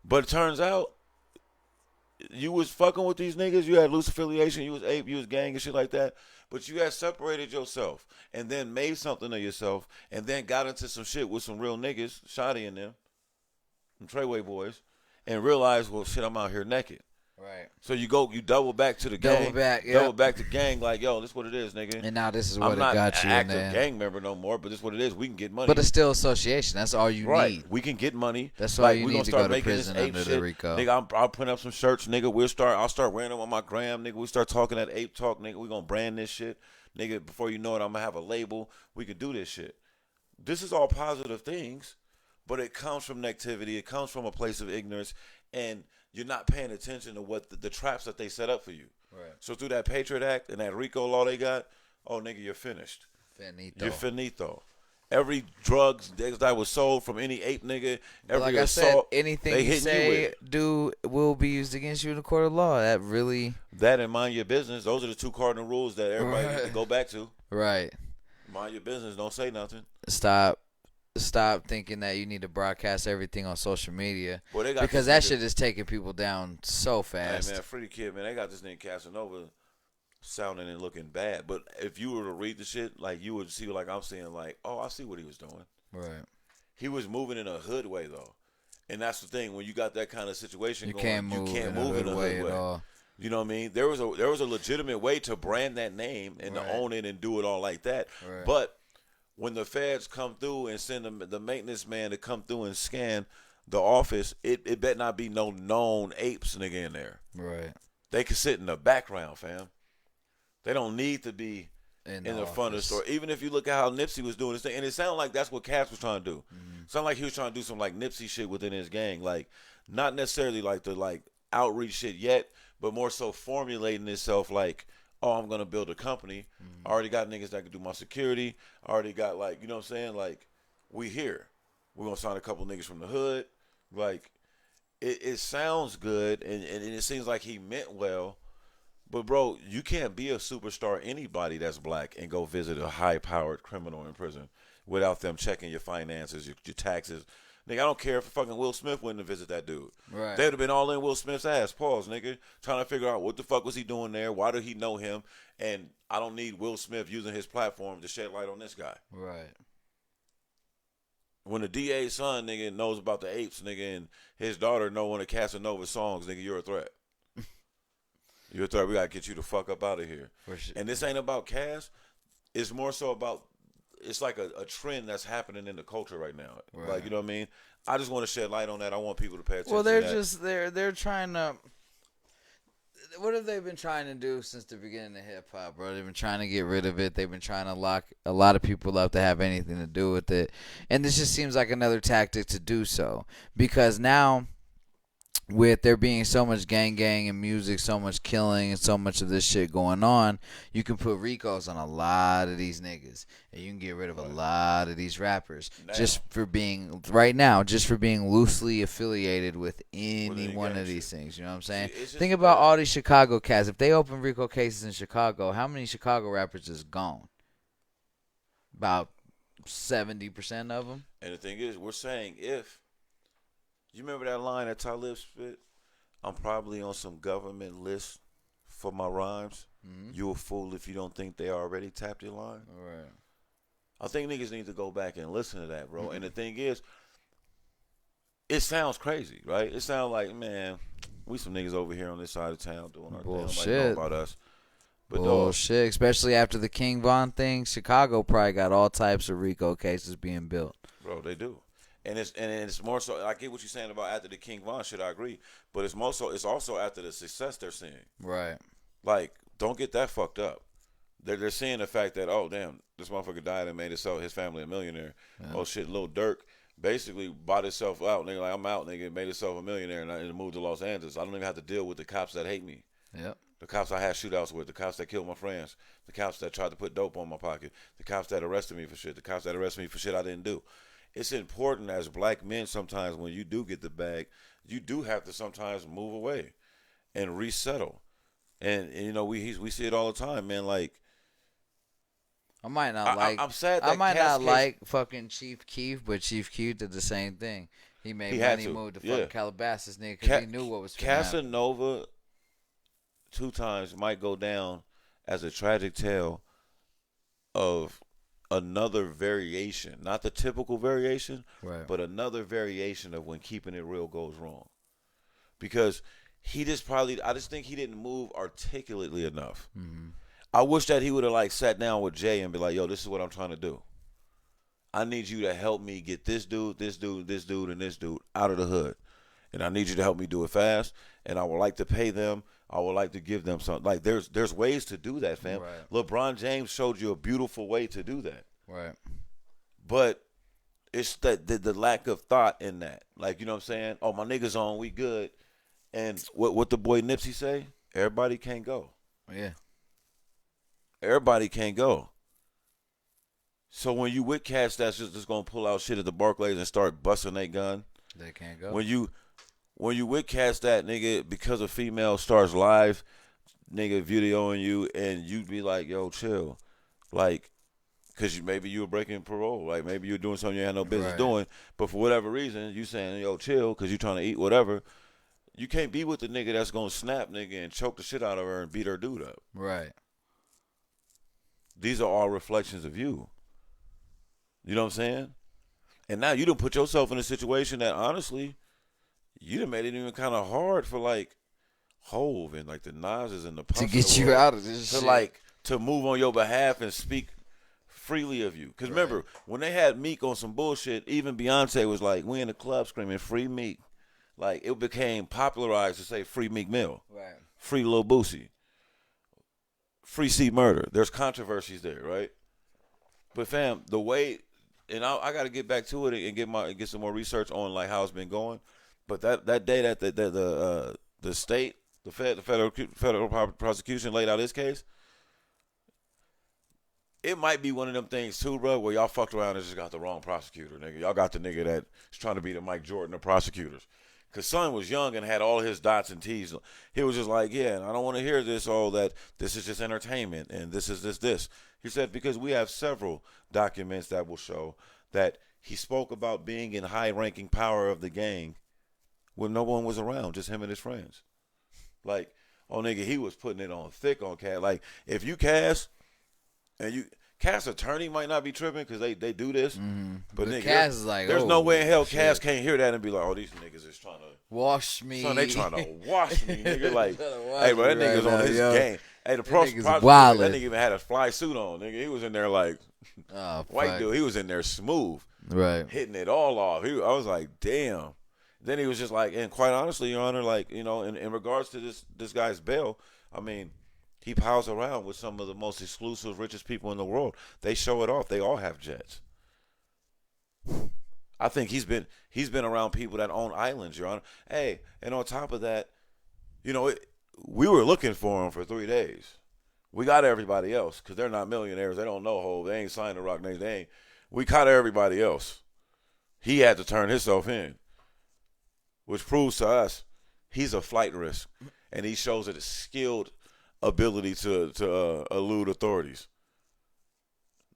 [SPEAKER 2] But it turns out you was fucking with these niggas, you had loose affiliation, you was ape, you was gang and shit like that, but you had separated yourself and then made something of yourself and then got into some shit with some real niggas, Shotty and them, Treyway boys, and realize, well, shit, I'm out here naked.
[SPEAKER 1] Right.
[SPEAKER 2] So you double back to the gang. Double back to gang, like, yo, this what it is, nigga.
[SPEAKER 1] And now this is what
[SPEAKER 2] I'm not
[SPEAKER 1] got
[SPEAKER 2] an
[SPEAKER 1] you.
[SPEAKER 2] active gang member no more, but this what it is. We can get money.
[SPEAKER 1] But it's still association. That's all you need.
[SPEAKER 2] We can get money.
[SPEAKER 1] That's why you
[SPEAKER 2] we
[SPEAKER 1] need
[SPEAKER 2] gonna
[SPEAKER 1] to
[SPEAKER 2] start
[SPEAKER 1] go to
[SPEAKER 2] making
[SPEAKER 1] prison
[SPEAKER 2] this ape
[SPEAKER 1] under
[SPEAKER 2] shit.
[SPEAKER 1] the RICO.
[SPEAKER 2] Nigga, I'll print up some shirts, nigga. I'll start wearing them on my gram, nigga. We start talking that ape talk, nigga. We gonna brand this shit. Nigga, before you know it, I'm gonna have a label. We can do this shit. This is all positive things. But it comes from negativity. It comes from a place of ignorance, and you're not paying attention to what the traps that they set up for you.
[SPEAKER 1] Right.
[SPEAKER 2] So through that Patriot Act and that RICO law they got, oh, nigga, you're finished.
[SPEAKER 1] Finito.
[SPEAKER 2] You're finito. Every drug that was sold from any ape nigga, every
[SPEAKER 1] like
[SPEAKER 2] assault,
[SPEAKER 1] I said, anything
[SPEAKER 2] they
[SPEAKER 1] you
[SPEAKER 2] hitting
[SPEAKER 1] say will be used against you in the court of law. That really.
[SPEAKER 2] That and mind your business. Those are the two cardinal rules that everybody needs to go back to.
[SPEAKER 1] Right.
[SPEAKER 2] Mind your business. Don't say nothing.
[SPEAKER 1] Stop thinking that you need to broadcast everything on social media,
[SPEAKER 2] Well,
[SPEAKER 1] because that shit is taking people down so fast.
[SPEAKER 2] Hey, man, free the kid, man. They got this nigga Casanova sounding and looking bad. But if you were to read the shit, like, you would see, like I'm seeing, like, oh, I see what he was doing.
[SPEAKER 1] Right.
[SPEAKER 2] He was moving in a hood way, though. And that's the thing. When you got that kind of situation
[SPEAKER 1] You
[SPEAKER 2] going,
[SPEAKER 1] can't
[SPEAKER 2] you
[SPEAKER 1] move
[SPEAKER 2] can't
[SPEAKER 1] in
[SPEAKER 2] move in a hood way.
[SPEAKER 1] at all.
[SPEAKER 2] You know what I mean? There was a legitimate way to brand that name and to own it and do it all like that.
[SPEAKER 1] Right.
[SPEAKER 2] But when the feds come through and send the maintenance man to come through and scan the office, it better not be no known apes nigga in there.
[SPEAKER 1] Right.
[SPEAKER 2] They can sit in the background, fam. They don't need to be in the front of the store. Even if you look at how Nipsey was doing this thing, and it sounded like that's what Cass was trying to do. Mm-hmm. Sounded like he was trying to do some like Nipsey shit within his gang, like not necessarily like the outreach shit yet, but more so formulating itself like, oh, I'm gonna build a company. I already got niggas that can do my security. I already got, like, you know what I'm saying? Like, we here. We're gonna sign a couple niggas from the hood. Like, it sounds good and it seems like he meant well. But bro, you can't be a superstar anybody that's black and go visit a high powered criminal in prison without them checking your finances, your taxes. Nigga, I don't care if fucking Will Smith went to visit that dude.
[SPEAKER 1] Right.
[SPEAKER 2] They would have been all in Will Smith's ass. Pause, nigga. Trying to figure out what the fuck was he doing there? Why did he know him? And I don't need Will Smith using his platform to shed light on this guy.
[SPEAKER 1] Right.
[SPEAKER 2] When the DA's son, nigga, knows about the apes, nigga, and his daughter know one of Casanova's songs, nigga, you're a threat. You're a threat. We got to get you the fuck up out of here.
[SPEAKER 1] For sure.
[SPEAKER 2] And this ain't about Cass. It's more so about, it's like a trend that's happening in the culture right now.
[SPEAKER 1] Right.
[SPEAKER 2] Like, you know what I mean? I just want to shed light on that. I want people to pay attention.
[SPEAKER 1] Well, they're
[SPEAKER 2] to that.
[SPEAKER 1] just they're trying to. What have they been trying to do since the beginning of hip hop, bro? They've been trying to get rid of it. They've been trying to lock a lot of people up to have anything to do with it, and this just seems like another tactic to do so, because now, with there being so much gang and music, so much killing and so much of this shit going on, you can put RICOs on a lot of these niggas, and you can get rid of a lot of these rappers just for being loosely affiliated with any one of these things. You know what I'm saying? Think about all these Chicago cats. If they open RICO cases in Chicago, how many Chicago rappers is gone? About 70% of them.
[SPEAKER 2] And the thing is, we're saying if. You remember that line that Talib spit? I'm probably on some government list for my rhymes. Mm-hmm. You a fool if you don't think they already tapped your line.
[SPEAKER 1] All right.
[SPEAKER 2] I think niggas need to go back and listen to that, bro. Mm-hmm. And the thing is, it sounds crazy, right? It sounds like, man, We some niggas over here on this side of town doing our thing.
[SPEAKER 1] Bullshit.
[SPEAKER 2] Nobody know about us. But
[SPEAKER 1] Bullshit, especially after the King Von thing, Chicago probably got all types of RICO cases being built.
[SPEAKER 2] Bro, they do. And it's more so. I get what you're saying about after the King Von shit. I agree, but it's also after the success they're seeing.
[SPEAKER 1] Right.
[SPEAKER 2] Like, don't get that fucked up. They're seeing the fact that, oh damn, this motherfucker died and made his family a millionaire. Yeah. Oh shit, Lil Durk basically bought himself out. Nigga, like, I'm out. Nigga, made himself a millionaire and moved to Los Angeles. I don't even have to deal with the cops that hate me.
[SPEAKER 1] Yep.
[SPEAKER 2] The cops I had shootouts with, the cops that killed my friends, the cops that tried to put dope on my pocket, the cops that arrested me for shit, the cops that arrested me for shit I didn't do. It's important as black men sometimes when you do get the bag, you do have to sometimes move away and resettle. And you know, we see it all the time, man. Like,
[SPEAKER 1] I might not
[SPEAKER 2] I'm sad that
[SPEAKER 1] I might not like fucking Chief Keef, but Chief Keef did the same thing. He made money, moved to fucking Calabasas, nigga, because he knew what was going to happen.
[SPEAKER 2] Casanova 2 times might go down as a tragic tale of another variation, not the typical variation,
[SPEAKER 1] right,
[SPEAKER 2] but another variation of when keeping it real goes wrong. Because I just think he didn't move articulately enough.
[SPEAKER 1] Mm-hmm.
[SPEAKER 2] I wish that he would have like sat down with Jay and be like, yo, this is what I'm trying to do. I need you to help me get this dude, and this dude out of the hood. And I need you to help me do it fast. And I would like to pay them. I would like to give them something. Like, there's ways to do that, fam.
[SPEAKER 1] Right.
[SPEAKER 2] LeBron James showed you a beautiful way to do that.
[SPEAKER 1] Right.
[SPEAKER 2] But it's the lack of thought in that. Like, you know what I'm saying? Oh, my niggas on, we good. And what the boy Nipsey say? Everybody can't go.
[SPEAKER 1] Yeah.
[SPEAKER 2] Everybody can't go. So when you with cats that's just gonna pull out shit at the Barclays and start busting their gun,
[SPEAKER 1] they can't go.
[SPEAKER 2] When you with cats that nigga because a female starts live, nigga videoing you and you be like, yo, chill, like, cause maybe you were breaking parole, like maybe you're doing something you had no business doing, but for whatever reason you saying, yo, chill, cause you trying to eat whatever. You can't be with the nigga that's gonna snap nigga and choke the shit out of her and beat her dude up.
[SPEAKER 1] Right.
[SPEAKER 2] These are all reflections of you. You know what I'm saying? And now you done put yourself in a situation that honestly, you done made it even kind of hard for like Hove and like the Nas's and the Puffs
[SPEAKER 1] to get you out of this
[SPEAKER 2] shit.
[SPEAKER 1] To
[SPEAKER 2] like to move on your behalf and speak freely of you. Because remember, when they had Meek on some bullshit, even Beyonce was like, we in the club screaming free Meek. Like it became popularized to say free Meek Mill.
[SPEAKER 1] Right.
[SPEAKER 2] Free Lil Boosie. Free C Murder. There's controversies there, right? But fam, the way, and I got to get back to it and get some more research on like how it's been going. But that day that the state, the federal prosecution laid out this case, it might be one of them things too, bro, where y'all fucked around and just got the wrong prosecutor, nigga. Y'all got the nigga that's trying to be the Mike Jordan of prosecutors. Because son was young and had all his dots and T's. He was just like, yeah, and I don't want to hear this, that this is just entertainment and this is this. He said, because we have several documents that will show that he spoke about being in high-ranking power of the gang when no one was around, just him and his friends. Like, oh, nigga, he was putting it on thick on Cass. Like, if you Cass, and Cass' attorney might not be tripping because they do this.
[SPEAKER 1] Mm-hmm.
[SPEAKER 2] But nigga,
[SPEAKER 1] Cass is like,
[SPEAKER 2] there's no way in hell Cass can't hear that and be like, oh, these niggas is trying to
[SPEAKER 1] wash me.
[SPEAKER 2] Son, they trying to wash me, nigga. Like, hey, bro, that nigga's on his game. Hey, the prosecutor, that nigga even had a fly suit on, nigga. He was in there like, white dude. He was in there smooth,
[SPEAKER 1] right,
[SPEAKER 2] hitting it all off. I was like, damn. Then he was just like, and quite honestly, Your Honor, like, you know, in regards to this guy's bail, I mean, he piles around with some of the most exclusive, richest people in the world. They show it off. They all have jets. I think he's been around people that own islands, Your Honor. Hey, and on top of that, you know, we were looking for him for 3 days. We got everybody else because they're not millionaires. They don't know Hov. They ain't signed the Rock Nation. We caught everybody else. He had to turn himself in, which proves to us he's a flight risk, and he shows a skilled ability to elude authorities.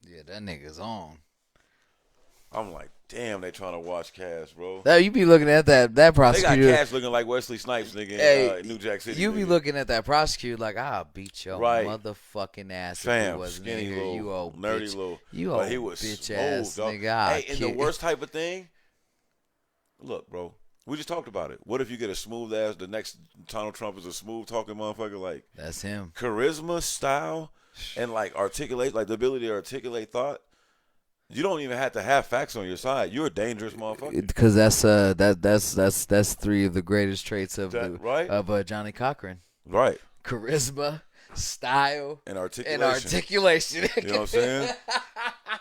[SPEAKER 1] Yeah, that nigga's on.
[SPEAKER 2] I'm like, damn, they trying to watch Cass, bro.
[SPEAKER 1] Now, you be looking at that prosecutor.
[SPEAKER 2] They got Cass looking like Wesley Snipes, nigga, in New Jack City.
[SPEAKER 1] You be looking at that prosecutor like, I'll beat your motherfucking ass
[SPEAKER 2] Fam,
[SPEAKER 1] if you wasn't
[SPEAKER 2] skinny
[SPEAKER 1] nigga.
[SPEAKER 2] little,
[SPEAKER 1] You old
[SPEAKER 2] nerdy
[SPEAKER 1] bitch.
[SPEAKER 2] little.
[SPEAKER 1] You old
[SPEAKER 2] he was
[SPEAKER 1] bitch
[SPEAKER 2] smooth,
[SPEAKER 1] ass
[SPEAKER 2] dog.
[SPEAKER 1] nigga.
[SPEAKER 2] Hey, and the worst type of thing, look, bro, We just talked about it. What if you get a smooth ass? The next Donald Trump is a smooth talking motherfucker, like
[SPEAKER 1] That's him.
[SPEAKER 2] charisma, style, and like articulate, like the ability to articulate thought. You don't even have to have facts on your side. You're a dangerous motherfucker.
[SPEAKER 1] Because that's three of the greatest traits of
[SPEAKER 2] Right?
[SPEAKER 1] Johnny Cochran:
[SPEAKER 2] Right.
[SPEAKER 1] charisma, style,
[SPEAKER 2] And articulation.
[SPEAKER 1] and articulation.
[SPEAKER 2] You know what I'm saying?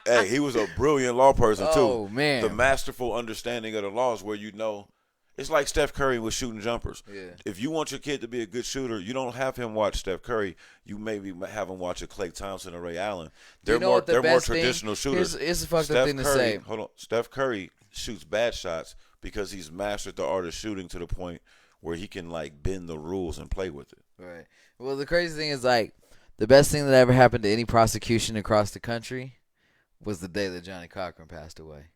[SPEAKER 2] Hey, he was a brilliant law person too.
[SPEAKER 1] Oh man,
[SPEAKER 2] The masterful understanding of the laws, where you know, it's like Steph Curry with shooting jumpers.
[SPEAKER 1] Yeah.
[SPEAKER 2] If you want your kid to be a good shooter, you don't have him watch Steph Curry. You maybe have him watch a Klay Thompson or Ray Allen. They're more traditional shooters.
[SPEAKER 1] Here's a fucked up thing to say.
[SPEAKER 2] Hold on, Steph Curry shoots bad shots because he's mastered the art of shooting to the point where he can like bend the rules and play with it.
[SPEAKER 1] Right. Well, the crazy thing is like the best thing that ever happened to any prosecution across the country was the day that Johnny Cochran passed away.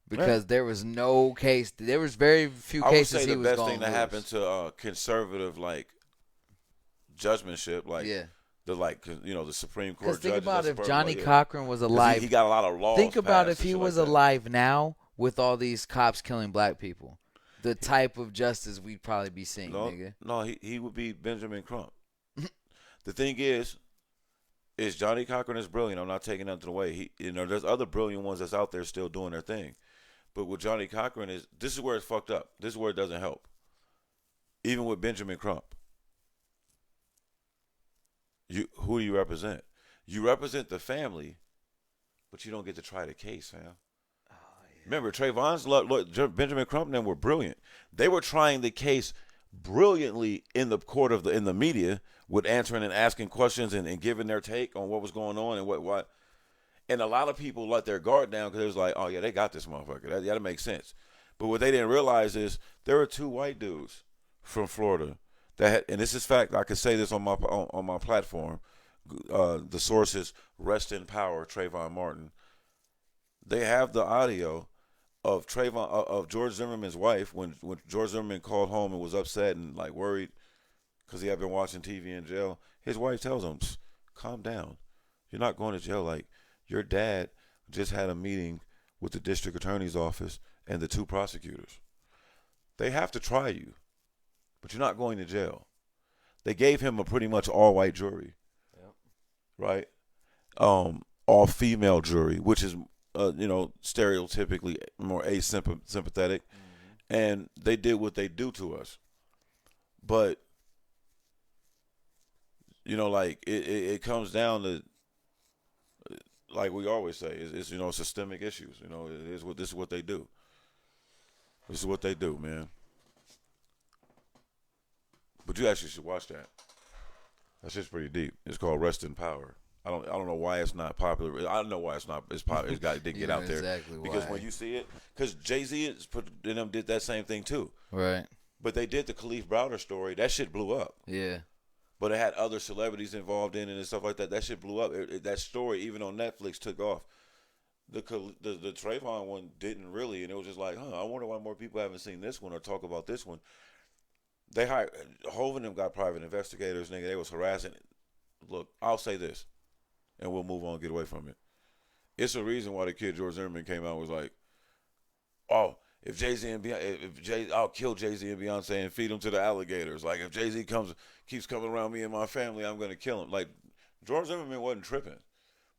[SPEAKER 1] Because there was no case. There was very few cases he was going to lose.
[SPEAKER 2] I would say the best thing that happened to conservative like judgmentship, like the Supreme Court.
[SPEAKER 1] Because think
[SPEAKER 2] judges,
[SPEAKER 1] about if Johnny Cochran was alive.
[SPEAKER 2] He got a lot of laws.
[SPEAKER 1] Think about if
[SPEAKER 2] passed
[SPEAKER 1] he
[SPEAKER 2] and shit
[SPEAKER 1] was
[SPEAKER 2] like that.
[SPEAKER 1] alive now with all these cops killing black people. The type of justice we'd probably be seeing, nigga.
[SPEAKER 2] No, he would be Benjamin Crump. The thing is Johnny Cochran is brilliant. I'm not taking nothing away. There's other brilliant ones that's out there still doing their thing. But with Johnny Cochran this is where it's fucked up. This is where it doesn't help. Even with Benjamin Crump. Who do you represent? You represent the family, but you don't get to try the case, fam. Oh, yeah. Remember, Trayvon's Benjamin Crump and them were brilliant. They were trying the case brilliantly in the court in the media with answering and asking questions and giving their take on what was going on and what. And a lot of people let their guard down because it was like, oh yeah, they got this motherfucker. That makes sense. But what they didn't realize is there were two white dudes from Florida that had, and this is fact. I could say this on my platform. The source is Rest in Power, Trayvon Martin. They have the audio of George Zimmerman's wife when George Zimmerman called home and was upset and like worried because he had been watching TV in jail. His wife tells him, "Calm down. You're not going to jail. Like your dad just had a meeting with the district attorney's office and the two prosecutors. They have to try you, but you're not going to jail." They gave him a pretty much all-white jury, right? All female jury, which is stereotypically more asympathetic, and they did what they do to us. But it comes down to, like we always say, it's systemic issues. This is what they do. This is what they do, man. But you actually should watch that. That's just pretty deep. It's called Rest in Power. I don't know why it's not popular. I don't know why it's not. It's popular. It's got to get out there.
[SPEAKER 1] Exactly
[SPEAKER 2] because
[SPEAKER 1] why.
[SPEAKER 2] when you see it, because Jay-Z and them did that same thing too.
[SPEAKER 1] Right.
[SPEAKER 2] But they did the Khalif Browder story. That shit blew up.
[SPEAKER 1] Yeah.
[SPEAKER 2] But it had other celebrities involved in it and stuff like that. That shit blew up. That story, even on Netflix, took off. The Trayvon one didn't really, and it was just like, I wonder why more people haven't seen this one or talk about this one. They hired Hov and them got private investigators, nigga. They was harassing. Look, I'll say this, and we'll move on, get away from it. It's a reason why the kid George Zimmerman came out and was like, "Oh, if Jay-Z and I'll kill Jay-Z and Beyonce and feed them to the alligators. Like if Jay-Z keeps coming around me and my family, I'm gonna kill him." Like George Zimmerman wasn't tripping,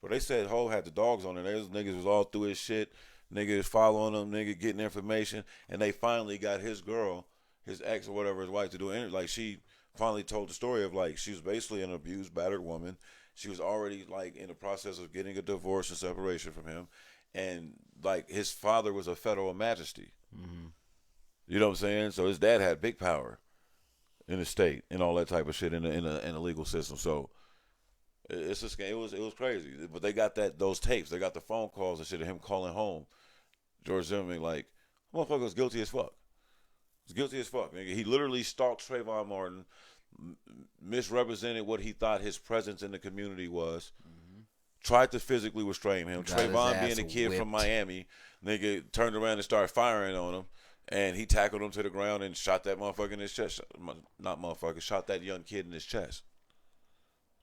[SPEAKER 2] but they said Hov had the dogs on it. Those niggas was all through his shit. Niggas following him, nigga getting information, and they finally got his girl, his ex or whatever, his wife to do it. Like she finally told the story of like she was basically an abused, battered woman. She was already like in the process of getting a divorce and separation from him, and like his father was a federal majesty. Mm-hmm. You know what I'm saying? So his dad had big power in the state and all that type of shit in the legal system. So it's a scam. It was crazy. But they got those tapes. They got the phone calls and shit of him calling home. George Zimmerman like, motherfucker was guilty as fuck. He's guilty as fuck, nigga. He literally stalked Trayvon Martin, misrepresented what he thought his presence in the community was, tried to physically restrain him. Trayvon, being a kid from Miami, nigga, turned around and started firing on him, and he tackled him to the ground and shot that motherfucker in his chest. Not motherfucker, shot that young kid in his chest.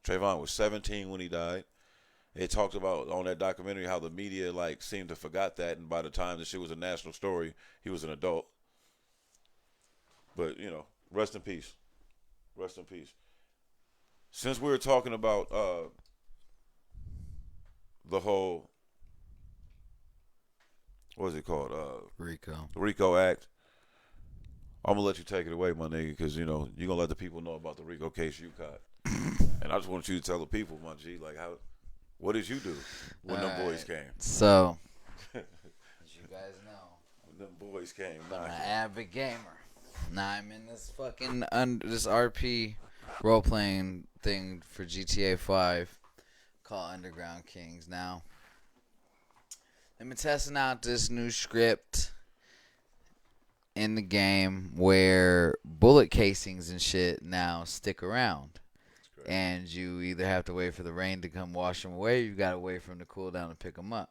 [SPEAKER 2] Trayvon was 17 when he died, It talked about on that documentary how the media like seemed to forgot that, and by the time the shit was a national story, he was an adult. But rest in peace. Rest in peace. Since we were talking about the whole what is it called
[SPEAKER 1] Rico.
[SPEAKER 2] Rico Act, I'm gonna let you take it away, my nigga, because you're gonna let the people know about the Rico case you caught, and I just want you to tell the people, my G, like what did you do when them boys came?
[SPEAKER 1] So, as you guys know,
[SPEAKER 2] When them boys came,
[SPEAKER 1] I'm an avid gamer. Now I'm in this fucking this RP role playing thing for GTA 5 called Underground Kings. Now, I've been testing out this new script in the game where bullet casings and shit now stick around. And you either have to wait for the rain to come wash them away, or you gotta wait for them to cool down and pick them up.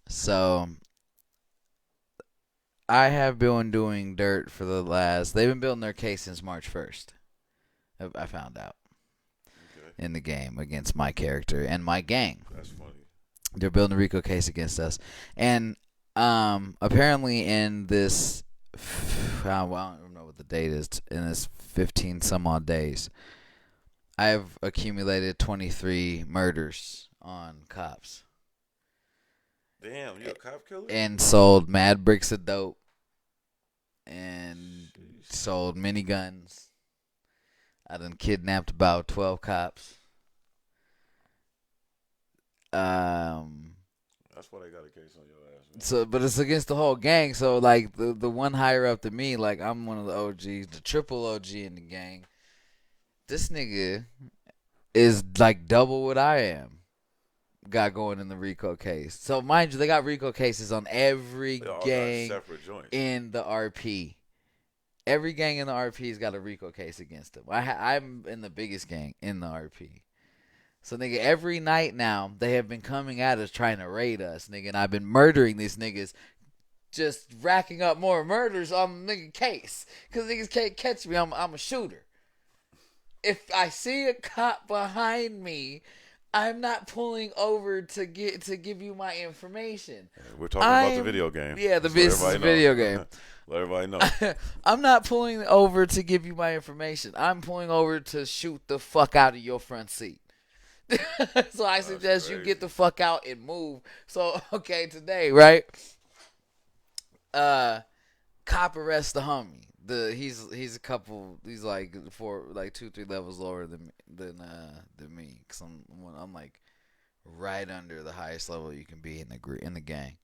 [SPEAKER 1] So I have been doing dirt for the last. They've been building their case since March 1st. I found out in the game against my character and my gang.
[SPEAKER 2] That's funny.
[SPEAKER 1] They're building a Rico case against us, and apparently in this, well, I don't know what the date is. In this 15 some odd days, I've accumulated 23 murders on cops.
[SPEAKER 2] Damn, you a cop killer?
[SPEAKER 1] And sold mad bricks of dope. And sold miniguns. I done kidnapped about 12 cops.
[SPEAKER 2] That's why they got a case on your ass, man.
[SPEAKER 1] So, but it's against the whole gang. So, like, the one higher up than me, like, I'm one of the OGs, the triple OG in the gang. This nigga is, like, double what I am. Got going in the Rico case. So, mind you, they got Rico cases on every gang in the RP. Every gang in the RP's got a Rico case against them. I'm in the biggest gang in the RP. So, nigga, every night now, they have been coming at us trying to raid us, nigga. And I've been murdering these niggas, just racking up more murders on the nigga case. Because niggas can't catch me. I'm a shooter. If I see a cop behind me, I'm not pulling over to give you my information.
[SPEAKER 2] We're talking about the video game.
[SPEAKER 1] Yeah, the video game.
[SPEAKER 2] Let everybody know.
[SPEAKER 1] I'm not pulling over to give you my information. I'm pulling over to shoot the fuck out of your front seat. So I suggest you get the fuck out and move. So, okay, today, right? Cop arrests the homie. He's a couple. He's like 2-3 levels lower than me. Cause I'm like right under the highest level you can be in the gang.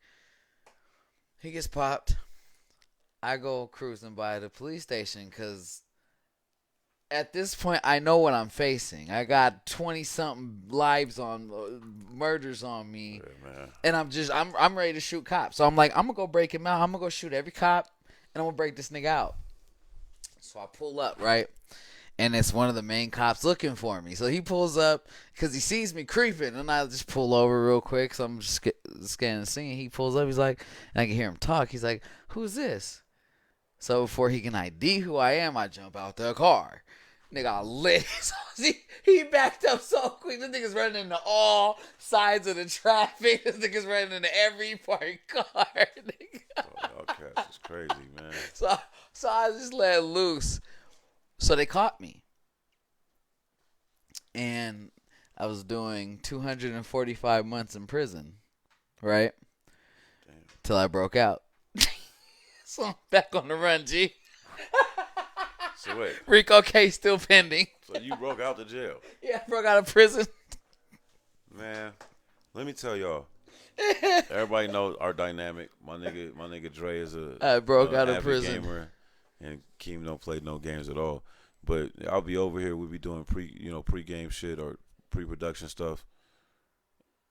[SPEAKER 1] He gets popped. I go cruising by the police station because at this point I know what I'm facing. I got 20-something lives on murders on me, and I'm ready to shoot cops. So I'm like, I'm gonna go break him out. I'm gonna go shoot every cop, and I'm gonna break this nigga out. So I pull up, right? And it's one of the main cops looking for me. So he pulls up because he sees me creeping. And I just pull over real quick. So I'm just scanning the scene. He pulls up. He's like, and I can hear him talk. He's like, who's this? So before he can ID who I am, I jump out the car. Nigga, I lit. He backed up so quick. This nigga's running into all sides of the traffic. This nigga's running into every parked car.
[SPEAKER 2] Y'all cats is crazy, man.
[SPEAKER 1] So I just let loose. So they caught me. And I was doing 245 months in prison. Right? Damn. Till I broke out. So I'm back on the run, G.
[SPEAKER 2] So wait.
[SPEAKER 1] Rico case still pending.
[SPEAKER 2] So you broke out the jail?
[SPEAKER 1] Yeah, I broke out of prison.
[SPEAKER 2] Man, let me tell y'all. Everybody knows our dynamic. My nigga Dre is
[SPEAKER 1] I broke out of prison.
[SPEAKER 2] Gamer, and Akeem don't play no games at all. But I'll be over here. We'll be doing pre-game shit or pre-production stuff,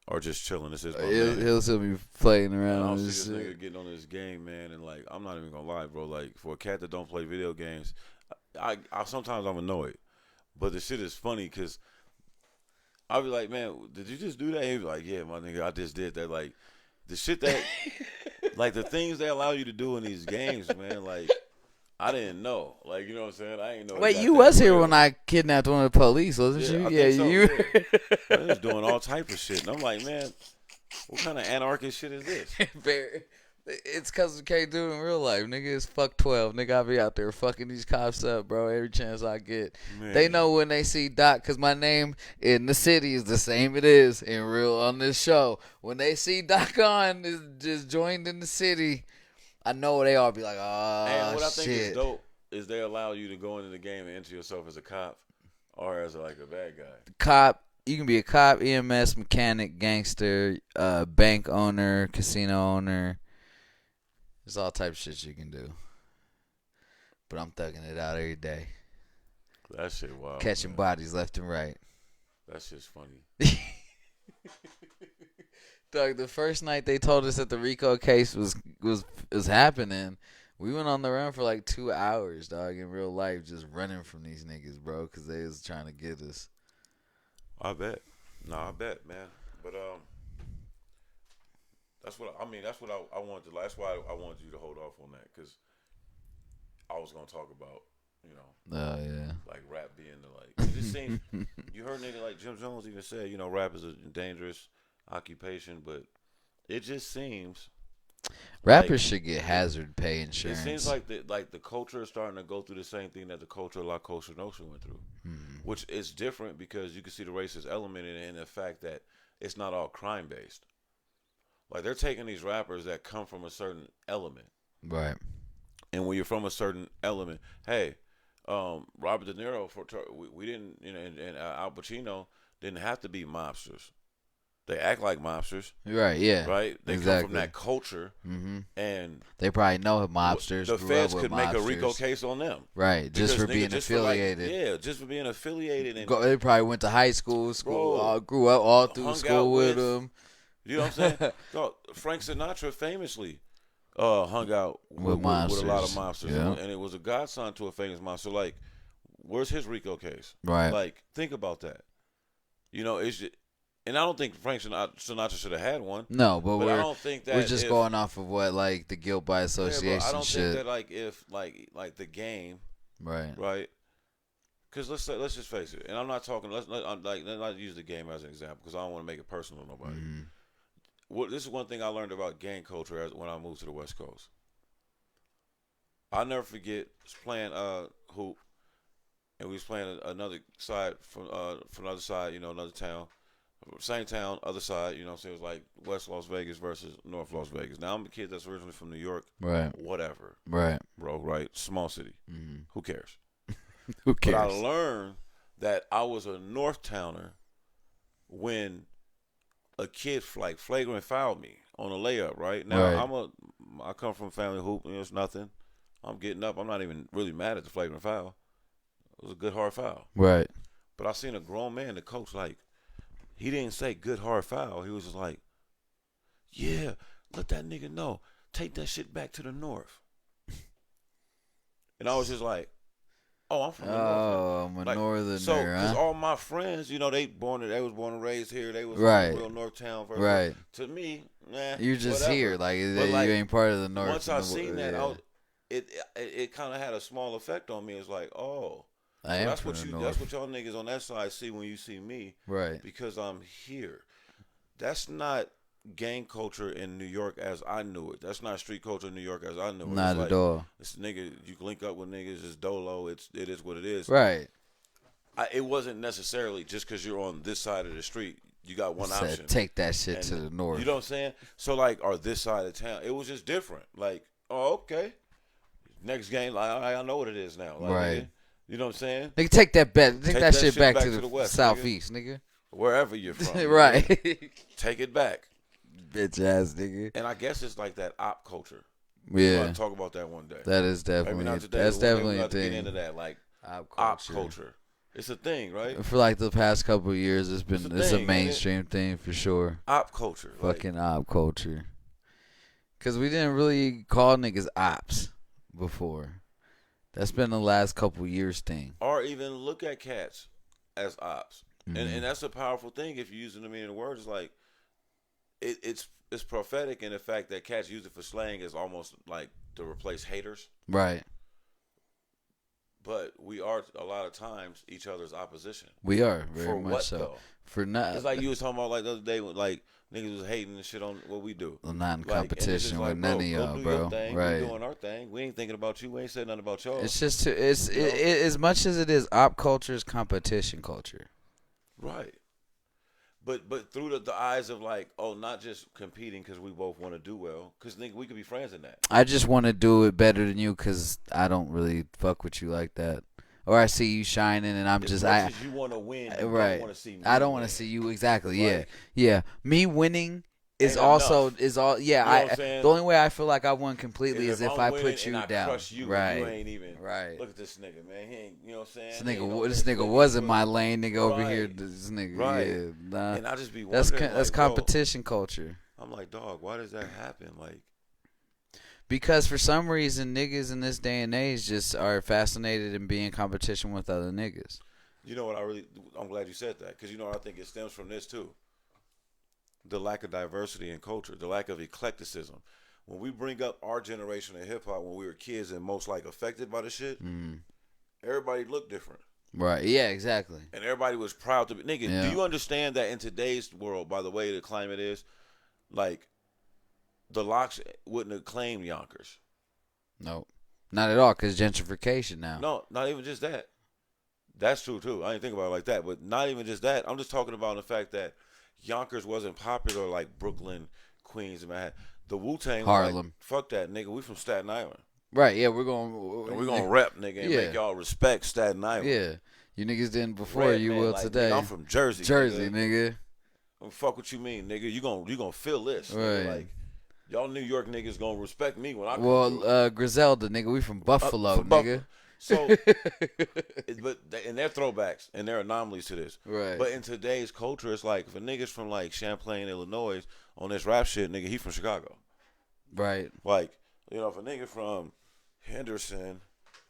[SPEAKER 2] or just chilling. This is my man.
[SPEAKER 1] He'll still be playing around.
[SPEAKER 2] I don't see this nigga getting on this game, man. And like, I'm not even gonna lie, bro. Like, for a cat that don't play video games, I sometimes I'm annoyed. But the shit is funny because I'll be like, man, did you just do that? He'll be like, yeah, my nigga, I just did that. Like, the shit that, like, the things they allow you to do in these games, man, like, I didn't know. Like, you know what I'm saying? I ain't know it
[SPEAKER 1] Wait,
[SPEAKER 2] got
[SPEAKER 1] you
[SPEAKER 2] that
[SPEAKER 1] was here
[SPEAKER 2] real.
[SPEAKER 1] when I kidnapped one of the police, wasn't
[SPEAKER 2] Yeah,
[SPEAKER 1] you?
[SPEAKER 2] I
[SPEAKER 1] Yeah,
[SPEAKER 2] think so.
[SPEAKER 1] you.
[SPEAKER 2] Yeah. They was doing all type of shit. And I'm like, man, what kind of anarchist shit is this?
[SPEAKER 1] It's because we can't do it in real life, nigga. It's fuck 12, nigga. I be out there fucking these cops up, bro. Every chance I get, they
[SPEAKER 2] Man.
[SPEAKER 1] know when they see Doc, cause my name in the city is the same it is in real on this show. When they see Doc on, is just joined in the city. I know they all be like,
[SPEAKER 2] And
[SPEAKER 1] oh
[SPEAKER 2] what I think is
[SPEAKER 1] shit.
[SPEAKER 2] dope is they allow you to go into the game and enter yourself as a cop or as like a bad guy.
[SPEAKER 1] Cop, you can be a cop, EMS, mechanic, gangster, bank owner, casino owner. There's all types of shit you can do. But I'm thugging it out every day.
[SPEAKER 2] That shit wild.
[SPEAKER 1] Catching
[SPEAKER 2] Man.
[SPEAKER 1] bodies left and right.
[SPEAKER 2] That shit's funny.
[SPEAKER 1] Doug, the first night they told us that the Rico case was happening, we went on the run for like 2 hours, dog, in real life, just running from these niggas, bro, because they was trying to get us.
[SPEAKER 2] I bet. No, I bet, man. But that's what I mean. That's what I wanted to. That's why I wanted you to hold off on that because I was gonna talk about, you know,
[SPEAKER 1] Oh, yeah.
[SPEAKER 2] like rap being the like. It just seems you heard nigga like Jim Jones even said, you know, rap is a dangerous occupation, but it just seems
[SPEAKER 1] Rappers
[SPEAKER 2] like
[SPEAKER 1] should get hazard pay
[SPEAKER 2] it
[SPEAKER 1] insurance.
[SPEAKER 2] seems like the culture is starting to go through the same thing that the culture of La Costa Nostra went through, which is different because you can see the racist element in it and the fact that it's not all crime based. Like they're taking these rappers that come from a certain element,
[SPEAKER 1] Right.
[SPEAKER 2] and when you're from a certain element, hey, Robert De Niro we didn't, you know, and Al Pacino didn't have to be mobsters. They act like mobsters,
[SPEAKER 1] Right, yeah.
[SPEAKER 2] right? They come
[SPEAKER 1] Exactly.
[SPEAKER 2] from that culture,
[SPEAKER 1] Mm-hmm.
[SPEAKER 2] and
[SPEAKER 1] They probably know mobsters.
[SPEAKER 2] the
[SPEAKER 1] grew
[SPEAKER 2] feds
[SPEAKER 1] up
[SPEAKER 2] could
[SPEAKER 1] with
[SPEAKER 2] make a
[SPEAKER 1] mobsters.
[SPEAKER 2] RICO case on them.
[SPEAKER 1] Right, just for
[SPEAKER 2] Because, nigga,
[SPEAKER 1] being
[SPEAKER 2] just for, like,
[SPEAKER 1] affiliated.
[SPEAKER 2] yeah, just for being affiliated and
[SPEAKER 1] They probably went to high school,
[SPEAKER 2] Bro,
[SPEAKER 1] grew up all through
[SPEAKER 2] hung
[SPEAKER 1] school
[SPEAKER 2] out
[SPEAKER 1] with
[SPEAKER 2] with,
[SPEAKER 1] them.
[SPEAKER 2] you know what I'm saying? Dog, Frank Sinatra famously hung out
[SPEAKER 1] With
[SPEAKER 2] with a lot of
[SPEAKER 1] monsters.
[SPEAKER 2] mobsters,
[SPEAKER 1] Yeah.
[SPEAKER 2] and it was a godson to a famous mobster. Like, where's his RICO case?
[SPEAKER 1] Right.
[SPEAKER 2] Like, think about that. You know, it's just, and I don't think Frank Sinatra should have had one.
[SPEAKER 1] No, but
[SPEAKER 2] I don't think that
[SPEAKER 1] we're just
[SPEAKER 2] if,
[SPEAKER 1] going off of what like the guilt by
[SPEAKER 2] yeah,
[SPEAKER 1] association
[SPEAKER 2] bro, I don't
[SPEAKER 1] shit.
[SPEAKER 2] think that like if like the game,
[SPEAKER 1] Right.
[SPEAKER 2] right? Because let's just face it, and I'm not talking. Let's not use the game as an example because I don't want to make it personal to nobody. This is one thing I learned about gang culture when I moved to the West Coast. I'll never forget playing hoop, and we was playing another side from another side, you know, another town, same town, other side. You know, what I'm saying it was like West Las Vegas versus North Las Vegas. Now I'm a kid that's originally from New York.
[SPEAKER 1] Right.
[SPEAKER 2] Whatever.
[SPEAKER 1] Right.
[SPEAKER 2] Bro. Right. Small city. Who cares?
[SPEAKER 1] Who
[SPEAKER 2] But I
[SPEAKER 1] cares?
[SPEAKER 2] learned that I was a North Towner when a kid like flagrant fouled me on a layup. Right now,
[SPEAKER 1] Right.
[SPEAKER 2] I come from a family hoop. You know, it's nothing. I'm getting up. I'm not even really mad at the flagrant foul. It was a good hard foul.
[SPEAKER 1] Right.
[SPEAKER 2] But I seen a grown man, the coach, like he didn't say good hard foul. He was just like, yeah, let that nigga know. Take that shit back to the North. And I was just like, oh, I'm from the North.
[SPEAKER 1] Oh, I'm a
[SPEAKER 2] Like,
[SPEAKER 1] northerner,
[SPEAKER 2] so, because
[SPEAKER 1] huh?
[SPEAKER 2] all my friends, you know, they was born and raised here. They was
[SPEAKER 1] Right.
[SPEAKER 2] from real North Town.
[SPEAKER 1] Right.
[SPEAKER 2] To me, nah,
[SPEAKER 1] You're just
[SPEAKER 2] whatever.
[SPEAKER 1] here, like you
[SPEAKER 2] like,
[SPEAKER 1] ain't part of the north.
[SPEAKER 2] Once I seen that,
[SPEAKER 1] yeah.
[SPEAKER 2] it kind of had a small effect on me. It's like, oh,
[SPEAKER 1] I am
[SPEAKER 2] that's
[SPEAKER 1] from
[SPEAKER 2] what
[SPEAKER 1] the
[SPEAKER 2] you
[SPEAKER 1] north.
[SPEAKER 2] that's what y'all niggas on that side see when you see me,
[SPEAKER 1] Right.
[SPEAKER 2] because I'm here. That's not gang culture in New York as I knew it. That's not street culture in New York as I knew it.
[SPEAKER 1] Not
[SPEAKER 2] it's
[SPEAKER 1] at
[SPEAKER 2] like,
[SPEAKER 1] all.
[SPEAKER 2] This nigga, you can link up with niggas. It's dolo. It is what it is.
[SPEAKER 1] Right.
[SPEAKER 2] It wasn't necessarily just because you're on this side of the street. You got one
[SPEAKER 1] Said,
[SPEAKER 2] option.
[SPEAKER 1] take that shit
[SPEAKER 2] And
[SPEAKER 1] to the north.
[SPEAKER 2] You know what I'm saying? So like, or this side of town, it was just different. Like, oh, okay. Next game, like, I know what it is now. Like,
[SPEAKER 1] Right.
[SPEAKER 2] nigga, you know what I'm saying?
[SPEAKER 1] Nigga, take that that shit back to the
[SPEAKER 2] west,
[SPEAKER 1] southeast, nigga.
[SPEAKER 2] Wherever you're from, nigga.
[SPEAKER 1] Right.
[SPEAKER 2] Take it back.
[SPEAKER 1] Bitch ass nigga.
[SPEAKER 2] And I guess it's like that op culture.
[SPEAKER 1] Yeah.
[SPEAKER 2] We're gonna talk about that one day.
[SPEAKER 1] That is
[SPEAKER 2] Maybe
[SPEAKER 1] definitely
[SPEAKER 2] not today.
[SPEAKER 1] that's
[SPEAKER 2] but one day
[SPEAKER 1] definitely
[SPEAKER 2] we'll
[SPEAKER 1] a
[SPEAKER 2] have to get
[SPEAKER 1] thing.
[SPEAKER 2] into that, like
[SPEAKER 1] Op
[SPEAKER 2] op culture. It's a thing, right?
[SPEAKER 1] For like the past couple of years, it's
[SPEAKER 2] It's a
[SPEAKER 1] a
[SPEAKER 2] thing,
[SPEAKER 1] mainstream thing for sure.
[SPEAKER 2] Op culture.
[SPEAKER 1] Fucking op culture. Cause we didn't really call niggas ops before. That's been the last couple years thing.
[SPEAKER 2] Or even look at cats as ops. And that's a powerful thing if you're using the meaning of the word. It's like it's prophetic in the fact that cats use it for slang as almost like to replace haters.
[SPEAKER 1] Right.
[SPEAKER 2] but we are a lot of times each other's opposition.
[SPEAKER 1] We are very
[SPEAKER 2] For
[SPEAKER 1] much
[SPEAKER 2] what
[SPEAKER 1] so.
[SPEAKER 2] though?
[SPEAKER 1] For not,
[SPEAKER 2] It's like you was talking about like the other day, when, like niggas was hating and shit on what we do.
[SPEAKER 1] not in
[SPEAKER 2] Like, and it's just
[SPEAKER 1] competition with
[SPEAKER 2] like,
[SPEAKER 1] none
[SPEAKER 2] bro,
[SPEAKER 1] of
[SPEAKER 2] go
[SPEAKER 1] y'all,
[SPEAKER 2] do your
[SPEAKER 1] bro.
[SPEAKER 2] thing. We
[SPEAKER 1] Right.
[SPEAKER 2] doing our thing. We ain't thinking about you. We ain't saying nothing about y'all.
[SPEAKER 1] It's just
[SPEAKER 2] You know?
[SPEAKER 1] as much as it is op culture, is competition culture.
[SPEAKER 2] Right. But through the eyes of like, oh, not just competing because we both want to do well, because nigga, we could be friends in that.
[SPEAKER 1] I just want to do it better than you because I don't really fuck with you like that. Or I see you shining and I'm
[SPEAKER 2] As
[SPEAKER 1] just
[SPEAKER 2] much as you want to win, you
[SPEAKER 1] right.
[SPEAKER 2] don't want to see me
[SPEAKER 1] I don't want
[SPEAKER 2] win.
[SPEAKER 1] to see you exactly.
[SPEAKER 2] Like,
[SPEAKER 1] Yeah. Me winning is
[SPEAKER 2] ain't
[SPEAKER 1] also
[SPEAKER 2] enough.
[SPEAKER 1] is all. Yeah.
[SPEAKER 2] You know what I'm saying?
[SPEAKER 1] The only way I feel like I won completely
[SPEAKER 2] And
[SPEAKER 1] is if
[SPEAKER 2] I'm
[SPEAKER 1] I
[SPEAKER 2] winning
[SPEAKER 1] put you
[SPEAKER 2] and I
[SPEAKER 1] down.
[SPEAKER 2] crush you,
[SPEAKER 1] Right.
[SPEAKER 2] and you ain't even.
[SPEAKER 1] Right.
[SPEAKER 2] Look at this nigga, man. He ain't. You know what I'm saying?
[SPEAKER 1] This nigga wasn't my lane. Nigga over here.
[SPEAKER 2] Right.
[SPEAKER 1] This nigga.
[SPEAKER 2] Right.
[SPEAKER 1] Yeah. Nah.
[SPEAKER 2] And I just be
[SPEAKER 1] That's
[SPEAKER 2] wondering.
[SPEAKER 1] that's
[SPEAKER 2] like, bro,
[SPEAKER 1] competition culture.
[SPEAKER 2] I'm like, dog, why does that happen? Like,
[SPEAKER 1] Because for some reason, niggas in this day and age just are fascinated in being in competition with other niggas.
[SPEAKER 2] you know what? I'm glad you said that, because you know what I think it stems from this too. The lack of diversity in culture, the lack of eclecticism. When we bring up our generation of hip hop when we were kids and most like affected by the shit, everybody looked different.
[SPEAKER 1] Right. Yeah. Exactly.
[SPEAKER 2] And everybody was proud to be. Nigga,
[SPEAKER 1] Yeah.
[SPEAKER 2] do you understand that in today's world, by the way the climate is, like, the Locks wouldn't have claimed Yonkers.
[SPEAKER 1] No, not at all. Cause gentrification now.
[SPEAKER 2] No, not even just that. That's true too. I didn't think about it like that. But not even just that. I'm just talking about the fact that Yonkers wasn't popular like Brooklyn, Queens, and Manhattan. The Wu-Tang,
[SPEAKER 1] Harlem.
[SPEAKER 2] like, fuck that, nigga. We from Staten Island.
[SPEAKER 1] Right. Yeah. We're
[SPEAKER 2] And
[SPEAKER 1] going.
[SPEAKER 2] we gonna rep, nigga, and
[SPEAKER 1] Yeah.
[SPEAKER 2] make y'all respect Staten Island.
[SPEAKER 1] Yeah. You niggas didn't before.
[SPEAKER 2] Red
[SPEAKER 1] You
[SPEAKER 2] man,
[SPEAKER 1] will
[SPEAKER 2] like,
[SPEAKER 1] today.
[SPEAKER 2] Nigga, I'm from Jersey.
[SPEAKER 1] Jersey,
[SPEAKER 2] nigga.
[SPEAKER 1] nigga.
[SPEAKER 2] Fuck what you mean, nigga. You gonna feel this.
[SPEAKER 1] Right.
[SPEAKER 2] Nigga. Like, y'all New York niggas gonna respect me when I come through.
[SPEAKER 1] Well, Griselda, nigga. We from Buffalo,
[SPEAKER 2] from
[SPEAKER 1] nigga.
[SPEAKER 2] So, and they're throwbacks and they're anomalies to this.
[SPEAKER 1] Right.
[SPEAKER 2] But in today's culture, it's like if a nigga's from like Champlain, Illinois, on this rap shit, nigga, he from Chicago.
[SPEAKER 1] Right.
[SPEAKER 2] Like, you know, if a nigga from Henderson,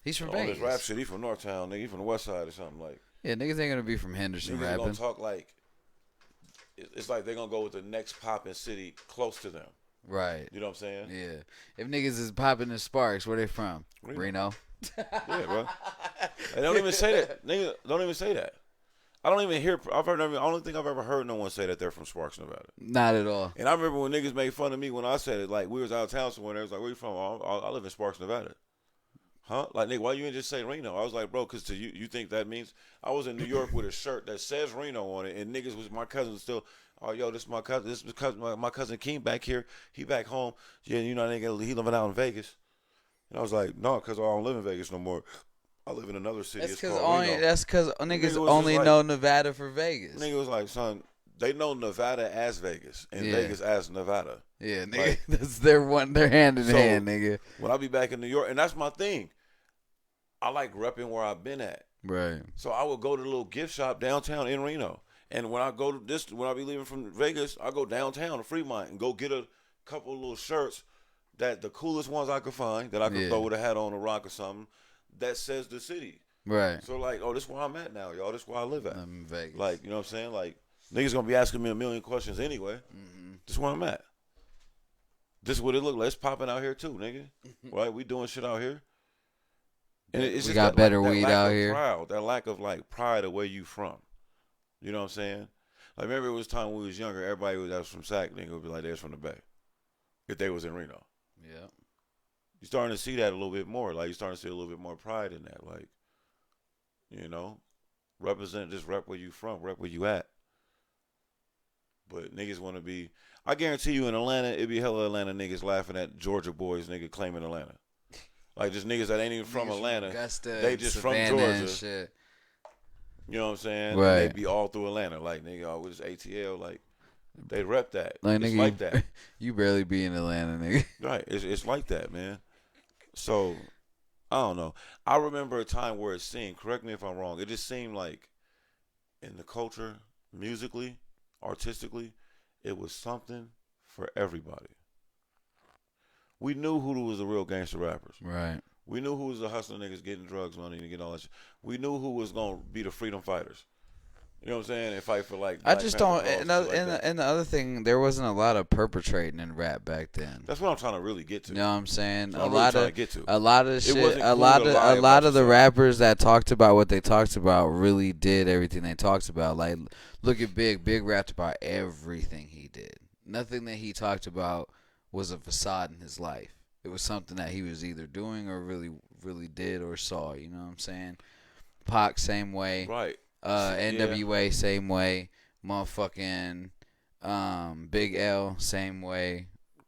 [SPEAKER 1] He's from
[SPEAKER 2] on
[SPEAKER 1] Vegas.
[SPEAKER 2] this rap shit, he from Northtown, nigga, he from the West Side or something. Like,
[SPEAKER 1] Yeah, niggas ain't gonna be from Henderson
[SPEAKER 2] niggas
[SPEAKER 1] rapping.
[SPEAKER 2] gonna talk like, it's like they're gonna go with the next poppin' city close to them.
[SPEAKER 1] Right.
[SPEAKER 2] You know what I'm saying?
[SPEAKER 1] Yeah. If niggas is popping in Sparks, where they from? Reno.
[SPEAKER 2] Yeah, bro. They don't even say that. Nigga, don't even say that. I don't even hear. I don't think I've ever heard no one say that they're from Sparks, Nevada.
[SPEAKER 1] Not at all.
[SPEAKER 2] And I remember when niggas made fun of me when I said it. Like, we was out of town somewhere. They was like, "Where you from?" I live in Sparks, Nevada. Huh? Like, nigga, why you didn't just say Reno? I was like, bro, because to you think that means I was in New York with a shirt that says Reno on it, and niggas was my cousin was still. Oh, yo, this is my cousin. This is my cousin Akeem back here. He back home. Yeah, you know, nigga, he living out in Vegas. And I was like, no, because I don't live in Vegas no more. I live in another city.
[SPEAKER 1] That's
[SPEAKER 2] It's
[SPEAKER 1] because
[SPEAKER 2] called Reno.
[SPEAKER 1] niggas
[SPEAKER 2] was
[SPEAKER 1] only
[SPEAKER 2] just like-
[SPEAKER 1] know Nevada for Vegas.
[SPEAKER 2] Nigga was like, son, they know Nevada as Vegas and Vegas as Nevada.
[SPEAKER 1] Yeah, nigga.
[SPEAKER 2] Like,
[SPEAKER 1] That's their hand in
[SPEAKER 2] So-
[SPEAKER 1] hand, nigga.
[SPEAKER 2] When I be back in New York, and that's my thing. I like repping where I've been at.
[SPEAKER 1] Right.
[SPEAKER 2] So I would go to the little gift shop downtown in Reno. And when I go to this, when I be leaving from Vegas, I go downtown to Fremont and go get a couple of little shirts that the coolest ones I could find that I could throw with a hat on a rock or something that says the city.
[SPEAKER 1] Right.
[SPEAKER 2] So like, oh, this is where I'm at now, y'all. This is where I live at.
[SPEAKER 1] I'm in Vegas.
[SPEAKER 2] Like, you know what I'm saying? Like, niggas gonna be asking me a million questions anyway. This is where I'm at. This is what it look like. It's popping out here too, nigga. Right? We doing shit out here. And it's
[SPEAKER 1] We
[SPEAKER 2] just
[SPEAKER 1] got
[SPEAKER 2] that,
[SPEAKER 1] better
[SPEAKER 2] that
[SPEAKER 1] weed
[SPEAKER 2] lack
[SPEAKER 1] out
[SPEAKER 2] of
[SPEAKER 1] here.
[SPEAKER 2] Pride, that lack of like pride of where you from. You know what I'm saying? Like, remember it was time when we was younger, everybody that was from Sac, nigga, would be like, they was from the Bay. If they was in Reno.
[SPEAKER 1] Yeah.
[SPEAKER 2] You're starting to see that a little bit more. Like, you're starting to see a little bit more pride in that. Like, you know, represent, just rep where you from, rep where you at. But niggas want to be, I guarantee you in Atlanta, it'd be hella Atlanta niggas laughing at Georgia boys, nigga, claiming Atlanta. Like, just niggas that ain't even from Atlanta.
[SPEAKER 1] Augusta,
[SPEAKER 2] They just
[SPEAKER 1] Savannah
[SPEAKER 2] from
[SPEAKER 1] and
[SPEAKER 2] Georgia.
[SPEAKER 1] shit.
[SPEAKER 2] You know what I'm saying?
[SPEAKER 1] Right.
[SPEAKER 2] They be all through Atlanta. Like, nigga, oh, with this ATL, like, they rep that.
[SPEAKER 1] Like,
[SPEAKER 2] It's
[SPEAKER 1] nigga,
[SPEAKER 2] like that.
[SPEAKER 1] You barely be in Atlanta, nigga.
[SPEAKER 2] Right. It's like that, man. So, I don't know. I remember a time where it seemed, correct me if I'm wrong, it just seemed like in the culture, musically, artistically, it was something for everybody. We knew who was the real gangster rappers.
[SPEAKER 1] Right.
[SPEAKER 2] We knew who was the hustler niggas getting drugs money and getting all that shit. We knew who was going to be the freedom fighters. You know what I'm saying? And fight for like
[SPEAKER 1] I
[SPEAKER 2] Black
[SPEAKER 1] just
[SPEAKER 2] Panther
[SPEAKER 1] don't.
[SPEAKER 2] cause
[SPEAKER 1] And,
[SPEAKER 2] and shit like
[SPEAKER 1] and,
[SPEAKER 2] that.
[SPEAKER 1] and the other thing, there wasn't a lot of perpetrating in rap back then.
[SPEAKER 2] That's what I'm trying to really get to.
[SPEAKER 1] You know what I'm saying?
[SPEAKER 2] That's what I'm really trying to get to.
[SPEAKER 1] A lot of
[SPEAKER 2] It
[SPEAKER 1] shit.
[SPEAKER 2] wasn't
[SPEAKER 1] A
[SPEAKER 2] cool
[SPEAKER 1] lot
[SPEAKER 2] to
[SPEAKER 1] of
[SPEAKER 2] lie
[SPEAKER 1] a lot
[SPEAKER 2] about
[SPEAKER 1] of the
[SPEAKER 2] yourself.
[SPEAKER 1] rappers that talked about what they talked about really did everything they talked about. Like, look at Big. Big rapped about everything he did. Nothing that he talked about was a facade in his life. It was something that he was either doing or really did or saw. You know what I'm saying? Pac, same way.
[SPEAKER 2] Right.
[SPEAKER 1] NWA, same way. Motherfucking Big L, same way.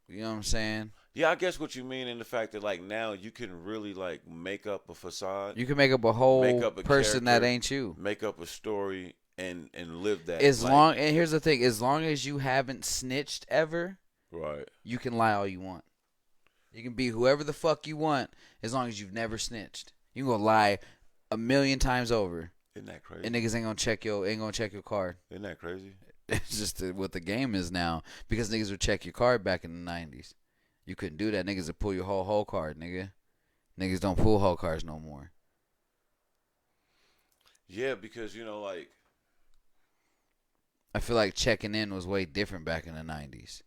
[SPEAKER 1] You know what I'm saying?
[SPEAKER 2] Yeah, I guess what you mean in the fact that like now you can really like make up a facade,
[SPEAKER 1] You can make up a
[SPEAKER 2] make
[SPEAKER 1] whole
[SPEAKER 2] up a
[SPEAKER 1] person that
[SPEAKER 2] character,
[SPEAKER 1] ain't you.
[SPEAKER 2] make up a story, and live that.
[SPEAKER 1] As
[SPEAKER 2] like,
[SPEAKER 1] long and here's the thing, as long as you haven't snitched ever,
[SPEAKER 2] right.
[SPEAKER 1] you can lie all you want. You can be whoever the fuck you want as long as you've never snitched. You can go lie 1,000,000 times over.
[SPEAKER 2] Isn't that crazy?
[SPEAKER 1] And niggas ain't gonna check your card.
[SPEAKER 2] Isn't that crazy?
[SPEAKER 1] It's just what the game is now. Because niggas would check your card back in the 90s. You couldn't do that. Niggas would pull your whole card, nigga. Niggas don't pull whole cards no more.
[SPEAKER 2] Yeah, because you know, like
[SPEAKER 1] I feel like checking in was way different back in the 90s.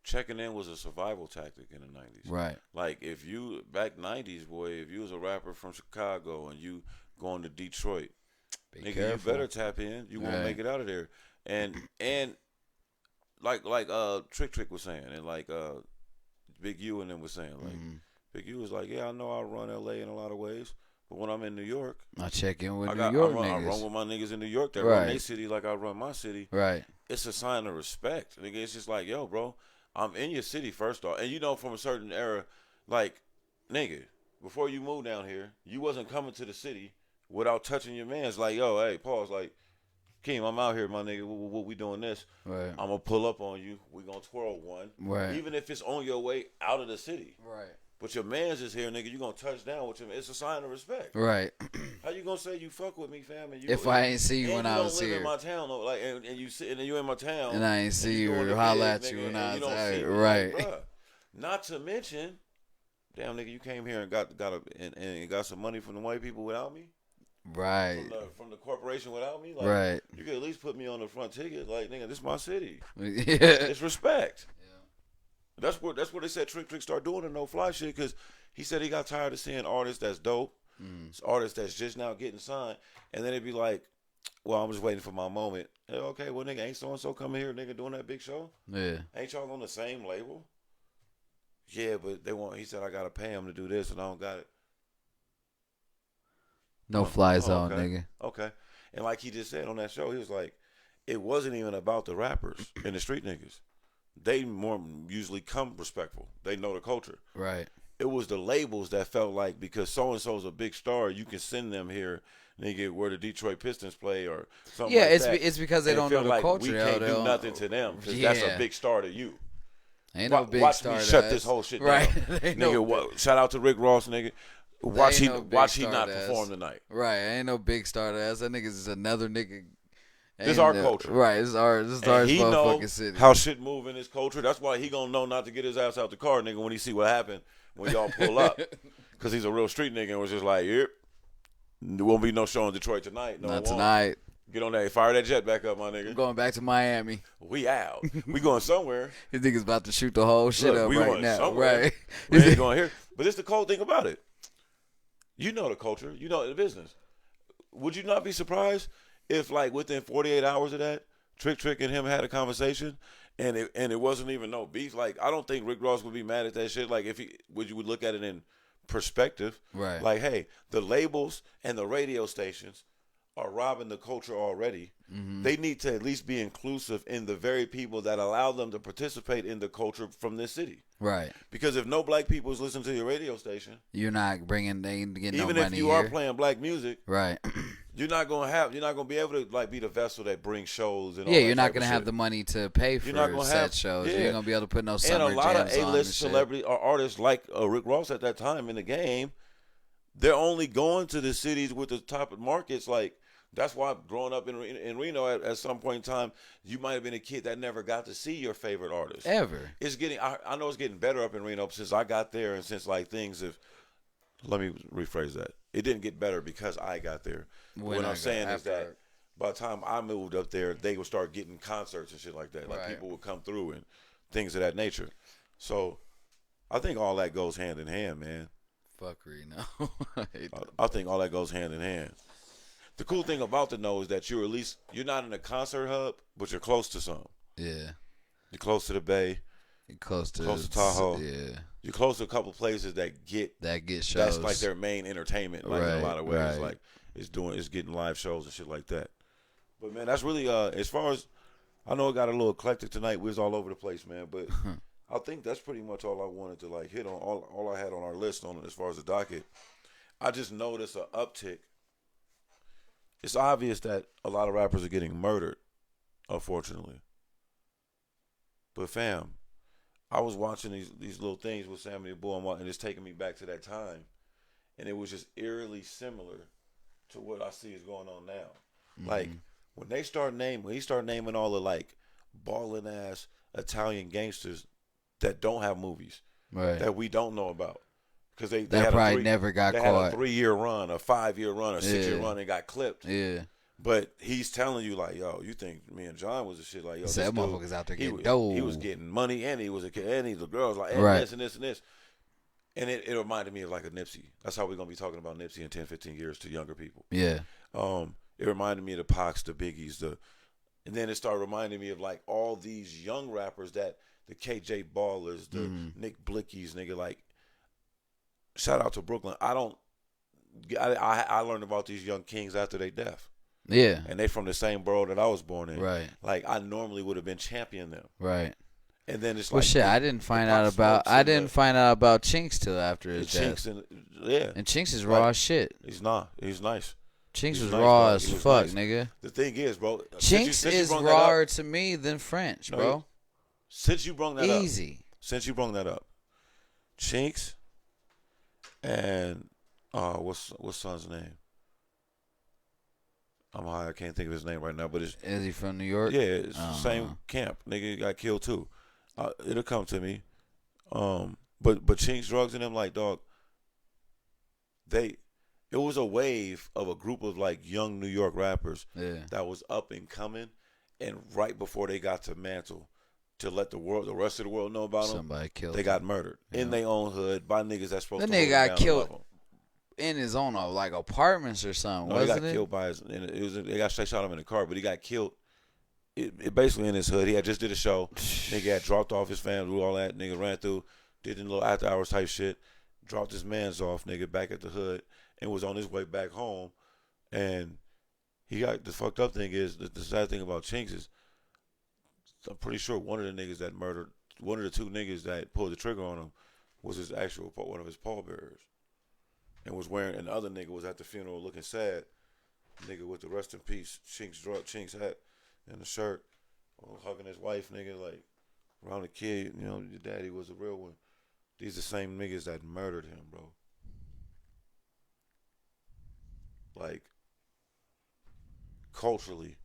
[SPEAKER 2] checking in was a survival tactic in the 90s.
[SPEAKER 1] Right.
[SPEAKER 2] Like if you back 90s, boy, if you was a rapper from Chicago and you going to Detroit,
[SPEAKER 1] Be
[SPEAKER 2] nigga,
[SPEAKER 1] careful.
[SPEAKER 2] you better tap in. You want
[SPEAKER 1] Right.
[SPEAKER 2] to make it out of there. And like Trick was saying, and like Big U and them was saying, like Big U was like, yeah, I know I run LA in a lot of ways, but when I'm in New York,
[SPEAKER 1] I check in with
[SPEAKER 2] I
[SPEAKER 1] New York
[SPEAKER 2] I
[SPEAKER 1] niggas.
[SPEAKER 2] run with my niggas in New York that
[SPEAKER 1] Right.
[SPEAKER 2] run their city like I run my city.
[SPEAKER 1] Right.
[SPEAKER 2] It's a sign of respect. Nigga, it's just like, yo, bro, I'm in your city first off. And you know from a certain era, like, nigga, before you moved down here, you wasn't coming to the city without touching your mans. Like, yo, hey, pause. Like, Akeem, I'm out here, my nigga. What we doing this?
[SPEAKER 1] Right.
[SPEAKER 2] I'm going to pull up on you. We going to twirl one.
[SPEAKER 1] Right.
[SPEAKER 2] Even if it's on your way out of the city.
[SPEAKER 1] Right.
[SPEAKER 2] But your man's is here, nigga. You going to touch down with him. It's a sign of respect.
[SPEAKER 1] Right.
[SPEAKER 2] How you going to say you fuck with me, fam? And you,
[SPEAKER 1] If I ain't see you
[SPEAKER 2] and
[SPEAKER 1] when
[SPEAKER 2] you
[SPEAKER 1] I
[SPEAKER 2] don't
[SPEAKER 1] was
[SPEAKER 2] live
[SPEAKER 1] here.
[SPEAKER 2] in my town, though, like, and you sitting and you in my town.
[SPEAKER 1] And I ain't see you
[SPEAKER 2] doing
[SPEAKER 1] or
[SPEAKER 2] the
[SPEAKER 1] holla
[SPEAKER 2] big,
[SPEAKER 1] at you
[SPEAKER 2] nigga,
[SPEAKER 1] when
[SPEAKER 2] and
[SPEAKER 1] I
[SPEAKER 2] you
[SPEAKER 1] was
[SPEAKER 2] don't
[SPEAKER 1] out.
[SPEAKER 2] see me.
[SPEAKER 1] Right.
[SPEAKER 2] Like, bruh, not to mention, damn nigga, you came here and got and got some money from the white people without me.
[SPEAKER 1] Right.
[SPEAKER 2] From the corporation without me. Like,
[SPEAKER 1] Right.
[SPEAKER 2] You could at least put me on the front ticket. Like, nigga, this is my city.
[SPEAKER 1] Yeah.
[SPEAKER 2] It's respect. Yeah. That's what they said. Trick start doing the no fly shit because he said he got tired of seeing artists that's dope, artists that's just now getting signed, and then it'd be like, well, I'm just waiting for my moment. Hey, okay, well, nigga, ain't so and so coming here, nigga, doing that big show?
[SPEAKER 1] Yeah.
[SPEAKER 2] Ain't y'all on the same label? Yeah, but they want. He said I gotta pay him to do this, and I don't got it.
[SPEAKER 1] No fly zone,
[SPEAKER 2] okay.
[SPEAKER 1] nigga.
[SPEAKER 2] Okay, and like he just said on that show, he was like, it wasn't even about the rappers and the street niggas. They more usually come respectful. They know the culture.
[SPEAKER 1] Right.
[SPEAKER 2] It was the labels that felt like because so and so's a big star, you can send them here, nigga, where the Detroit Pistons play or something.
[SPEAKER 1] Yeah,
[SPEAKER 2] like that.
[SPEAKER 1] it's because they
[SPEAKER 2] And it
[SPEAKER 1] don't know
[SPEAKER 2] felt
[SPEAKER 1] the
[SPEAKER 2] like
[SPEAKER 1] culture.
[SPEAKER 2] We can't do nothing to them because that's a big star to you.
[SPEAKER 1] Ain't no big
[SPEAKER 2] watch
[SPEAKER 1] star
[SPEAKER 2] me
[SPEAKER 1] to
[SPEAKER 2] shut
[SPEAKER 1] us.
[SPEAKER 2] this whole shit
[SPEAKER 1] Right.
[SPEAKER 2] down.
[SPEAKER 1] Ain't
[SPEAKER 2] Nigga,
[SPEAKER 1] no
[SPEAKER 2] shout out to Rick Ross, nigga. Watch he
[SPEAKER 1] no big
[SPEAKER 2] watch he
[SPEAKER 1] star
[SPEAKER 2] not
[SPEAKER 1] to us.
[SPEAKER 2] perform tonight.
[SPEAKER 1] Right. Ain't no big star to us. That nigga's just another nigga.
[SPEAKER 2] This is our culture.
[SPEAKER 1] Right. This is our
[SPEAKER 2] He know
[SPEAKER 1] motherfucking city.
[SPEAKER 2] how shit move in his culture. That's why he gonna know not to get his ass out the car, nigga, when he see what happened when y'all pull up. Because he's a real street nigga and was just like, yep, there won't be no show in Detroit tonight. No,
[SPEAKER 1] Not tonight.
[SPEAKER 2] Get on that. Fire that jet back up, my
[SPEAKER 1] I'm
[SPEAKER 2] nigga.
[SPEAKER 1] going back to Miami.
[SPEAKER 2] We out. We going somewhere.
[SPEAKER 1] This nigga's about to shoot the whole shit
[SPEAKER 2] Look,
[SPEAKER 1] up
[SPEAKER 2] we
[SPEAKER 1] right
[SPEAKER 2] going
[SPEAKER 1] now.
[SPEAKER 2] somewhere.
[SPEAKER 1] Right.
[SPEAKER 2] We ain't going here. But it's the cold thing about it. You know the culture. You know the business. Would you not be surprised if, like, within 48 hours of that, Trick and him had a conversation, and it wasn't even no beef? Like, I don't think Rick Ross would be mad at that shit. Like, if he would look at it in perspective,
[SPEAKER 1] Right.
[SPEAKER 2] Like, hey, the labels and the radio stations are robbing the culture already.
[SPEAKER 1] Mm-hmm.
[SPEAKER 2] They need to at least be inclusive in the very people that allow them to participate in the culture from this city.
[SPEAKER 1] Right.
[SPEAKER 2] Because if no black people is listening to your radio station,
[SPEAKER 1] You're not bringing. They ain't getting no
[SPEAKER 2] even
[SPEAKER 1] money
[SPEAKER 2] if you
[SPEAKER 1] here.
[SPEAKER 2] are playing black music,
[SPEAKER 1] Right.
[SPEAKER 2] you're not gonna be able to like be the vessel that brings shows and all
[SPEAKER 1] Yeah,
[SPEAKER 2] that
[SPEAKER 1] you're not
[SPEAKER 2] type of
[SPEAKER 1] gonna have
[SPEAKER 2] shit.
[SPEAKER 1] the money to pay for
[SPEAKER 2] You're not gonna
[SPEAKER 1] set
[SPEAKER 2] have-
[SPEAKER 1] shows.
[SPEAKER 2] yeah.
[SPEAKER 1] You ain't gonna be able to put no
[SPEAKER 2] And
[SPEAKER 1] summer
[SPEAKER 2] a lot of
[SPEAKER 1] jams on
[SPEAKER 2] A-list
[SPEAKER 1] and shit.
[SPEAKER 2] celebrity or artists like Rick Ross at that time in the game, they're only going to the cities with the top markets. Like, that's why growing up in Reno at some point in time, you might have been a kid that never got to see your favorite artist.
[SPEAKER 1] Ever.
[SPEAKER 2] It's getting. I know it's getting better up in Reno since I got there and since like things have. Let me rephrase that. It didn't get better because I got there. What I'm saying is that by the time I moved up there, they would start getting concerts and shit like that. Like people would come through and things of that nature. So I think all that goes hand in hand, man.
[SPEAKER 1] Fuckery, no.
[SPEAKER 2] I think all that goes hand in hand. The cool thing about the No is that you're not in a concert hub, but you're close to some.
[SPEAKER 1] Yeah.
[SPEAKER 2] You're close to the Bay.
[SPEAKER 1] You're close to
[SPEAKER 2] Tahoe.
[SPEAKER 1] Yeah.
[SPEAKER 2] You're close to a couple places that get
[SPEAKER 1] shows.
[SPEAKER 2] That's like their main entertainment, like in a lot of ways.
[SPEAKER 1] Right.
[SPEAKER 2] Like it's getting live shows and shit like that. But man, that's really as far as I know, it got a little eclectic tonight. We was all over the place, man. But I think that's pretty much all I wanted to like hit on. All I had on our list on it as far as the docket. I just noticed an uptick. It's obvious that a lot of rappers are getting murdered, unfortunately. But fam, I was watching these little things with Sammy the Bull, and it's taking me back to that time, and it was just eerily similar to what I see is going on now. Mm-hmm. Like when he started naming all the like ballin' ass Italian gangsters that don't have movies,
[SPEAKER 1] right,
[SPEAKER 2] that we don't know about, because they
[SPEAKER 1] had probably never got caught.
[SPEAKER 2] Had a 3-year run, a 5-year run, a 6-year run, and got clipped.
[SPEAKER 1] Yeah.
[SPEAKER 2] But he's telling you like, yo, you think me and John was the shit? Like, yo,
[SPEAKER 1] that motherfucker's out there getting dope.
[SPEAKER 2] He was getting money, and he was a kid, and the girls like, this and this and this. And it reminded me of like a Nipsey. That's how we're gonna be talking about Nipsey in 10, 15 years to younger people.
[SPEAKER 1] Yeah.
[SPEAKER 2] It reminded me of the Pacs, the Biggies, and then it started reminding me of like all these young rappers that the KJ Ballers, the Nick Blickies, nigga. Like, shout out to Brooklyn. I learned about these young kings after they death.
[SPEAKER 1] Yeah.
[SPEAKER 2] And they from the same borough that I was born in.
[SPEAKER 1] Right.
[SPEAKER 2] Like, I normally would have been championing them.
[SPEAKER 1] Right.
[SPEAKER 2] And then it's
[SPEAKER 1] well,
[SPEAKER 2] like,
[SPEAKER 1] shit, I didn't find out about Chinks till after his death. And Chinks is raw as shit.
[SPEAKER 2] He's not. He's nice.
[SPEAKER 1] Chinks was raw as fuck, nigga.
[SPEAKER 2] The thing is, bro,
[SPEAKER 1] Chinks is rawer to me than French, bro.
[SPEAKER 2] Since you brought that up.
[SPEAKER 1] Easy.
[SPEAKER 2] Since you brought that up. Chinks and what's son's name? I'm high. I can't think of his name right now, but it's.
[SPEAKER 1] Is he from New York?
[SPEAKER 2] Yeah, it's the same camp. Nigga got killed too. It'll come to me. But Chinks, Drugs, and them, like, dog. It was a wave of a group of like young New York rappers that was up and coming, and right before they got to mantle, to let the rest of the world know about them,
[SPEAKER 1] somebody killed.
[SPEAKER 2] They got murdered in their own hood by niggas that's supposed to.
[SPEAKER 1] That nigga got killed in his own like apartments or something.
[SPEAKER 2] No,
[SPEAKER 1] wasn't
[SPEAKER 2] he got killed by his. They got straight shot him in the car, but he got killed. It basically in his hood. He had just did a show. Nigga had dropped off his family, all that. Nigga ran through, did a little after hours type shit. Dropped his mans off, nigga, back at the hood, and was on his way back home. And he got the fucked up thing is the sad thing about Chinks is I'm pretty sure one of the niggas that murdered, one of the two niggas that pulled the trigger on him was his actual one of his pallbearers. And was wearing, and the other nigga was at the funeral looking sad. Nigga with the rest in peace, Chinks hat and the shirt, hugging his wife, nigga, like around the kid. You know, your daddy was a real one. These the same niggas that murdered him, bro. Like, culturally,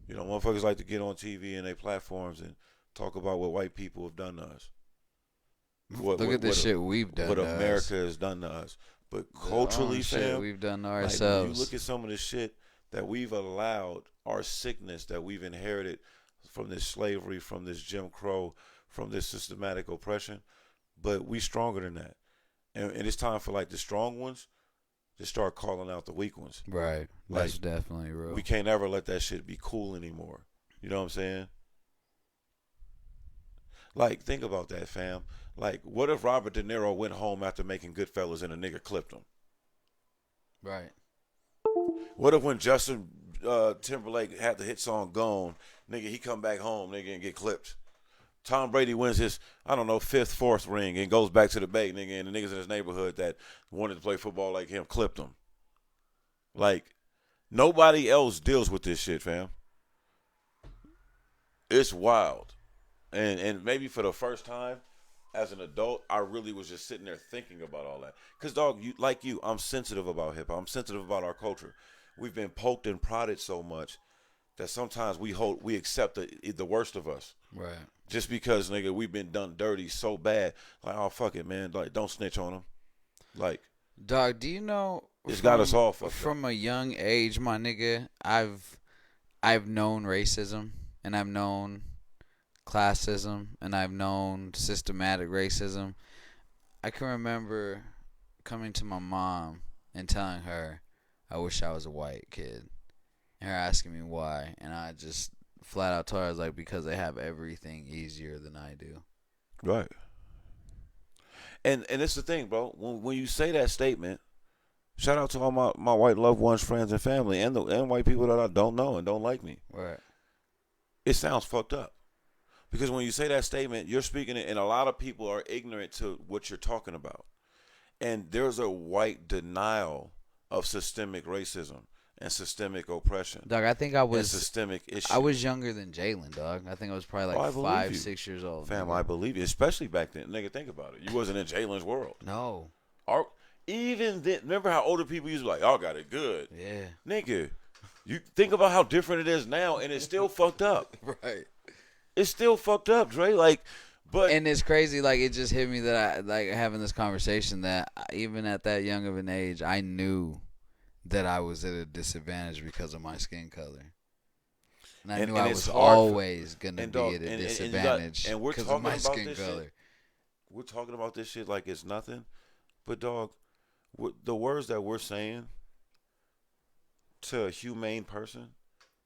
[SPEAKER 2] you know, motherfuckers like to get on TV and their platforms and talk about what white people have done to us.
[SPEAKER 1] Look at the shit we've done.
[SPEAKER 2] What America has done to us, but culturally, fam,
[SPEAKER 1] we've done to ourselves.
[SPEAKER 2] Like, when you look at some of the shit that we've allowed, our sickness that we've inherited from this slavery, from this Jim Crow, from this systematic oppression, but we stronger than that, and it's time for like the strong ones to start calling out the weak ones.
[SPEAKER 1] Right,
[SPEAKER 2] like,
[SPEAKER 1] that's definitely real.
[SPEAKER 2] We can't ever let that shit be cool anymore. You know what I'm saying? Like, think about that, fam. Like, what if Robert De Niro went home after making Goodfellas and a nigga clipped him?
[SPEAKER 1] Right.
[SPEAKER 2] What if when Justin Timberlake had the hit song Gone, nigga, he come back home, nigga, and get clipped? Tom Brady wins his, I don't know, 5th, 4th ring and goes back to the Bay, nigga, and the niggas in his neighborhood that wanted to play football like him clipped him. Like, nobody else deals with this shit, fam. It's wild. And maybe for the first time as an adult, I really was just sitting there thinking about all that. Because, dog, I'm sensitive about hip-hop. I'm sensitive about our culture. We've been poked and prodded so much that sometimes we accept the worst of us.
[SPEAKER 1] Right.
[SPEAKER 2] Just because, nigga, we've been done dirty so bad. Like, oh, fuck it, man. Like, don't snitch on them. Like,
[SPEAKER 1] Dog, do you know
[SPEAKER 2] It's got us all fucked up.
[SPEAKER 1] from a young age, my nigga, I've known racism and I've known classism and I've known systematic racism. I can remember coming to my mom and telling her I wish I was a white kid. And her asking me why, and I just flat out told her I was like, because they have everything easier than I do.
[SPEAKER 2] Right. And it's the thing, bro. When you say that statement, shout out to all my white loved ones, friends, and family, and white people that I don't know and don't like me.
[SPEAKER 1] Right.
[SPEAKER 2] It sounds fucked up. Because when you say that statement, you're speaking it, and a lot of people are ignorant to what you're talking about. And there's a white denial of systemic racism and systemic oppression.
[SPEAKER 1] Dog, I think I was
[SPEAKER 2] and systemic issues.
[SPEAKER 1] I was younger than Jalen, dog. I think I was probably like 5, 6 years old.
[SPEAKER 2] Fam,
[SPEAKER 1] nigga.
[SPEAKER 2] I believe you, especially back then. Nigga, think about it. You wasn't in Jalen's world.
[SPEAKER 1] No.
[SPEAKER 2] Even then, remember how older people used to be like, y'all got it good.
[SPEAKER 1] Yeah.
[SPEAKER 2] Nigga, you think about how different it is now, and it's still fucked up.
[SPEAKER 1] Right.
[SPEAKER 2] It's still fucked up, Dre. Like, but
[SPEAKER 1] and it's crazy. Like, it just hit me that I like having this conversation that even at that young of an age, I knew that I was at a disadvantage because of my skin color. And I knew I was always going to be at a disadvantage because of my skin color.
[SPEAKER 2] We're talking about this shit like it's nothing. But, dog, the words that we're saying to a humane person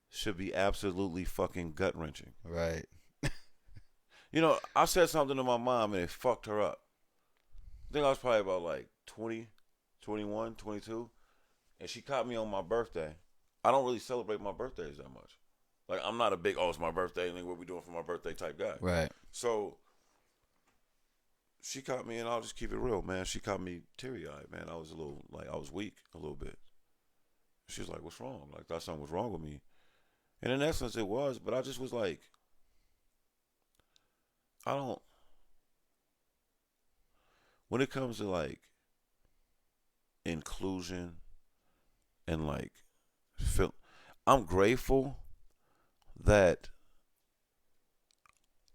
[SPEAKER 2] should be absolutely fucking gut-wrenching.
[SPEAKER 1] Right.
[SPEAKER 2] You know, I said something to my mom and it fucked her up. I think I was probably about like 20, 21, 22. And she caught me on my birthday. I don't really celebrate my birthdays that much. Like, I'm not a big, it's my birthday, and what we doing for my birthday type guy.
[SPEAKER 1] Right.
[SPEAKER 2] So, she caught me, and I'll just keep it real, man. She caught me teary-eyed, man. I was I was weak a little bit. She was like, what's wrong? Like, thought something was wrong with me. And in essence, it was, but I just was like, when it comes to, like, inclusion and, like, I'm grateful that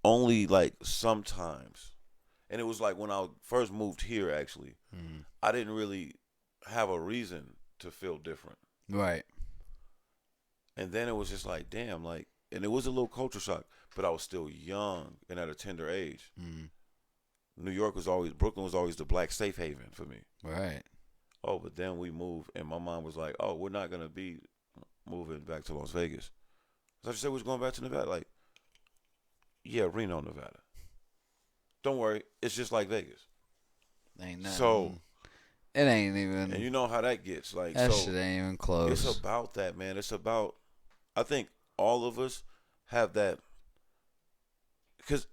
[SPEAKER 2] only, like, sometimes, and it was like when I first moved here, actually, I didn't really have a reason to feel different.
[SPEAKER 1] Right.
[SPEAKER 2] And then it was just like, damn, like, and it was a little culture shock, but I was still young and at a tender age. Brooklyn was always the black safe haven for me.
[SPEAKER 1] Right.
[SPEAKER 2] Oh, but then we moved, and my mom was like, oh, we're not going to be moving back to Las Vegas. So she said, we're going back to Nevada. Like, yeah, Reno, Nevada. Don't worry, it's just like Vegas.
[SPEAKER 1] Ain't nothing.
[SPEAKER 2] So,
[SPEAKER 1] it ain't even.
[SPEAKER 2] And you know how that gets. Like,
[SPEAKER 1] that
[SPEAKER 2] so
[SPEAKER 1] shit ain't even close.
[SPEAKER 2] It's about that, man. It's about, I think all of us have that, because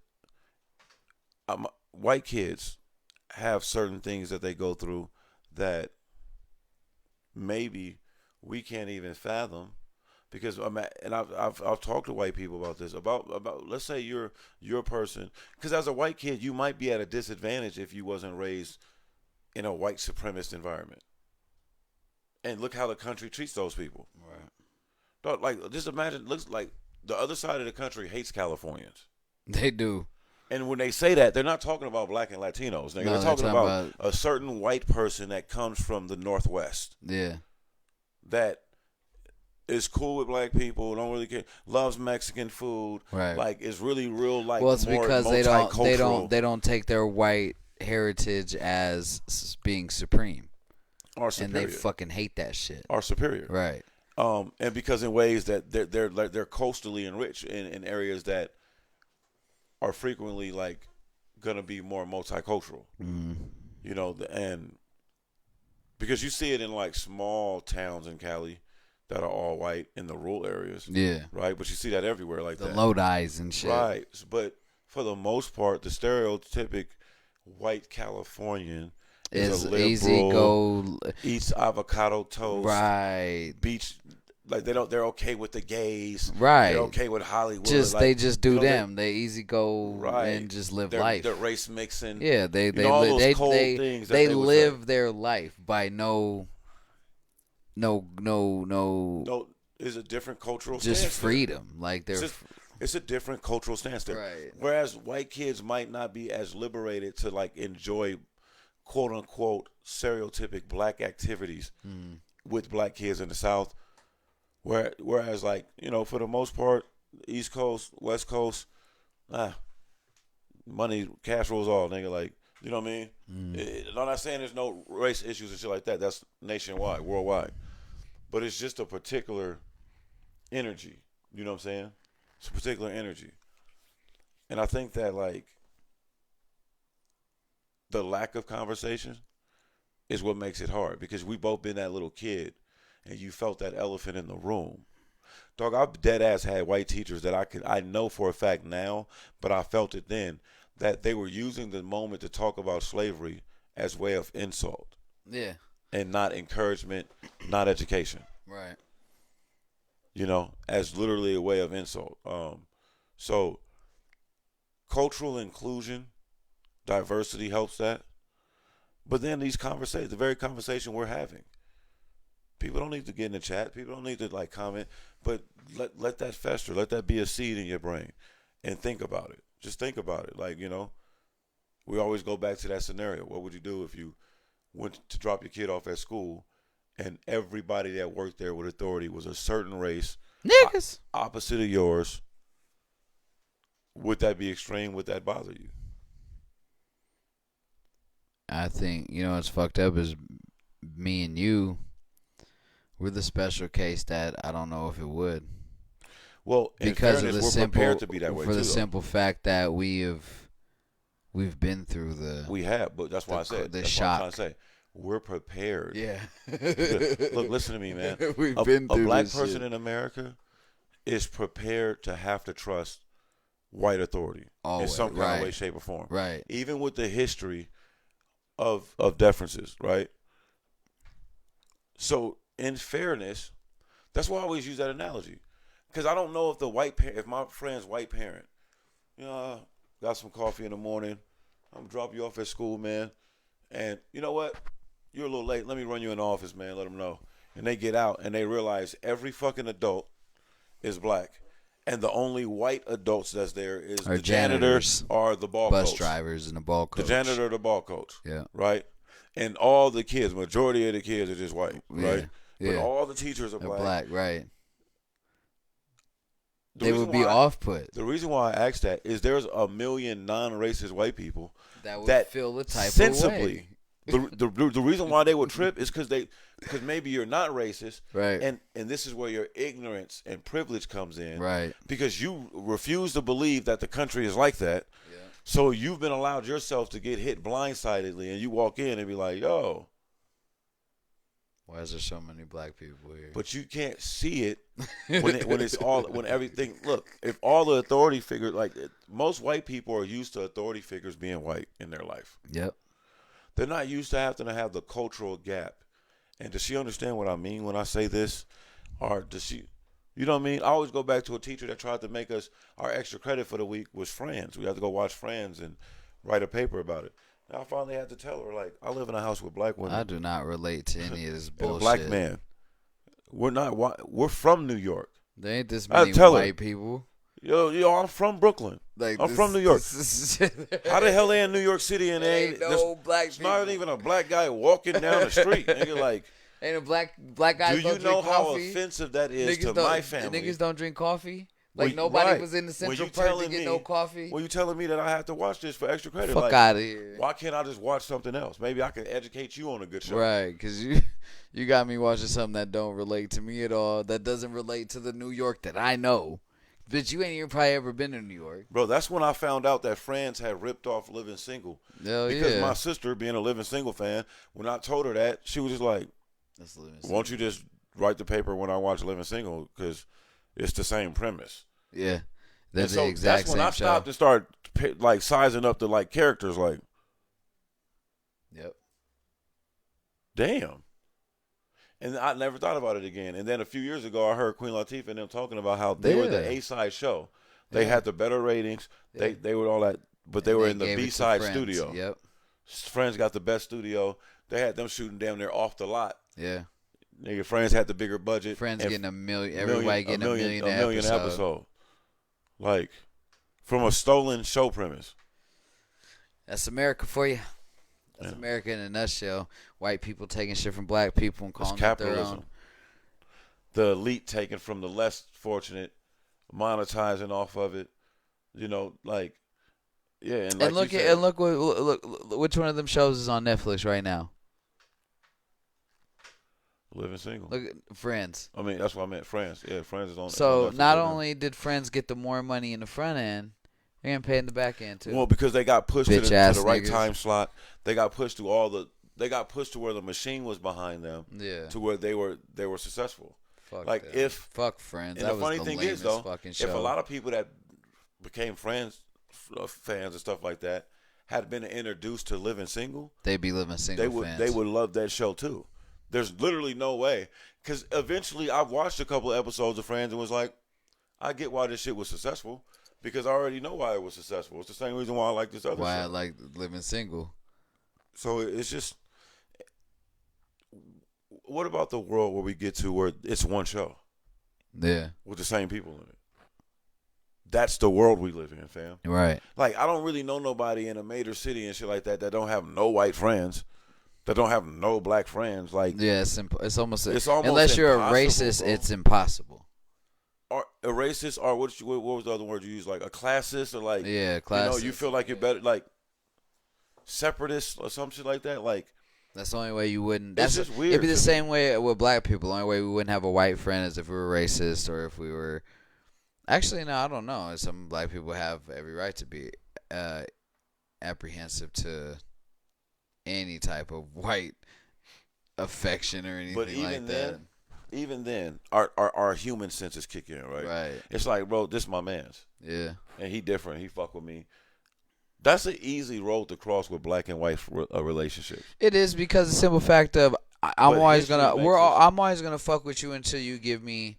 [SPEAKER 2] white kids have certain things that they go through that maybe we can't even fathom, because I've talked to white people about this, about let's say you're a person, because as a white kid you might be at a disadvantage if you wasn't raised in a white supremacist environment, and look how the country treats those people. Right. Like, just imagine, looks like the other side of the country hates Californians.
[SPEAKER 1] They do.
[SPEAKER 2] And when they say that, they're not talking about black and Latinos. They're talking about a certain white person that comes from the Northwest.
[SPEAKER 1] Yeah.
[SPEAKER 2] That is cool with black people, don't really care, loves Mexican food. Right. Like, is really real, like,
[SPEAKER 1] well, it's
[SPEAKER 2] more
[SPEAKER 1] because
[SPEAKER 2] multicultural.
[SPEAKER 1] they don't take their white heritage as being supreme.
[SPEAKER 2] Or superior.
[SPEAKER 1] And they fucking hate that shit.
[SPEAKER 2] Or superior.
[SPEAKER 1] Right.
[SPEAKER 2] And because in ways that they're coastally enriched in areas that are frequently, like, gonna be more multicultural. You know, and because you see it in, like, small towns in Cali that are all white in the rural areas. Yeah. Right? But you see that everywhere, like
[SPEAKER 1] the
[SPEAKER 2] that.
[SPEAKER 1] The Lodi's and shit.
[SPEAKER 2] Right. But for the most part, the stereotypic white Californian is a liberal,
[SPEAKER 1] easy go,
[SPEAKER 2] eats avocado toast.
[SPEAKER 1] Right.
[SPEAKER 2] Beach. Like, they're okay with the gays.
[SPEAKER 1] Right.
[SPEAKER 2] They're okay with Hollywood.
[SPEAKER 1] They just do them. They easy go and just live life.
[SPEAKER 2] They're race mixing.
[SPEAKER 1] Yeah, they live their life by no
[SPEAKER 2] is a different cultural
[SPEAKER 1] just
[SPEAKER 2] stance.
[SPEAKER 1] Just freedom. Like,
[SPEAKER 2] it's a different cultural stance there.
[SPEAKER 1] Right.
[SPEAKER 2] Whereas white kids might not be as liberated to, like, enjoy quote unquote stereotypic black activities with black kids in the South. Whereas, like, for the most part, East Coast, West Coast, money, cash rolls all, nigga. Like, you know what I mean? I'm not saying there's no race issues and shit like that. That's nationwide, worldwide. But it's just a particular energy. You know what I'm saying? It's a particular energy. And I think that, like, the lack of conversation is what makes it hard, because we both been that little kid and you felt that elephant in the room. Dog, I've dead ass had white teachers that I know for a fact now, but I felt it then, that they were using the moment to talk about slavery as way of insult.
[SPEAKER 1] Yeah.
[SPEAKER 2] And not encouragement, not education.
[SPEAKER 1] Right.
[SPEAKER 2] As literally a way of insult. So cultural inclusion, diversity helps that. But then these conversations, the very conversation we're having, people don't need to get in the chat. People don't need to, like, comment. But let that fester. Let that be a seed in your brain. And think about it. Just think about it. Like, we always go back to that scenario. What would you do if you went to drop your kid off at school and everybody that worked there with authority was a certain race,
[SPEAKER 1] niggas,
[SPEAKER 2] opposite of yours? Would that be extreme? Would that bother you?
[SPEAKER 1] I think, what's fucked up is me and you, we're the special case that I don't know if it would.
[SPEAKER 2] Well,
[SPEAKER 1] because of the
[SPEAKER 2] we're
[SPEAKER 1] simple,
[SPEAKER 2] prepared to be that way
[SPEAKER 1] for
[SPEAKER 2] too,
[SPEAKER 1] the simple fact that we've been through
[SPEAKER 2] we have, but that's why I said
[SPEAKER 1] the
[SPEAKER 2] that's
[SPEAKER 1] shock.
[SPEAKER 2] what I'm trying to say. We're prepared.
[SPEAKER 1] Yeah.
[SPEAKER 2] Look, listen to me, man.
[SPEAKER 1] We've been through
[SPEAKER 2] a black
[SPEAKER 1] this
[SPEAKER 2] person
[SPEAKER 1] shit.
[SPEAKER 2] in America is prepared to have to trust white authority in some kind of way, shape, or form.
[SPEAKER 1] Right.
[SPEAKER 2] Even with the history of differences, right? So, in fairness, that's why I always use that analogy, because I don't know if if my friend's white parent, got some coffee in the morning, I'm gonna drop you off at school, man, and you know what? You're a little late. Let me run you in the office, man. Let them know. And they get out and they realize every fucking adult is black. And the only white adults that's there is the janitors or the ball
[SPEAKER 1] bus
[SPEAKER 2] coach.
[SPEAKER 1] drivers and the ball coach.
[SPEAKER 2] The janitor or the ball coach.
[SPEAKER 1] Yeah.
[SPEAKER 2] Right? And all the kids, majority of the kids are just white. Right?
[SPEAKER 1] Yeah.
[SPEAKER 2] But all the teachers are black.
[SPEAKER 1] Black, right. They would be off-put.
[SPEAKER 2] The reason why I asked that is there's a million non-racist white people
[SPEAKER 1] that would feel the type
[SPEAKER 2] sensibly,
[SPEAKER 1] of way.
[SPEAKER 2] The reason why they would trip is because maybe you're not racist,
[SPEAKER 1] right?
[SPEAKER 2] And this is where your ignorance and privilege comes in,
[SPEAKER 1] right?
[SPEAKER 2] Because you refuse to believe that the country is like that, so you've been allowed yourself to get hit blindsidedly, and you walk in and be like, "Yo,
[SPEAKER 1] why is there so many black people here?"
[SPEAKER 2] But you can't see it when everything. Look, if all the authority figures, like most white people are used to authority figures being white in their life.
[SPEAKER 1] Yep.
[SPEAKER 2] They're not used to having to have the cultural gap. And does she understand what I mean when I say this? Or does she, you know what I mean? I always go back to a teacher that tried to make us, our extra credit for the week was Friends. We had to go watch Friends and write a paper about it. And I finally had to tell her, like, I live in a house with black women.
[SPEAKER 1] I do not relate to any of this bullshit.
[SPEAKER 2] And a black man. We're from New York.
[SPEAKER 1] There ain't this many white people.
[SPEAKER 2] Yo, I'm from Brooklyn. I'm from New York. How the hell they in New York City and
[SPEAKER 1] ain't no black people?
[SPEAKER 2] Not even a black guy walking down the street. Nigga, like,
[SPEAKER 1] ain't a black guy.
[SPEAKER 2] Do you know how offensive that is to my family?
[SPEAKER 1] Niggas don't drink coffee. Like nobody was in the Central Park to get no coffee.
[SPEAKER 2] Well, you telling me that I have to watch this for extra credit?
[SPEAKER 1] Fuck out of here.
[SPEAKER 2] Why can't I just watch something else? Maybe I can educate you on a good show.
[SPEAKER 1] Right, because you got me watching something that don't relate to me at all. That doesn't relate to the New York that I know. Bitch, you ain't even probably ever been to New York.
[SPEAKER 2] Bro, that's when I found out that Friends had ripped off Living Single.
[SPEAKER 1] Hell
[SPEAKER 2] because my sister, being a Living Single fan, when I told her that, she was just like, won't you just write the paper when I watch Living Single? Because it's the same premise.
[SPEAKER 1] Yeah. That's the exact same show.
[SPEAKER 2] That's when I stopped and started like sizing up the like characters. Like,
[SPEAKER 1] yep.
[SPEAKER 2] Damn. And I never thought about it again. And then a few years ago, I heard Queen Latifah and them talking about how they were the A-side show. They had the better ratings. They were all that, but they were in the B-side studio.
[SPEAKER 1] Yep.
[SPEAKER 2] Friends got the best studio. They had them shooting down there off the lot.
[SPEAKER 1] Yeah.
[SPEAKER 2] Nigga, Friends had the bigger budget.
[SPEAKER 1] Friends getting a million. Everybody getting a million
[SPEAKER 2] episode. Like, from a stolen show premise.
[SPEAKER 1] That's America for you. That's America in a nutshell. White people taking shit from black people and
[SPEAKER 2] That's
[SPEAKER 1] calling it their
[SPEAKER 2] capitalism.
[SPEAKER 1] own.
[SPEAKER 2] The elite taking from the less fortunate, monetizing off of it. You know, like, yeah, and like
[SPEAKER 1] And look
[SPEAKER 2] you
[SPEAKER 1] at
[SPEAKER 2] said,
[SPEAKER 1] and look which one of them shows is on Netflix right now.
[SPEAKER 2] living single.
[SPEAKER 1] Look at Friends.
[SPEAKER 2] I mean, that's what I meant. Friends. Yeah, Friends is on.
[SPEAKER 1] So
[SPEAKER 2] Netflix
[SPEAKER 1] not
[SPEAKER 2] right now.
[SPEAKER 1] only did Friends get the more money in the front end, they're gonna pay in the back end too.
[SPEAKER 2] Well, because they got pushed
[SPEAKER 1] Bitch
[SPEAKER 2] to
[SPEAKER 1] ass
[SPEAKER 2] the right
[SPEAKER 1] niggas.
[SPEAKER 2] time slot. They got pushed to all the. They got pushed to where the machine was behind them.
[SPEAKER 1] Yeah.
[SPEAKER 2] To where they were successful.
[SPEAKER 1] Fuck
[SPEAKER 2] like
[SPEAKER 1] that.
[SPEAKER 2] if
[SPEAKER 1] Fuck Friends.
[SPEAKER 2] and
[SPEAKER 1] That
[SPEAKER 2] the
[SPEAKER 1] was
[SPEAKER 2] funny
[SPEAKER 1] the
[SPEAKER 2] thing
[SPEAKER 1] lamest
[SPEAKER 2] is though,
[SPEAKER 1] fucking show.
[SPEAKER 2] if a lot of people that became fans and stuff like that had been introduced to living single,
[SPEAKER 1] they'd be living single.
[SPEAKER 2] they would love that show too. There's literally no way, because eventually I watched a couple of episodes of Friends and was like, I get why this shit was successful, because I already know why it was successful. It's the same reason why I like this other
[SPEAKER 1] Why
[SPEAKER 2] show.
[SPEAKER 1] I like living single.
[SPEAKER 2] So it's just, what about the world where we get to where it's one show
[SPEAKER 1] Yeah.
[SPEAKER 2] with the same people in it? That's the world we live in, fam.
[SPEAKER 1] Right.
[SPEAKER 2] Like, I don't really know nobody in a major city and shit like that don't have no white friends, that don't have no black friends. Like,
[SPEAKER 1] Yeah, it's almost
[SPEAKER 2] almost
[SPEAKER 1] unless you're a
[SPEAKER 2] impossible,
[SPEAKER 1] racist,
[SPEAKER 2] bro.
[SPEAKER 1] it's impossible.
[SPEAKER 2] Or a racist, or what was the other word you used? Like a classist, or like,
[SPEAKER 1] Yeah,
[SPEAKER 2] you
[SPEAKER 1] classist.
[SPEAKER 2] know, you feel like you're better, like separatist or some shit like that. Like,
[SPEAKER 1] That's the only way you wouldn't.
[SPEAKER 2] It's
[SPEAKER 1] That's
[SPEAKER 2] just weird
[SPEAKER 1] It'd be the
[SPEAKER 2] to
[SPEAKER 1] same way with black people. The only way we wouldn't have a white friend is if we were racist or if we were. Actually, no, I don't know. Some black people have every right to be apprehensive to any type of white affection or anything
[SPEAKER 2] but even
[SPEAKER 1] like
[SPEAKER 2] then, even then, our human senses kick in, right?
[SPEAKER 1] Right.
[SPEAKER 2] It's like, bro, this my man's,
[SPEAKER 1] Yeah.
[SPEAKER 2] and he different. He fuck with me. That's an easy road to cross with black and white relationships.
[SPEAKER 1] It is, because the simple fact of I'm
[SPEAKER 2] But
[SPEAKER 1] always
[SPEAKER 2] history
[SPEAKER 1] gonna
[SPEAKER 2] makes us-
[SPEAKER 1] I'm always gonna fuck with you until you give me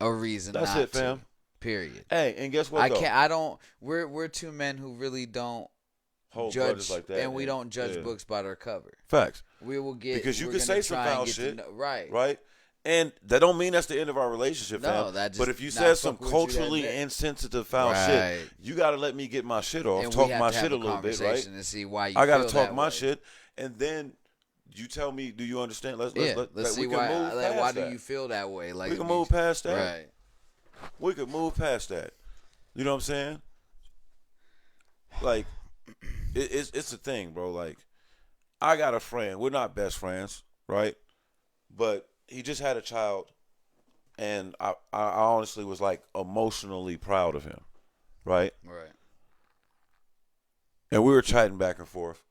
[SPEAKER 1] a reason.
[SPEAKER 2] That's
[SPEAKER 1] not
[SPEAKER 2] it, fam.
[SPEAKER 1] To. Period.
[SPEAKER 2] Hey, and guess what?
[SPEAKER 1] I
[SPEAKER 2] though?
[SPEAKER 1] can't. I don't. We're two men who really don't
[SPEAKER 2] Hold
[SPEAKER 1] judge
[SPEAKER 2] grudges like that,
[SPEAKER 1] and we
[SPEAKER 2] yeah.
[SPEAKER 1] don't judge
[SPEAKER 2] Yeah.
[SPEAKER 1] books by their cover.
[SPEAKER 2] Facts.
[SPEAKER 1] We will get
[SPEAKER 2] Because you
[SPEAKER 1] we're
[SPEAKER 2] can
[SPEAKER 1] gonna
[SPEAKER 2] say some
[SPEAKER 1] try and
[SPEAKER 2] foul
[SPEAKER 1] get to
[SPEAKER 2] shit,
[SPEAKER 1] know- right?
[SPEAKER 2] right? And that don't mean that's the end of our relationship,
[SPEAKER 1] No,
[SPEAKER 2] fam.
[SPEAKER 1] that just
[SPEAKER 2] but if you
[SPEAKER 1] not
[SPEAKER 2] said some
[SPEAKER 1] fuck with you that
[SPEAKER 2] culturally
[SPEAKER 1] day.
[SPEAKER 2] insensitive foul
[SPEAKER 1] Right.
[SPEAKER 2] shit, you got to let me get my shit off,
[SPEAKER 1] And
[SPEAKER 2] talk
[SPEAKER 1] we have
[SPEAKER 2] my
[SPEAKER 1] to have
[SPEAKER 2] shit a little bit, right?
[SPEAKER 1] conversation to see why you.
[SPEAKER 2] I got to
[SPEAKER 1] feel
[SPEAKER 2] talk
[SPEAKER 1] that
[SPEAKER 2] my
[SPEAKER 1] way.
[SPEAKER 2] shit, and then you tell me, do you understand? Let's
[SPEAKER 1] See
[SPEAKER 2] we
[SPEAKER 1] why.
[SPEAKER 2] can move past
[SPEAKER 1] Why
[SPEAKER 2] that.
[SPEAKER 1] do you feel that way? Like
[SPEAKER 2] We can move past that.
[SPEAKER 1] Right.
[SPEAKER 2] We could move past that. You know what I'm saying? Like, it's a thing, bro. Like, I got a friend. We're not best friends, right? But he just had a child, and I honestly was like emotionally proud of him, right?
[SPEAKER 1] Right.
[SPEAKER 2] And we were chatting back and forth.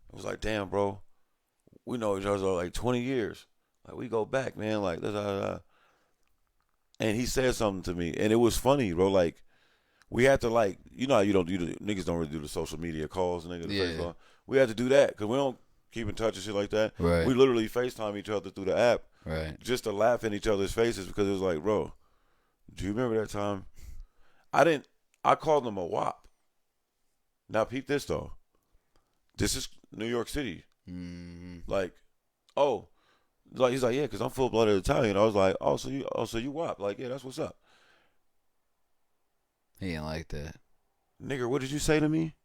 [SPEAKER 2] It was like, damn, bro, we know each other like 20 years. Like, we go back, man. Like, and he said something to me, and it was funny, bro. Like, we had to, like, you know how you don't do the niggas don't really do the social media calls, niggas.
[SPEAKER 1] Yeah.
[SPEAKER 2] Facebook. We had to do that because we don't keep in touch and shit like that.
[SPEAKER 1] Right.
[SPEAKER 2] We literally FaceTime each other through the app,
[SPEAKER 1] Right.
[SPEAKER 2] just to laugh in each other's faces, because it was like, bro, do you remember that time? I called him a WAP. Now peep this though. This is New York City.
[SPEAKER 1] Mm-hmm.
[SPEAKER 2] Like, oh, like he's like, yeah, because I'm full blooded Italian. I was like, oh, so you WAP? Like, yeah, that's what's up.
[SPEAKER 1] He ain't like that.
[SPEAKER 2] Nigga, what did you say to me?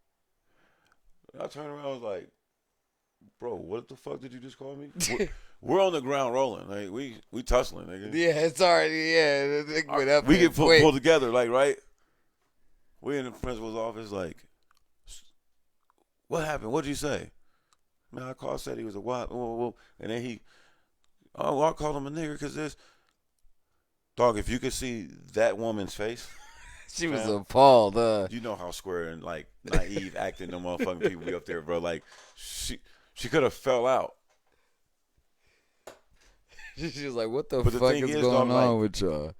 [SPEAKER 2] I turned around, I was like, bro, what the fuck did you just call me? We're on the ground rolling. Like, we tussling, nigga.
[SPEAKER 1] Yeah, it's already went up.
[SPEAKER 2] We get pulled together, like, right? We in the principal's office, like, what happened? What did you say? Man, I called, said he was a WAP. And then I called him a nigger because this. Dog, if you could see that woman's face.
[SPEAKER 1] She was
[SPEAKER 2] fam,
[SPEAKER 1] appalled.
[SPEAKER 2] You know how square and, like, naive acting them motherfucking people be up there, bro. Like, she could have fell out.
[SPEAKER 1] She was like, what the
[SPEAKER 2] But the
[SPEAKER 1] fuck
[SPEAKER 2] thing
[SPEAKER 1] is
[SPEAKER 2] is,
[SPEAKER 1] going
[SPEAKER 2] dog,
[SPEAKER 1] on
[SPEAKER 2] like,
[SPEAKER 1] with y'all?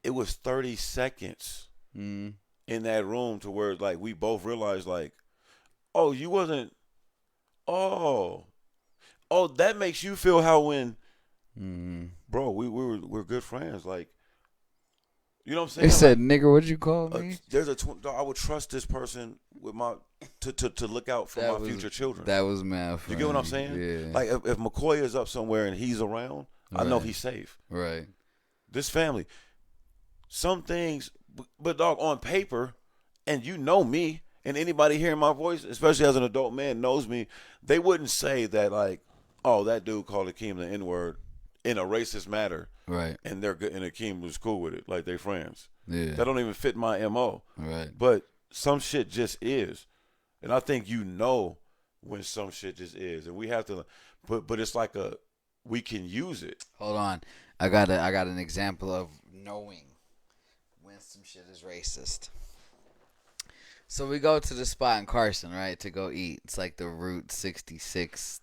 [SPEAKER 2] It was 30 seconds
[SPEAKER 1] Mm.
[SPEAKER 2] in that room to where, like, we both realized, like, oh, you wasn't, oh, that makes you feel how when, bro, we're good friends, like, you know what I'm saying?
[SPEAKER 1] He said,
[SPEAKER 2] like,
[SPEAKER 1] nigga, what'd you call me?
[SPEAKER 2] I would trust this person with my to look out for my future children.
[SPEAKER 1] That was mad funny.
[SPEAKER 2] You get what I'm saying?
[SPEAKER 1] Yeah.
[SPEAKER 2] Like, if McCoy is up somewhere and he's around, I know
[SPEAKER 1] Right.
[SPEAKER 2] he's safe.
[SPEAKER 1] Right.
[SPEAKER 2] This family, some things, but dog, on paper, and you know me, And anybody hearing my voice, especially as an adult man, knows me. They wouldn't say that like, oh, that dude called Akeem the N word in a racist manner,
[SPEAKER 1] Right.
[SPEAKER 2] and they're good, and Akeem was cool with it, like they friends.
[SPEAKER 1] Yeah.
[SPEAKER 2] That don't even fit my mo.
[SPEAKER 1] Right.
[SPEAKER 2] But some shit just is, and I think when some shit just is, and we have to. But it's like we can use it.
[SPEAKER 1] Hold on. I got an example of knowing when some shit is racist. So we go to the spot in Carson, right, to go eat. It's like the Route 66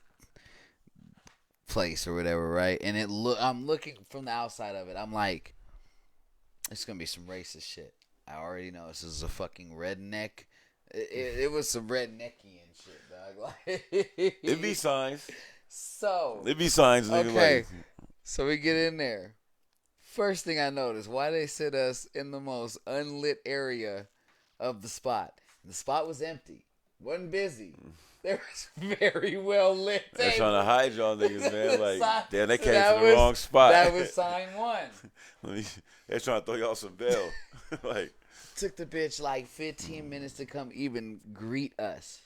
[SPEAKER 1] place or whatever, right? And I'm looking from the outside of it. I'm like, it's gonna be some racist shit. I already know this is a fucking redneck. It was some rednecky and shit, dog. Like,
[SPEAKER 2] It be signs.
[SPEAKER 1] So
[SPEAKER 2] It be signs, nigga.
[SPEAKER 1] okay.
[SPEAKER 2] Like,
[SPEAKER 1] So we get in there. First thing I noticed, why they sit us in the most unlit area of the spot. The spot was empty. Wasn't busy. There was very well lit.
[SPEAKER 2] they're trying to hide y'all niggas, man. Like, damn, they came
[SPEAKER 1] That
[SPEAKER 2] to the wrong spot.
[SPEAKER 1] That was sign one.
[SPEAKER 2] They're trying to throw y'all some bail. Like,
[SPEAKER 1] Took the bitch like 15 minutes to come even greet us.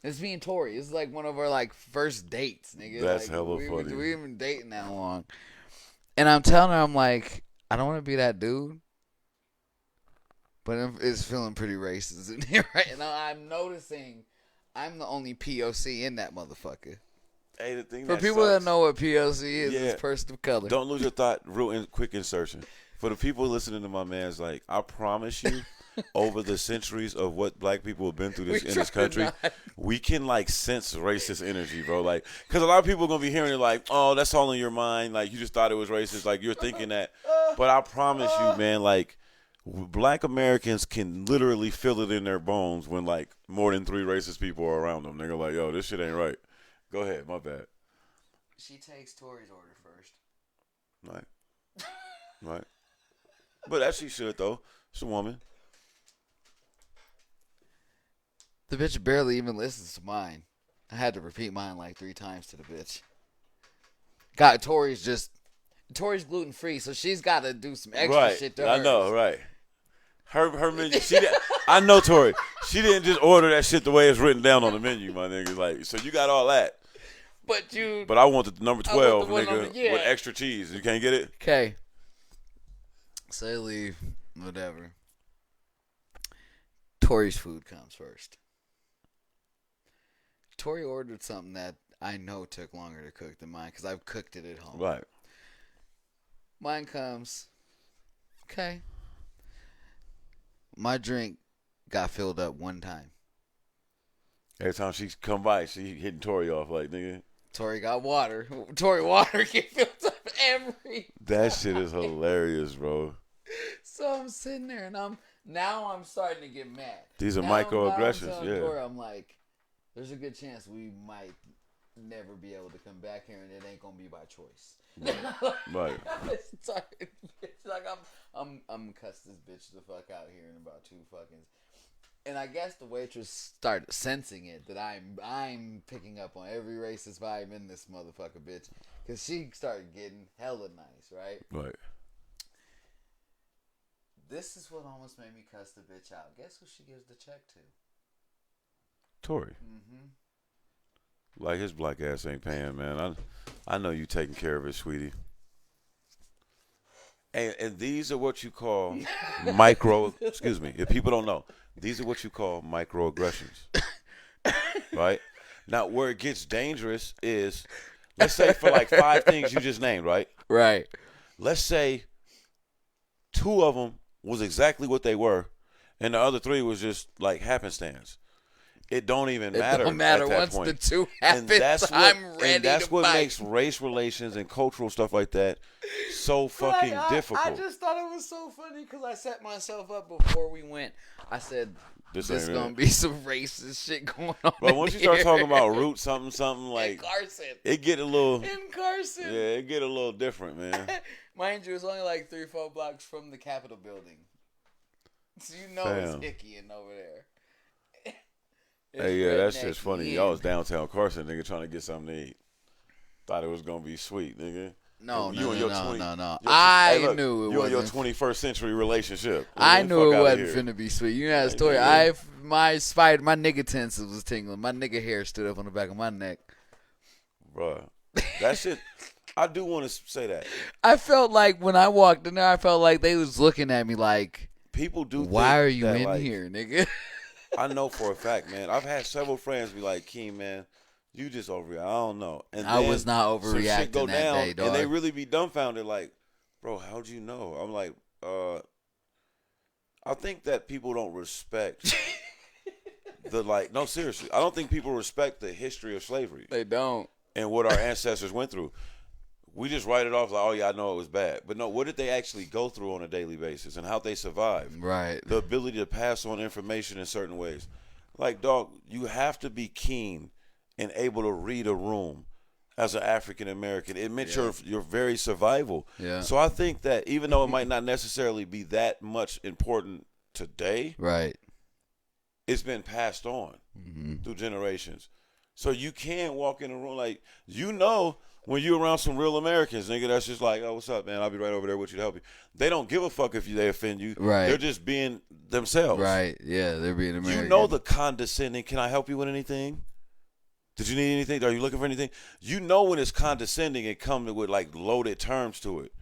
[SPEAKER 1] It's me and Tori. It's like one of our like first dates, nigga.
[SPEAKER 2] That's
[SPEAKER 1] like,
[SPEAKER 2] hella funny.
[SPEAKER 1] We haven't been dating that long. And I'm telling her, I'm like, I don't want to be that dude. But it's feeling pretty racist in here right now. I'm noticing I'm the only POC in that motherfucker.
[SPEAKER 2] hey, the thing
[SPEAKER 1] For
[SPEAKER 2] that
[SPEAKER 1] people
[SPEAKER 2] sucks,
[SPEAKER 1] that know what POC is person of color.
[SPEAKER 2] don't lose your thought. Quick insertion. For the people listening to my man's, like, I promise you, over the centuries of what black people have been through in this country, we can like sense racist energy, bro. Like, because a lot of people are gonna be hearing it like, oh, that's all in your mind. Like, you just thought it was racist. Like, you're thinking that. But I promise you, man, like, black Americans can literally feel it in their bones when like more than 3 racist people are around them. They're like, yo, this shit ain't right. Go ahead, my bad.
[SPEAKER 1] She takes Tori's order first.
[SPEAKER 2] Right. But as she should, though. It's a woman.
[SPEAKER 1] The bitch barely even listens to mine. I had to repeat mine like 3 times to the bitch. God, Tori's gluten free, so she's got to do some extra shit to her.
[SPEAKER 2] I know, right. Her menu. I know Tori. She didn't just order that shit the way it's written down on the menu, my nigga. Like, so you got all that. But I want the number 12, nigga, with extra cheese. You can't get it?
[SPEAKER 1] Okay. So they leave, whatever. Tori's food comes first. Tori ordered something that I know took longer to cook than mine because I've cooked it at home.
[SPEAKER 2] Right.
[SPEAKER 1] Mine comes. Okay. My drink got filled up one time.
[SPEAKER 2] Every time she come by, she hitting Tori off like, nigga.
[SPEAKER 1] Tori got water. Tori water get filled up every
[SPEAKER 2] That shit is hilarious, bro.
[SPEAKER 1] So I'm sitting there and I'm starting to get mad.
[SPEAKER 2] These are
[SPEAKER 1] now,
[SPEAKER 2] microaggressions, yeah.
[SPEAKER 1] Tori, I'm like, there's a good chance we might never be able to come back here and it ain't gonna be by choice.
[SPEAKER 2] Right.
[SPEAKER 1] Like I'm cuss this bitch the fuck out here in about 2 fucking. And I guess the waitress started sensing it that I'm picking up on every racist vibe in this motherfucker bitch, because she started getting hella nice, right?
[SPEAKER 2] Right.
[SPEAKER 1] This is what almost made me cuss the bitch out. Guess who she gives the check to?
[SPEAKER 2] Tori. Like, his black ass ain't paying, man. I know you taking care of it, sweetie. And these are what you call excuse me, if people don't know, these are what you call microaggressions. Right? Now, where it gets dangerous is, let's say for like 5 things you just named, right?
[SPEAKER 1] Right.
[SPEAKER 2] Let's say 2 of them was exactly what they were, and the other 3 was just like happenstance. It don't even matter.
[SPEAKER 1] It don't matter.
[SPEAKER 2] At that
[SPEAKER 1] Once
[SPEAKER 2] point.
[SPEAKER 1] the 2 happens, I'm ready to
[SPEAKER 2] that's what
[SPEAKER 1] fight.
[SPEAKER 2] makes race relations and cultural stuff like that so fucking difficult.
[SPEAKER 1] I just thought it was so funny because I set myself up before we went. I said, this is going to be some racist shit going on.
[SPEAKER 2] But once you start talking about root something like
[SPEAKER 1] in Carson.
[SPEAKER 2] It get a little
[SPEAKER 1] in Carson.
[SPEAKER 2] Yeah, it get a little different, man.
[SPEAKER 1] Mind you, it's only like 3-4 blocks from the Capitol building. So you know it's hickey and over there.
[SPEAKER 2] Hey, yeah, that's just funny. Y'all was downtown Carson, nigga, trying to get something to eat. Thought it was gonna be sweet, nigga.
[SPEAKER 1] No,
[SPEAKER 2] You
[SPEAKER 1] no,
[SPEAKER 2] and
[SPEAKER 1] no,
[SPEAKER 2] your
[SPEAKER 1] no,
[SPEAKER 2] 20,
[SPEAKER 1] no, no.
[SPEAKER 2] your,
[SPEAKER 1] I
[SPEAKER 2] hey, look,
[SPEAKER 1] knew it
[SPEAKER 2] you and your
[SPEAKER 1] wasn't.
[SPEAKER 2] 21st century relationship.
[SPEAKER 1] I
[SPEAKER 2] Man,
[SPEAKER 1] knew
[SPEAKER 2] fuck
[SPEAKER 1] it
[SPEAKER 2] outta
[SPEAKER 1] wasn't
[SPEAKER 2] here.
[SPEAKER 1] finna be sweet. You know that
[SPEAKER 2] Hey,
[SPEAKER 1] story.
[SPEAKER 2] nigga.
[SPEAKER 1] My nigga tenses was tingling. My nigga hair stood up on the back of my neck.
[SPEAKER 2] Bruh. That shit, I do want to say that.
[SPEAKER 1] I felt like when I walked in there, I felt like they was looking at me like,
[SPEAKER 2] People do
[SPEAKER 1] "Why
[SPEAKER 2] think
[SPEAKER 1] are you
[SPEAKER 2] that,
[SPEAKER 1] in
[SPEAKER 2] like,
[SPEAKER 1] here, nigga?"
[SPEAKER 2] I know for a fact, man. I've had several friends be like, Keem, man, you just over. I don't know. And
[SPEAKER 1] I was
[SPEAKER 2] then
[SPEAKER 1] not
[SPEAKER 2] some shit go
[SPEAKER 1] overreacting that
[SPEAKER 2] down,
[SPEAKER 1] day,
[SPEAKER 2] and they
[SPEAKER 1] dog.
[SPEAKER 2] really be dumbfounded, like, bro, how'd you know? I'm like, I think that people don't respect no, seriously. I don't think people respect the history of slavery
[SPEAKER 1] They don't.
[SPEAKER 2] and what our ancestors went through. We just write it off like, oh, yeah, I know it was bad. But no, what did they actually go through on a daily basis and how they survived?
[SPEAKER 1] Right.
[SPEAKER 2] The ability to pass on information in certain ways. Like, dog, you have to be keen and able to read a room as an African American. It meant your very survival.
[SPEAKER 1] Yeah.
[SPEAKER 2] So I think that even though it might not necessarily be that much important today,
[SPEAKER 1] Right.
[SPEAKER 2] it's been passed on through generations. So you can walk in a room like, when you're around some real Americans, nigga, that's just like, oh, what's up, man? I'll be right over there with you to help you. They don't give a fuck if they offend you.
[SPEAKER 1] Right.
[SPEAKER 2] They're just being themselves.
[SPEAKER 1] Right. Yeah, they're being American.
[SPEAKER 2] You know the condescending, can I help you with anything? Did you need anything? Are you looking for anything? You know when it's condescending and come with like loaded terms to it.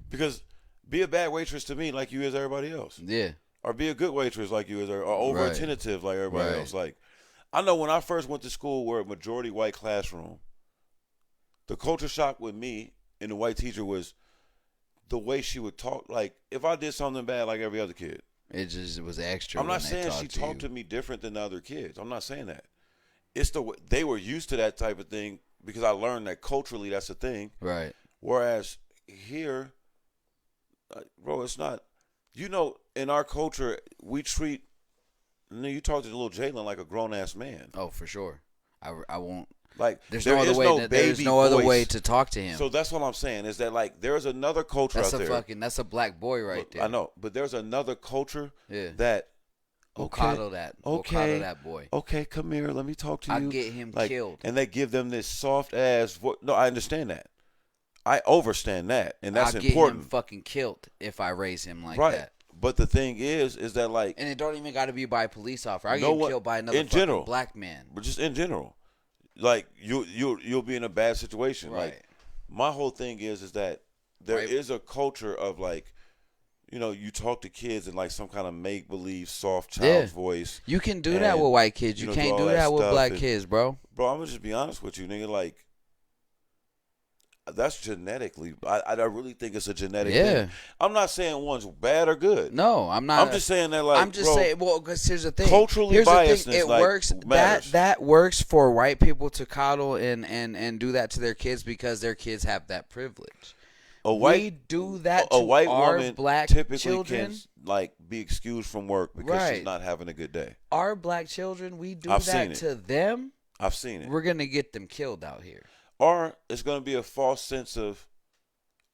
[SPEAKER 2] Because be a bad waitress to me like you is everybody else.
[SPEAKER 1] Yeah.
[SPEAKER 2] Or be a good waitress like you is, or over attentive like everybody else. Like, I know when I first went to school, we're a majority white classroom. The culture shock with me and the white teacher was the way she would talk. Like, if I did something bad like every other kid.
[SPEAKER 1] It was extra.
[SPEAKER 2] I'm not saying she talked to me different than the other kids. I'm not saying that. It's they were used to that type of thing because I learned that culturally that's a thing.
[SPEAKER 1] Right.
[SPEAKER 2] Whereas here, bro, it's not. In our culture, we treat. You talk to the little Jalen like a grown ass man.
[SPEAKER 1] Oh, for sure. I won't.
[SPEAKER 2] Like,
[SPEAKER 1] There's
[SPEAKER 2] there
[SPEAKER 1] no other
[SPEAKER 2] is
[SPEAKER 1] way.
[SPEAKER 2] no
[SPEAKER 1] There's
[SPEAKER 2] baby
[SPEAKER 1] no other
[SPEAKER 2] voice.
[SPEAKER 1] way to talk to him.
[SPEAKER 2] So that's what I'm saying is that, like, there's another culture
[SPEAKER 1] That's
[SPEAKER 2] out there.
[SPEAKER 1] That's a black boy right there.
[SPEAKER 2] I know, but there's another culture
[SPEAKER 1] Yeah.
[SPEAKER 2] that.
[SPEAKER 1] We'll coddle that. We'll coddle that boy.
[SPEAKER 2] Okay, come here. Let me talk to you.
[SPEAKER 1] I'll get him killed.
[SPEAKER 2] And they give them this soft ass voice. No, I understand that. I overstand that, and that's
[SPEAKER 1] I'll
[SPEAKER 2] important.
[SPEAKER 1] Get him fucking killed if I raise him like
[SPEAKER 2] right.
[SPEAKER 1] that.
[SPEAKER 2] But the thing is that, like,
[SPEAKER 1] and it don't even got to be by a police officer. I get him killed by another fucking black man.
[SPEAKER 2] But just in general, like you'll be in a bad situation.
[SPEAKER 1] Right.
[SPEAKER 2] Like, my whole thing is that there is a culture of, like, you talk to kids in like some kind of make believe soft child's voice.
[SPEAKER 1] You can do that with white kids. You can't do that with black kids, bro.
[SPEAKER 2] Bro, I'm gonna just be honest with you, nigga. Like, that's genetically. I really think it's a genetic thing. I'm not saying one's bad or good.
[SPEAKER 1] No, I'm not.
[SPEAKER 2] I'm just saying that, like,
[SPEAKER 1] I'm just saying. Well, because here's the thing.
[SPEAKER 2] Culturally biasness,
[SPEAKER 1] it
[SPEAKER 2] like,
[SPEAKER 1] works.
[SPEAKER 2] matters.
[SPEAKER 1] That works for white people to coddle and do that to their kids because their kids have that privilege. We do that to
[SPEAKER 2] white
[SPEAKER 1] our
[SPEAKER 2] woman
[SPEAKER 1] black
[SPEAKER 2] typically
[SPEAKER 1] children.
[SPEAKER 2] can, like, be excused from work because she's not having a good day.
[SPEAKER 1] Our black children, we do
[SPEAKER 2] I've
[SPEAKER 1] that
[SPEAKER 2] seen
[SPEAKER 1] to them.
[SPEAKER 2] I've seen it.
[SPEAKER 1] We're gonna get them killed out here.
[SPEAKER 2] Or it's gonna be a false sense of,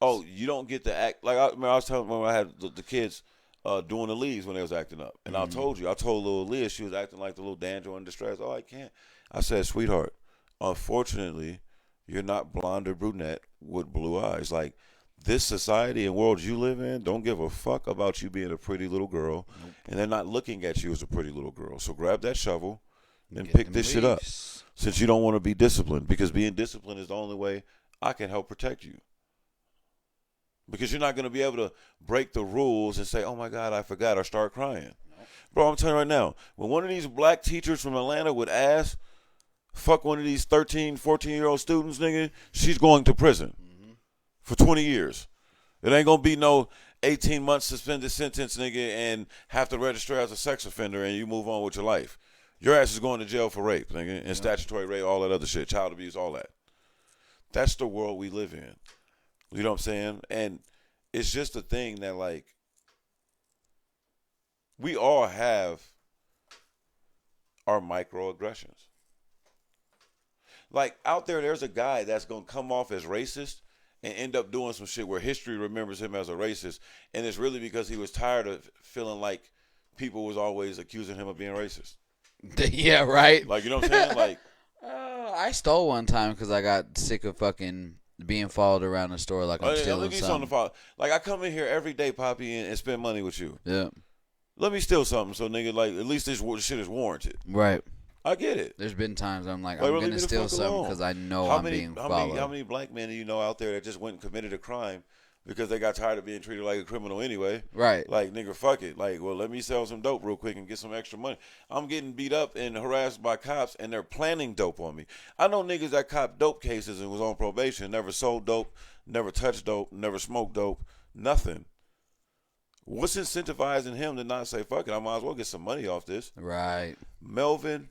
[SPEAKER 2] oh, you don't get to act like. I was telling when I had the kids doing the leaves when they was acting up, and I told little Leah she was acting like the little Danjo in distress. Oh, I can't. I said, sweetheart, unfortunately, you're not blonde or brunette with blue eyes. Like, this society and world you live in don't give a fuck about you being a pretty little girl, and they're not looking at you as a pretty little girl. So grab that shovel and pick this shit up, since you don't want to be disciplined, because being disciplined is the only way I can help protect you. Because you're not going to be able to break the rules and say, oh my God, I forgot, or start crying. Bro, I'm telling you right now, when one of these black teachers from Atlanta would ask, fuck one of these 13, 14-year-old students, nigga, she's going to prison for 20 years. It ain't going to be no 18-month suspended sentence, nigga, and have to register as a sex offender and you move on with your life. Your ass is going to jail for rape, nigga, and statutory rape, all that other shit, child abuse, all that. That's the world we live in. You know what I'm saying? And it's just a thing that, like, we all have our microaggressions. Like, out there's a guy that's going to come off as racist and end up doing some shit where history remembers him as a racist, and it's really because he was tired of feeling like people was always accusing him of being racist.
[SPEAKER 1] Yeah, right.
[SPEAKER 2] Like, you know what I'm saying? Like,
[SPEAKER 1] I stole one time because I got sick of fucking being followed around the store like I'm
[SPEAKER 2] Let me
[SPEAKER 1] stealing
[SPEAKER 2] give you something to
[SPEAKER 1] something.
[SPEAKER 2] follow. Like I come in here every day, Poppy, and spend money with you.
[SPEAKER 1] Yeah.
[SPEAKER 2] Let me steal something, so nigga, like at least this shit is warranted.
[SPEAKER 1] Right.
[SPEAKER 2] I get it.
[SPEAKER 1] There's been times I'm like,
[SPEAKER 2] Like,
[SPEAKER 1] I'm
[SPEAKER 2] bro, leave
[SPEAKER 1] gonna
[SPEAKER 2] me the
[SPEAKER 1] steal
[SPEAKER 2] fuck
[SPEAKER 1] something
[SPEAKER 2] alone.
[SPEAKER 1] because I know
[SPEAKER 2] How
[SPEAKER 1] I'm
[SPEAKER 2] many,
[SPEAKER 1] being
[SPEAKER 2] how many,
[SPEAKER 1] followed.
[SPEAKER 2] how many black men do you know out there that just went and committed a crime because they got tired of being treated like a criminal anyway?
[SPEAKER 1] Right.
[SPEAKER 2] Like, nigga, fuck it. Like, well, let me sell some dope real quick and get some extra money. I'm getting beat up and harassed by cops, and they're planting dope on me. I know niggas that cop dope cases and was on probation, never sold dope, never touched dope, never smoked dope, nothing. What's incentivizing him to not say, fuck it, I might as well get some money off this?
[SPEAKER 1] Right.
[SPEAKER 2] Melvin,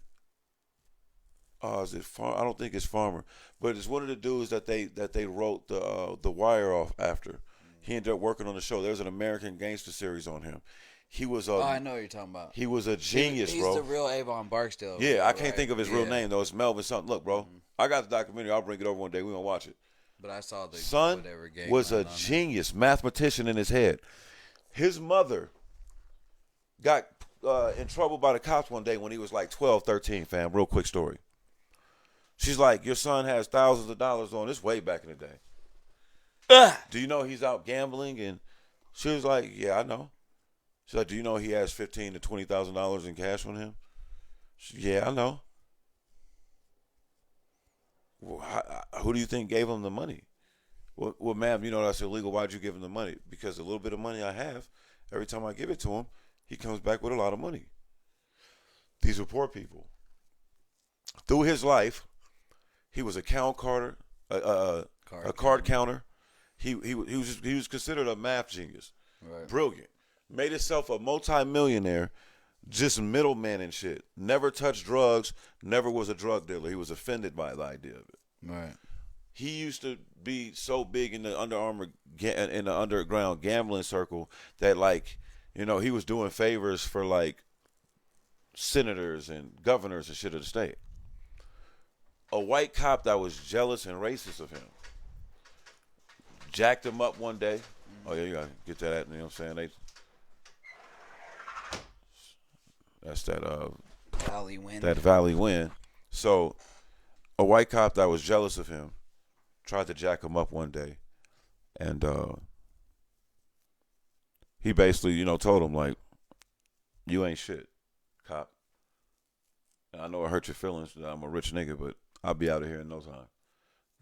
[SPEAKER 2] is it I don't think it's Farmer, but it's one of the dudes that they wrote the Wire off after. He ended up working on the show. There's an American Gangster series on him. He was
[SPEAKER 1] Oh, I know what you're talking about.
[SPEAKER 2] he was a genius,
[SPEAKER 1] He's
[SPEAKER 2] bro.
[SPEAKER 1] the real Avon Barksdale.
[SPEAKER 2] Yeah, I can't
[SPEAKER 1] right?
[SPEAKER 2] think of his real name though. It's Melvin something. Look, bro, I got the documentary. I'll bring it over one day. We're gonna watch it.
[SPEAKER 1] But I saw the
[SPEAKER 2] Son
[SPEAKER 1] whatever gang
[SPEAKER 2] was a
[SPEAKER 1] on
[SPEAKER 2] genius mathematician in his head. His mother got in trouble by the cops one day when he was like 12, 13, fam. Real quick story. She's like, your son has thousands of dollars on this way back in the day. Do you know he's out gambling? And she was like, yeah, I know. She's like, do you know he has $15,000 to $20,000 in cash on him? Yeah, I know. Well, who do you think gave him the money? Well, ma'am, you know that's illegal. Why'd you give him the money? Because the little bit of money I have, every time I give it to him, he comes back with a lot of money. These are poor people. Through his life, he was a count carder, a card counter. He was considered a math genius,
[SPEAKER 1] Right.
[SPEAKER 2] brilliant. Made himself a multi-millionaire, just middleman and shit. Never touched drugs. Never was a drug dealer. He was offended by the idea of it.
[SPEAKER 1] Right.
[SPEAKER 2] He used to be so big in the in the underground gambling circle that like, you know, he was doing favors for like senators and governors and shit of the state. A white cop that was jealous and racist of him jacked him up one day. Oh yeah, you gotta get that. You know what I'm saying? That's
[SPEAKER 1] Valley win.
[SPEAKER 2] that Valley win. So a white cop that was jealous of him tried to jack him up one day, and he basically, you know, told him like, "You ain't shit, cop." And I know it hurt your feelings that I'm a rich nigga, but I'll be out of here in no time.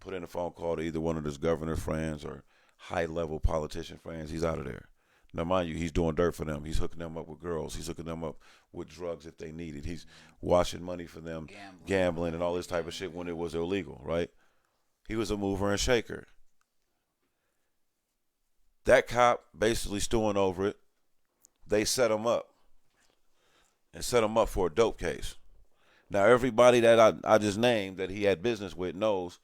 [SPEAKER 2] Put in a phone call to either one of his governor friends or high-level politician friends. He's out of there. Now, mind you, he's doing dirt for them. He's hooking them up with girls. He's hooking them up with drugs if they need it. He's washing money for them, gambling and all this type of shit when it was illegal, right? He was a mover and shaker. That cop basically stewing over it. They set him up and set him up for a dope case. Now, everybody that I just named that he had business with knows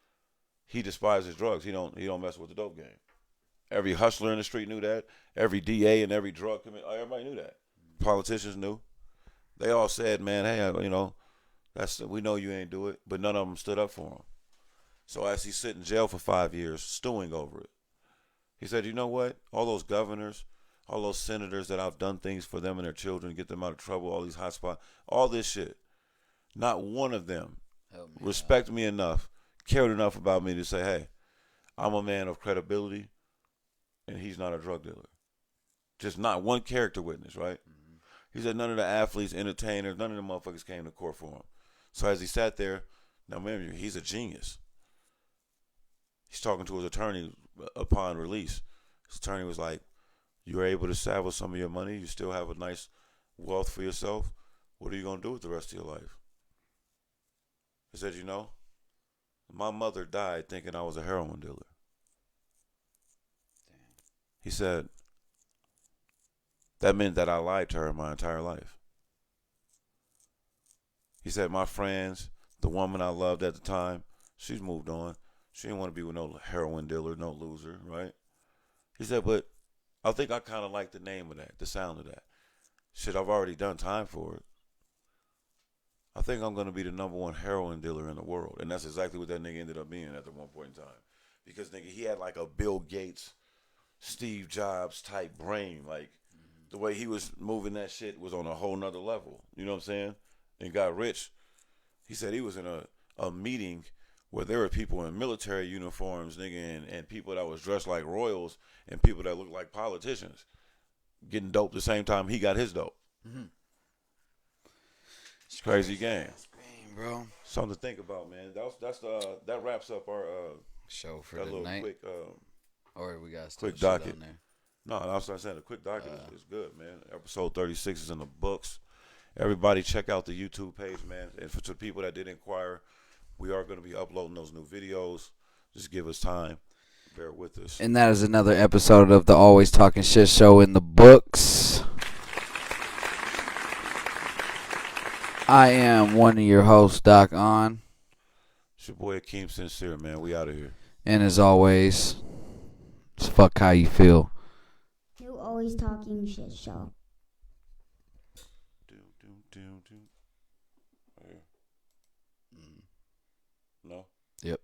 [SPEAKER 2] he despises drugs. He don't mess with the dope game. Every hustler in the street knew that. Every DA and every drug committee, everybody knew that. Politicians knew. They all said, man, hey, you know, we know you ain't do it, but none of them stood up for him. So as he sit in jail for 5 years, stewing over it, he said, you know what? All those governors, all those senators that I've done things for them and their children, get them out of trouble, all these hot spots, all this shit. Not one of them respect me enough, cared enough about me to say, hey, I'm a man of credibility and he's not a drug dealer. Just not one character witness, right? Mm-hmm. He said none of the athletes, entertainers, none of the motherfuckers came to court for him. So as he sat there, now remember, he's a genius. He's talking to his attorney upon release. His attorney was like, you were able to salvage some of your money. You still have a nice wealth for yourself. What are you going to do with the rest of your life? He said, you know, my mother died thinking I was a heroin dealer. Damn. He said, that meant that I lied to her my entire life. He said, my friends, the woman I loved at the time, she's moved on. She didn't want to be with no heroin dealer, no loser, right? He said, but I think I kind of like the name of that, the sound of that. Shit, I've already done time for it. I think I'm going to be the number one heroin dealer in the world. And that's exactly what that nigga ended up being at the one point in time. Because, nigga, he had like a Bill Gates, Steve Jobs type brain. Like, the way he was moving that shit was on a whole nother level. You know what I'm saying? And got rich. He said he was in a meeting where there were people in military uniforms, nigga, and people that was dressed like royals and people that looked like politicians getting dope the same time he got his dope.
[SPEAKER 1] Mm-hmm.
[SPEAKER 2] It's crazy game.
[SPEAKER 1] Bro.
[SPEAKER 2] Something to think about, man. That wraps up our
[SPEAKER 1] show for
[SPEAKER 2] that
[SPEAKER 1] the
[SPEAKER 2] little
[SPEAKER 1] night.
[SPEAKER 2] Quick,
[SPEAKER 1] or we got
[SPEAKER 2] quick
[SPEAKER 1] shit
[SPEAKER 2] docket.
[SPEAKER 1] on there.
[SPEAKER 2] No, that's what I'm saying. The quick docket is good, man. Episode 36 is in the books. Everybody check out the YouTube page, man. And for the people that did inquire, we are going to be uploading those new videos. Just give us time. Bear with us.
[SPEAKER 1] And that is another episode of the Always Talking Shit show in the books. I am one of your hosts, Doc On.
[SPEAKER 2] It's your boy Akeem Sincere, man. We out of here.
[SPEAKER 1] And as always, it's fuck how you feel.
[SPEAKER 3] You Always Talking Shit show.
[SPEAKER 2] Right here. No?
[SPEAKER 1] Yep.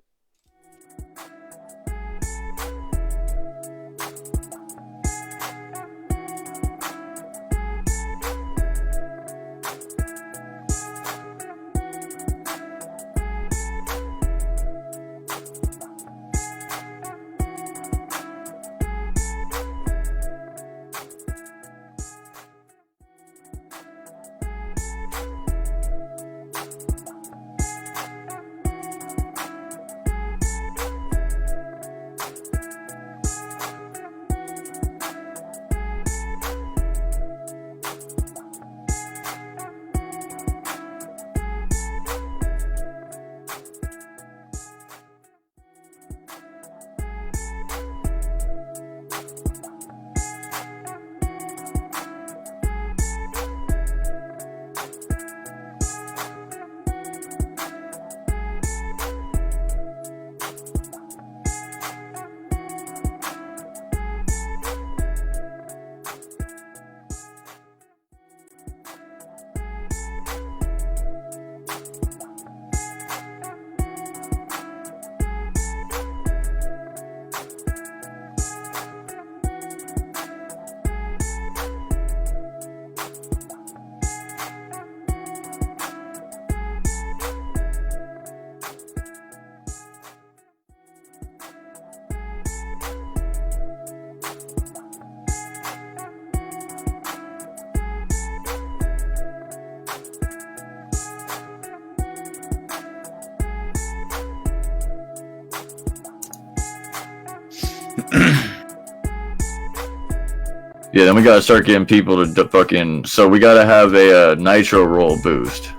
[SPEAKER 4] Yeah, then we gotta start getting people to fucking. So we gotta have a nitro roll boost.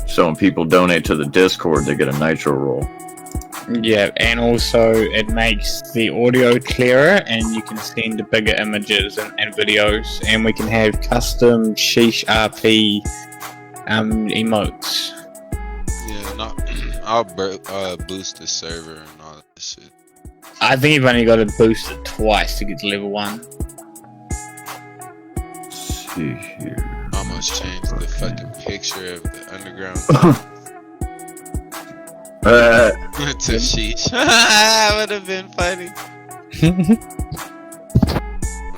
[SPEAKER 4] So when people donate to the Discord, they get a nitro roll.
[SPEAKER 5] Yeah, and also it makes the audio clearer, and you can send bigger images and videos, and we can have custom sheesh RP emotes.
[SPEAKER 6] Yeah, I'll boost the server and all that shit.
[SPEAKER 5] I think you've only got to boost it twice to get to level 1.
[SPEAKER 4] See here.
[SPEAKER 6] Almost changed the fucking picture of the underground to sheesh. Would have been funny.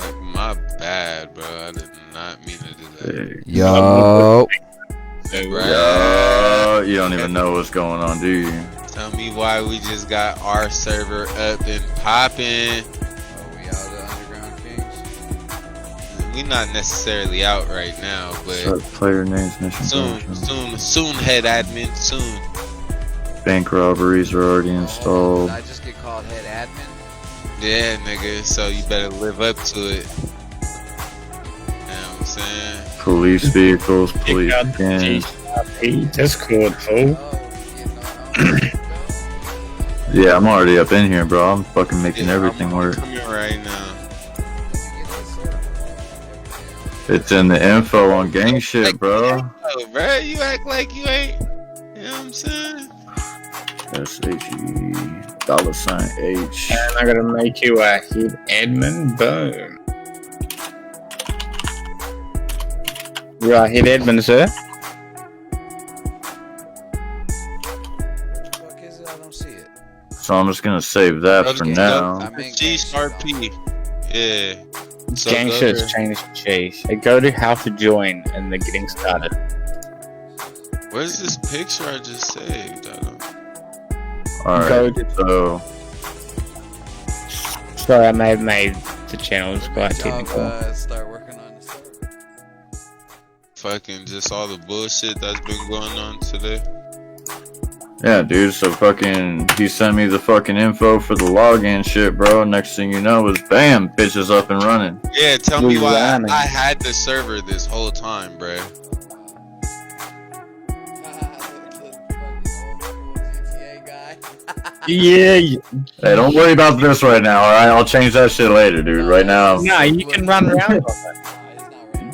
[SPEAKER 6] Like, my bad, bro. I did not mean to do that.
[SPEAKER 1] Yo.
[SPEAKER 4] Yo, you don't even know what's going on, do you?
[SPEAKER 6] Tell me why we just got our server up and popping.
[SPEAKER 1] Are we out of the Underground Kings?
[SPEAKER 6] We not necessarily out right now, but
[SPEAKER 4] Start player names, mission.
[SPEAKER 6] soon, head admin, soon.
[SPEAKER 4] Bank robberies are already installed.
[SPEAKER 1] Did I just get called head admin?
[SPEAKER 6] Yeah, nigga. So you better live up to it. You know what I'm saying?
[SPEAKER 4] Police vehicles, police
[SPEAKER 5] Check out the
[SPEAKER 4] cans.
[SPEAKER 5] GRP Discord, fool.
[SPEAKER 4] Yeah, I'm already up in here, bro. I'm fucking making everything work.
[SPEAKER 6] I'm coming right now.
[SPEAKER 4] It's in the info on gang shit, bro.
[SPEAKER 6] Oh, bro, you act like you ain't. You know what I'm saying?
[SPEAKER 4] S-H-E $H.
[SPEAKER 5] And I'm gonna make you a head admin. Boom. You are head admin, sir.
[SPEAKER 1] Where the fuck is it? I don't see it.
[SPEAKER 4] So I'm just gonna save that for now.
[SPEAKER 1] I'm in
[SPEAKER 6] GRP. Yeah. So
[SPEAKER 5] Gang
[SPEAKER 6] go
[SPEAKER 5] shit's
[SPEAKER 6] there.
[SPEAKER 5] changed to chase. Go to how to join and the getting started.
[SPEAKER 6] Where's this picture I just saved? I don't.
[SPEAKER 4] All
[SPEAKER 5] Go
[SPEAKER 4] right.
[SPEAKER 5] to-
[SPEAKER 4] So
[SPEAKER 5] Sorry, I may have made the channels quite
[SPEAKER 1] Good job,
[SPEAKER 5] technical.
[SPEAKER 1] start working on the server.
[SPEAKER 6] Fucking just all the bullshit that's been going on today.
[SPEAKER 4] yeah, dude. So fucking, he sent me the fucking info for the login shit, bro. Next thing you know is bam, bitch is up and running.
[SPEAKER 6] Yeah, tell
[SPEAKER 5] We
[SPEAKER 6] me why
[SPEAKER 5] running.
[SPEAKER 6] I had the server this whole time, bruh.
[SPEAKER 5] Yeah.
[SPEAKER 4] Hey, don't worry about this right now. All right, I'll change that shit later, dude. Right now.
[SPEAKER 5] No, you can run around on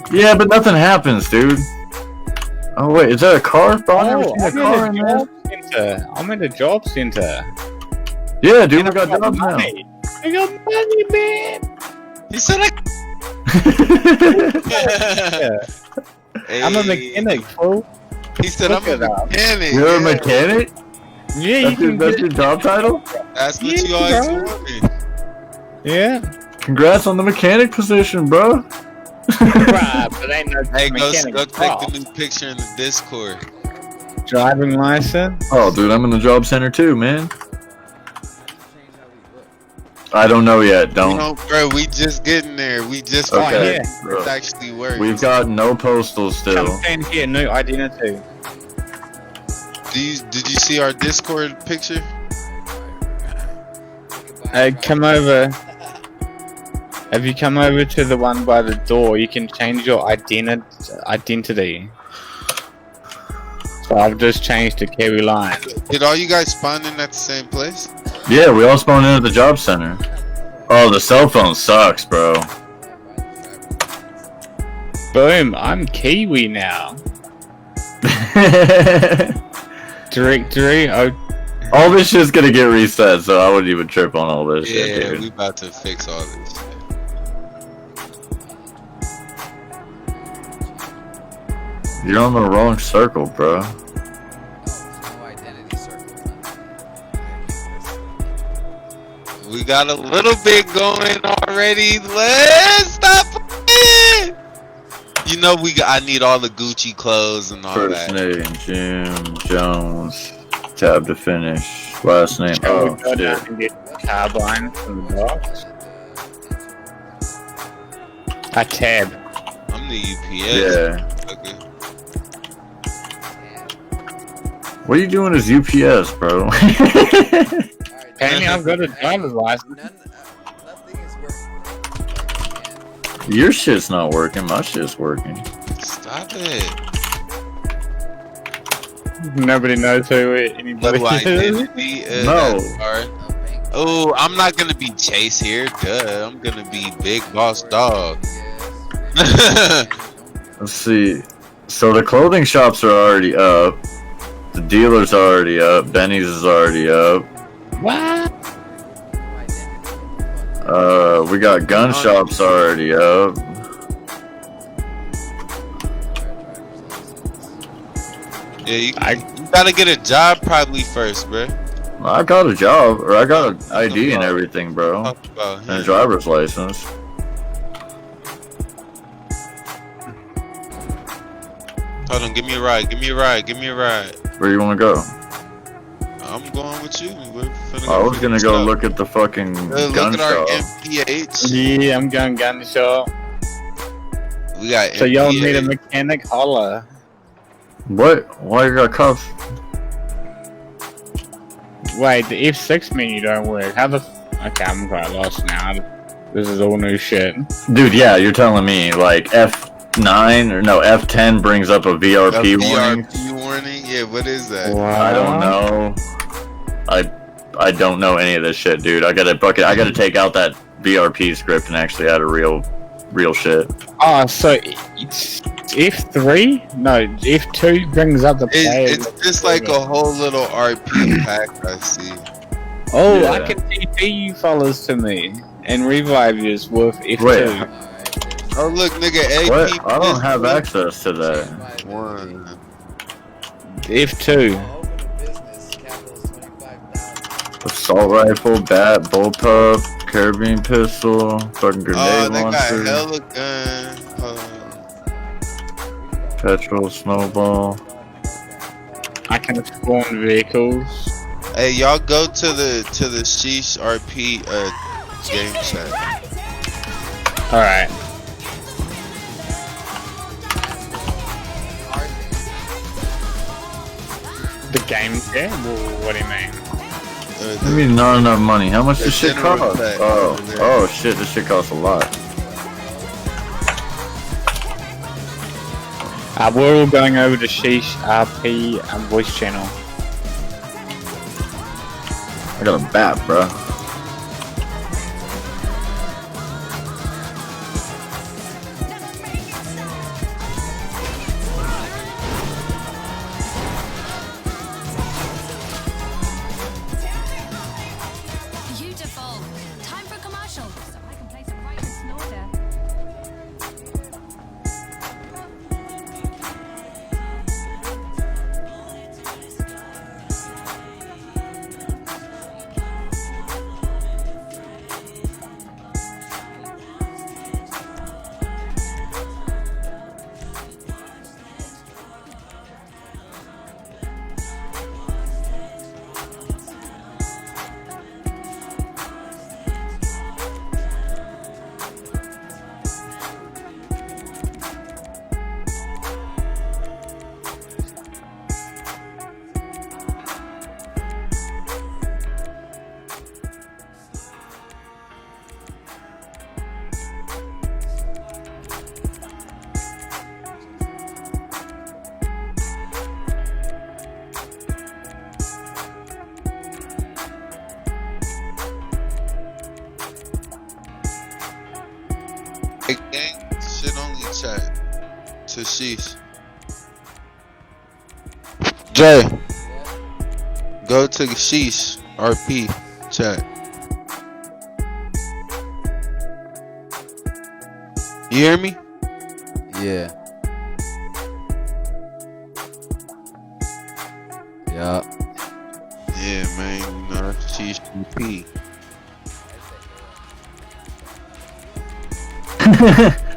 [SPEAKER 5] it.
[SPEAKER 4] Yeah, but nothing happens, dude. Oh wait, is that a car? Bro, I never
[SPEAKER 5] Oh,
[SPEAKER 4] seen a car in there.
[SPEAKER 5] I'm in a job center.
[SPEAKER 4] Yeah, dude,
[SPEAKER 5] And
[SPEAKER 4] we got
[SPEAKER 5] I've
[SPEAKER 4] jobs now.
[SPEAKER 5] money. I got money, man.
[SPEAKER 6] He said I.
[SPEAKER 5] Yeah. I'm a mechanic, fool.
[SPEAKER 6] He said
[SPEAKER 5] Look
[SPEAKER 6] I'm a
[SPEAKER 5] it up.
[SPEAKER 6] mechanic.
[SPEAKER 4] You're a
[SPEAKER 6] yeah.
[SPEAKER 4] mechanic?
[SPEAKER 5] Yeah, you can
[SPEAKER 4] That's
[SPEAKER 5] get
[SPEAKER 4] your job title?
[SPEAKER 6] That's what
[SPEAKER 5] Yeah,
[SPEAKER 6] you always
[SPEAKER 5] bro.
[SPEAKER 6] wanted.
[SPEAKER 5] Yeah.
[SPEAKER 4] Congrats on the mechanic position, bro.
[SPEAKER 5] Right, but ain't no
[SPEAKER 6] Hey, go
[SPEAKER 5] mechanic
[SPEAKER 6] take
[SPEAKER 5] job.
[SPEAKER 6] the new picture in the Discord.
[SPEAKER 5] Driving license.
[SPEAKER 4] Oh, dude, I'm in the job center too, man. I don't know yet.
[SPEAKER 6] You
[SPEAKER 4] Don't.
[SPEAKER 6] know, bro, we just getting there. We just
[SPEAKER 5] Oh,
[SPEAKER 6] found
[SPEAKER 4] Okay,
[SPEAKER 5] yeah.
[SPEAKER 6] it.
[SPEAKER 4] bro.
[SPEAKER 6] It's actually works.
[SPEAKER 4] We've got no postal still.
[SPEAKER 5] Come stand here, new identity.
[SPEAKER 6] Did you see our Discord picture?
[SPEAKER 5] Come over. If you come over to the one by the door, you can change your identity. So I've just changed to Kerry Line.
[SPEAKER 6] Did all you guys spawn in at the same place?
[SPEAKER 4] Yeah, we all spawned in at the job center. Oh, the cell phone sucks, bro.
[SPEAKER 5] Boom, I'm Kiwi now. Directory, oh,
[SPEAKER 4] All this shit's gonna get reset, so I wouldn't even trip on all this
[SPEAKER 6] Yeah,
[SPEAKER 4] shit,
[SPEAKER 6] we
[SPEAKER 4] dude.
[SPEAKER 6] about to fix all this shit.
[SPEAKER 4] You're on the wrong circle, bro.
[SPEAKER 6] We got a little bit going already. Let's stop playing. You know I need all the Gucci clothes and all
[SPEAKER 4] First
[SPEAKER 6] that.
[SPEAKER 4] name, Jim Jones. Tab to finish. Last name,
[SPEAKER 5] shall
[SPEAKER 4] oh
[SPEAKER 5] we go
[SPEAKER 4] shit.
[SPEAKER 5] down and get carbine from the box? A tab.
[SPEAKER 6] I'm the UPS.
[SPEAKER 4] Yeah.
[SPEAKER 6] Okay.
[SPEAKER 1] What
[SPEAKER 4] are you doing as UPS, bro?
[SPEAKER 5] Apparently I've got a driver's license.
[SPEAKER 1] Nothing is working.
[SPEAKER 4] Your shit's not working, my shit's working.
[SPEAKER 6] Stop it.
[SPEAKER 5] Nobody knows who anybody
[SPEAKER 6] Blue
[SPEAKER 5] is.
[SPEAKER 6] identity.
[SPEAKER 4] No.
[SPEAKER 6] Oh, I'm not gonna be Chase here. Duh. I'm gonna be Big Boss Dog.
[SPEAKER 4] Let's see. So the clothing shops are already up. The dealer's already up. Benny's is already up.
[SPEAKER 5] What?
[SPEAKER 4] We got gun shops already up.
[SPEAKER 6] Yeah, you gotta get a job probably first, bro.
[SPEAKER 4] I got a job, or I got an ID and everything, bro.
[SPEAKER 6] Talk about
[SPEAKER 4] And a
[SPEAKER 6] him.
[SPEAKER 4] driver's license.
[SPEAKER 6] Hold on, give me a ride. Give me a ride. Give me a ride.
[SPEAKER 4] Where you want to go?
[SPEAKER 6] I'm going with you. We're finna
[SPEAKER 4] I was gonna go
[SPEAKER 6] shop.
[SPEAKER 4] look at the fucking
[SPEAKER 6] Look
[SPEAKER 4] gun
[SPEAKER 6] at our
[SPEAKER 4] shop.
[SPEAKER 6] MPH.
[SPEAKER 5] Yeah, I'm going gun shop.
[SPEAKER 6] We got
[SPEAKER 5] So y'all need a
[SPEAKER 6] MPH.
[SPEAKER 5] mechanic? Holla.
[SPEAKER 4] What? Why you got cuffs?
[SPEAKER 5] Wait, the F6 menu don't work. How the okay, I'm quite lost now. This is all new shit.
[SPEAKER 4] Dude, yeah, you're telling me like F9 or no F10 brings up a
[SPEAKER 6] A
[SPEAKER 4] VRP warning.
[SPEAKER 6] VRP warning? Yeah, what is that?
[SPEAKER 4] I don't know. I don't know any of this shit, dude. I gotta take out that VRP script and actually add a real shit.
[SPEAKER 5] Oh, so it's F3? No, F2 brings up the player.
[SPEAKER 6] It's just like a whole little RP pack I see.
[SPEAKER 5] Oh,
[SPEAKER 4] Yeah.
[SPEAKER 5] I can TP you fellas to me and revive you with F2.
[SPEAKER 4] Wait.
[SPEAKER 6] Oh look, nigga, AP.
[SPEAKER 4] What? I don't have access to that.
[SPEAKER 6] One.
[SPEAKER 5] F2.
[SPEAKER 4] Assault rifle, bat, bullpup, carabine pistol, fucking
[SPEAKER 6] Oh,
[SPEAKER 4] grenade
[SPEAKER 6] they got
[SPEAKER 4] launcher,
[SPEAKER 6] hella gun. Hold on.
[SPEAKER 4] petrol, snowball.
[SPEAKER 5] I can spawn vehicles.
[SPEAKER 6] Hey, y'all go to the Sheesh RP game chat.
[SPEAKER 5] Alright. The game chat? What do you mean?
[SPEAKER 4] I mean, not enough money. How much does shit
[SPEAKER 6] general
[SPEAKER 4] cost?
[SPEAKER 6] effect.
[SPEAKER 4] Oh shit, this shit costs a lot.
[SPEAKER 5] We're all going over to Sheesh RP voice channel.
[SPEAKER 4] I got a bat, bro.
[SPEAKER 7] Beautiful. Time for commercial. So I can play some right and snorter.
[SPEAKER 6] Hey, gang, shit only chat to Sheesh. Jay, go to the Sheesh RP chat. You hear me?
[SPEAKER 1] Yeah. Yup.
[SPEAKER 6] Yeah, man, you know that's Sheesh RP.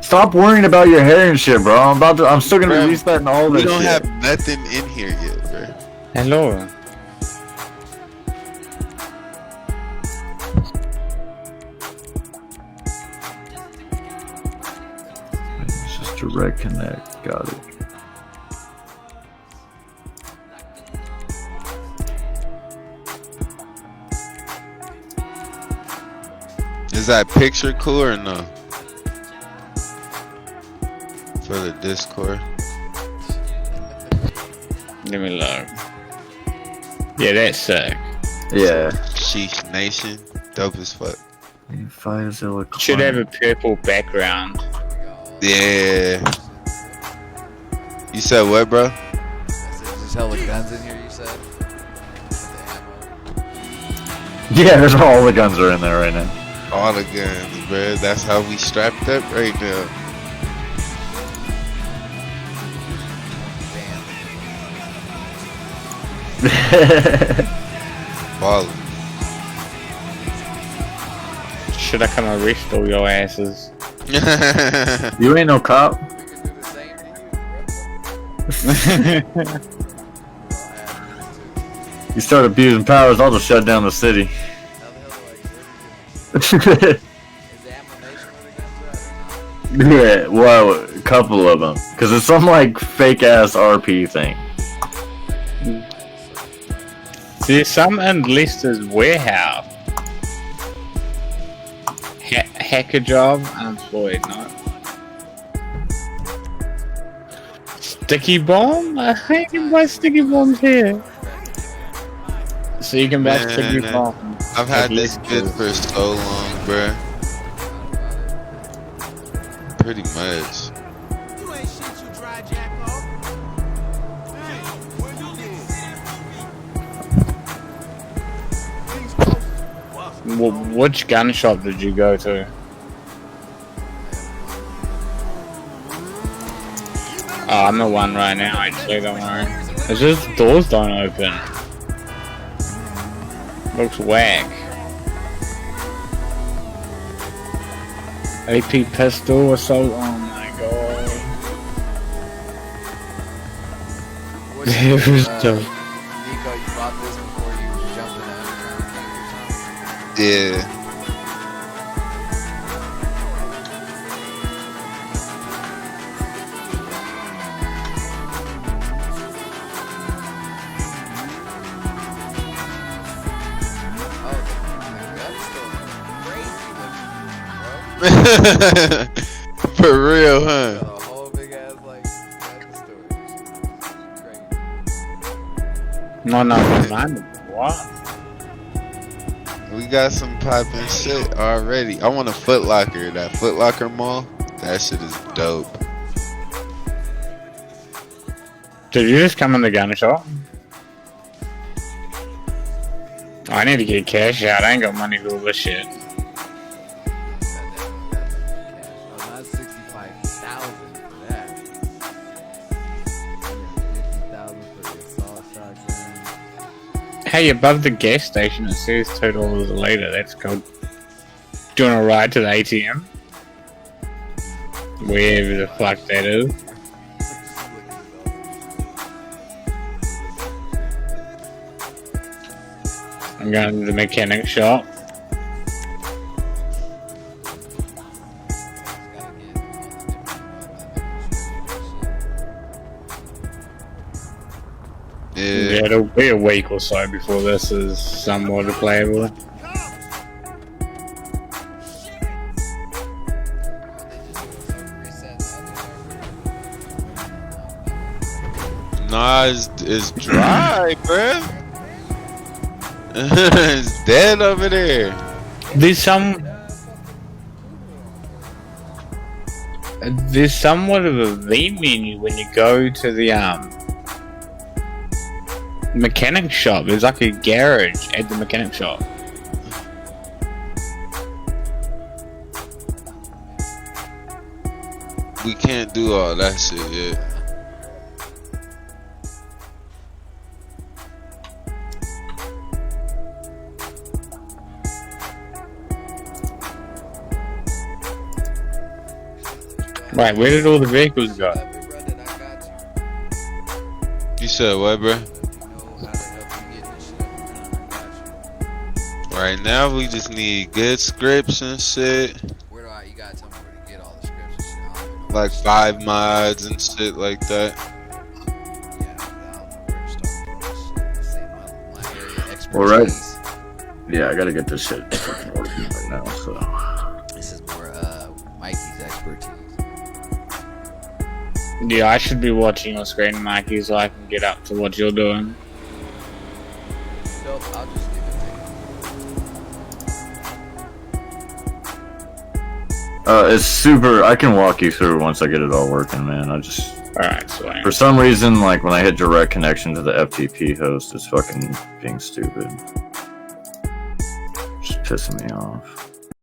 [SPEAKER 4] Stop worrying about your hair and shit, bro. I'm still gonna
[SPEAKER 6] Bro,
[SPEAKER 4] be restarting all
[SPEAKER 6] We
[SPEAKER 4] this
[SPEAKER 6] don't
[SPEAKER 4] shit.
[SPEAKER 6] have nothing in here yet, bro.
[SPEAKER 5] Hello.
[SPEAKER 4] It's just direct connect. Got it.
[SPEAKER 6] Is that picture cool or no? For the Discord.
[SPEAKER 5] Let me look. Yeah, that's sick.
[SPEAKER 4] Yeah.
[SPEAKER 6] Sheesh Nation. Dope as fuck.
[SPEAKER 4] FileZilla
[SPEAKER 5] Should have
[SPEAKER 4] client.
[SPEAKER 5] a purple background.
[SPEAKER 6] Yeah. You said what, bro?
[SPEAKER 1] There's hella guns in here, you said?
[SPEAKER 4] Yeah, there's all the guns are in there right now.
[SPEAKER 6] All the guns, bro. That's how we strapped up right now. Ballin'.
[SPEAKER 5] Should I come arrest all your asses?
[SPEAKER 4] You ain't no cop.
[SPEAKER 1] We can do the same to you.
[SPEAKER 4] You start abusing powers, I'll just shut down the city.
[SPEAKER 1] How the hell do I get it? Is the ammunition where the guns are at or not?
[SPEAKER 4] Yeah, well, a couple of them. Because it's some like fake ass RP thing.
[SPEAKER 5] There's some in Leicester's warehouse. Hacker job, unemployed, not. Sticky bomb? I can buy sticky bombs here. So you can buy
[SPEAKER 6] Man,
[SPEAKER 5] sticky bombs.
[SPEAKER 6] I've had
[SPEAKER 5] at
[SPEAKER 6] this bid
[SPEAKER 5] Leicester's.
[SPEAKER 6] for so long, bruh. Pretty much.
[SPEAKER 8] You ain't shit, you dry jacko. Hey, what you did?
[SPEAKER 5] Which gun shop did you go to? Oh, I'm the one right now, actually, don't worry. It's just doors don't open. Looks whack. AP pistol assault, oh my god.
[SPEAKER 1] What's
[SPEAKER 5] It was
[SPEAKER 1] Nico,
[SPEAKER 5] so-
[SPEAKER 1] you bought this before you jumped
[SPEAKER 6] Yeah. For real, huh?
[SPEAKER 1] A whole big ass like gun store. Crazy.
[SPEAKER 5] No, man. What?
[SPEAKER 6] We got some poppin' shit already. I want a Foot Locker. That Foot Locker mall. That shit is dope.
[SPEAKER 5] Did you just come in the gun shop? I need to get cash out. I ain't got money for all this shit.
[SPEAKER 1] Oh, not 65,000 for that. 50,000 for the assault shotgun.
[SPEAKER 5] Hey, above the gas station it says $2 a litre. That's cool. Do you want to ride to the ATM? Wherever the fuck that is. I'm going to the mechanic shop. Yeah, it'll be a week or so before this is somewhat playable.
[SPEAKER 6] Nah, it's dry, bruh. It's dead over there.
[SPEAKER 5] There's somewhat of a V menu when you go to the mechanic shop. There's like a garage at the mechanic shop.
[SPEAKER 6] We can't do all that shit yet.
[SPEAKER 5] Right, where did all the vehicles go?
[SPEAKER 6] You said what, bro? Right now, we just need good scripts and shit.
[SPEAKER 1] Where do you gotta tell me where to get all the scripts and shit. I don't even know.
[SPEAKER 6] Like 5 mods and shit like that.
[SPEAKER 1] Yeah, I don't know where to start, bro. This ain't my area of expertise.
[SPEAKER 4] All right. Yeah, I gotta get this shit fucking working right now. So
[SPEAKER 1] This is more Mikey's expertise.
[SPEAKER 5] Yeah, I should be watching your screen, Mikey, so I can get up to what you're doing.
[SPEAKER 1] Nope, I'll just leave it there.
[SPEAKER 4] it's super. I can walk you through once I get it all working, man.
[SPEAKER 5] Alright, so
[SPEAKER 4] For some reason, like when I hit direct connection to the FTP host, it's fucking being stupid. Just pissing me off.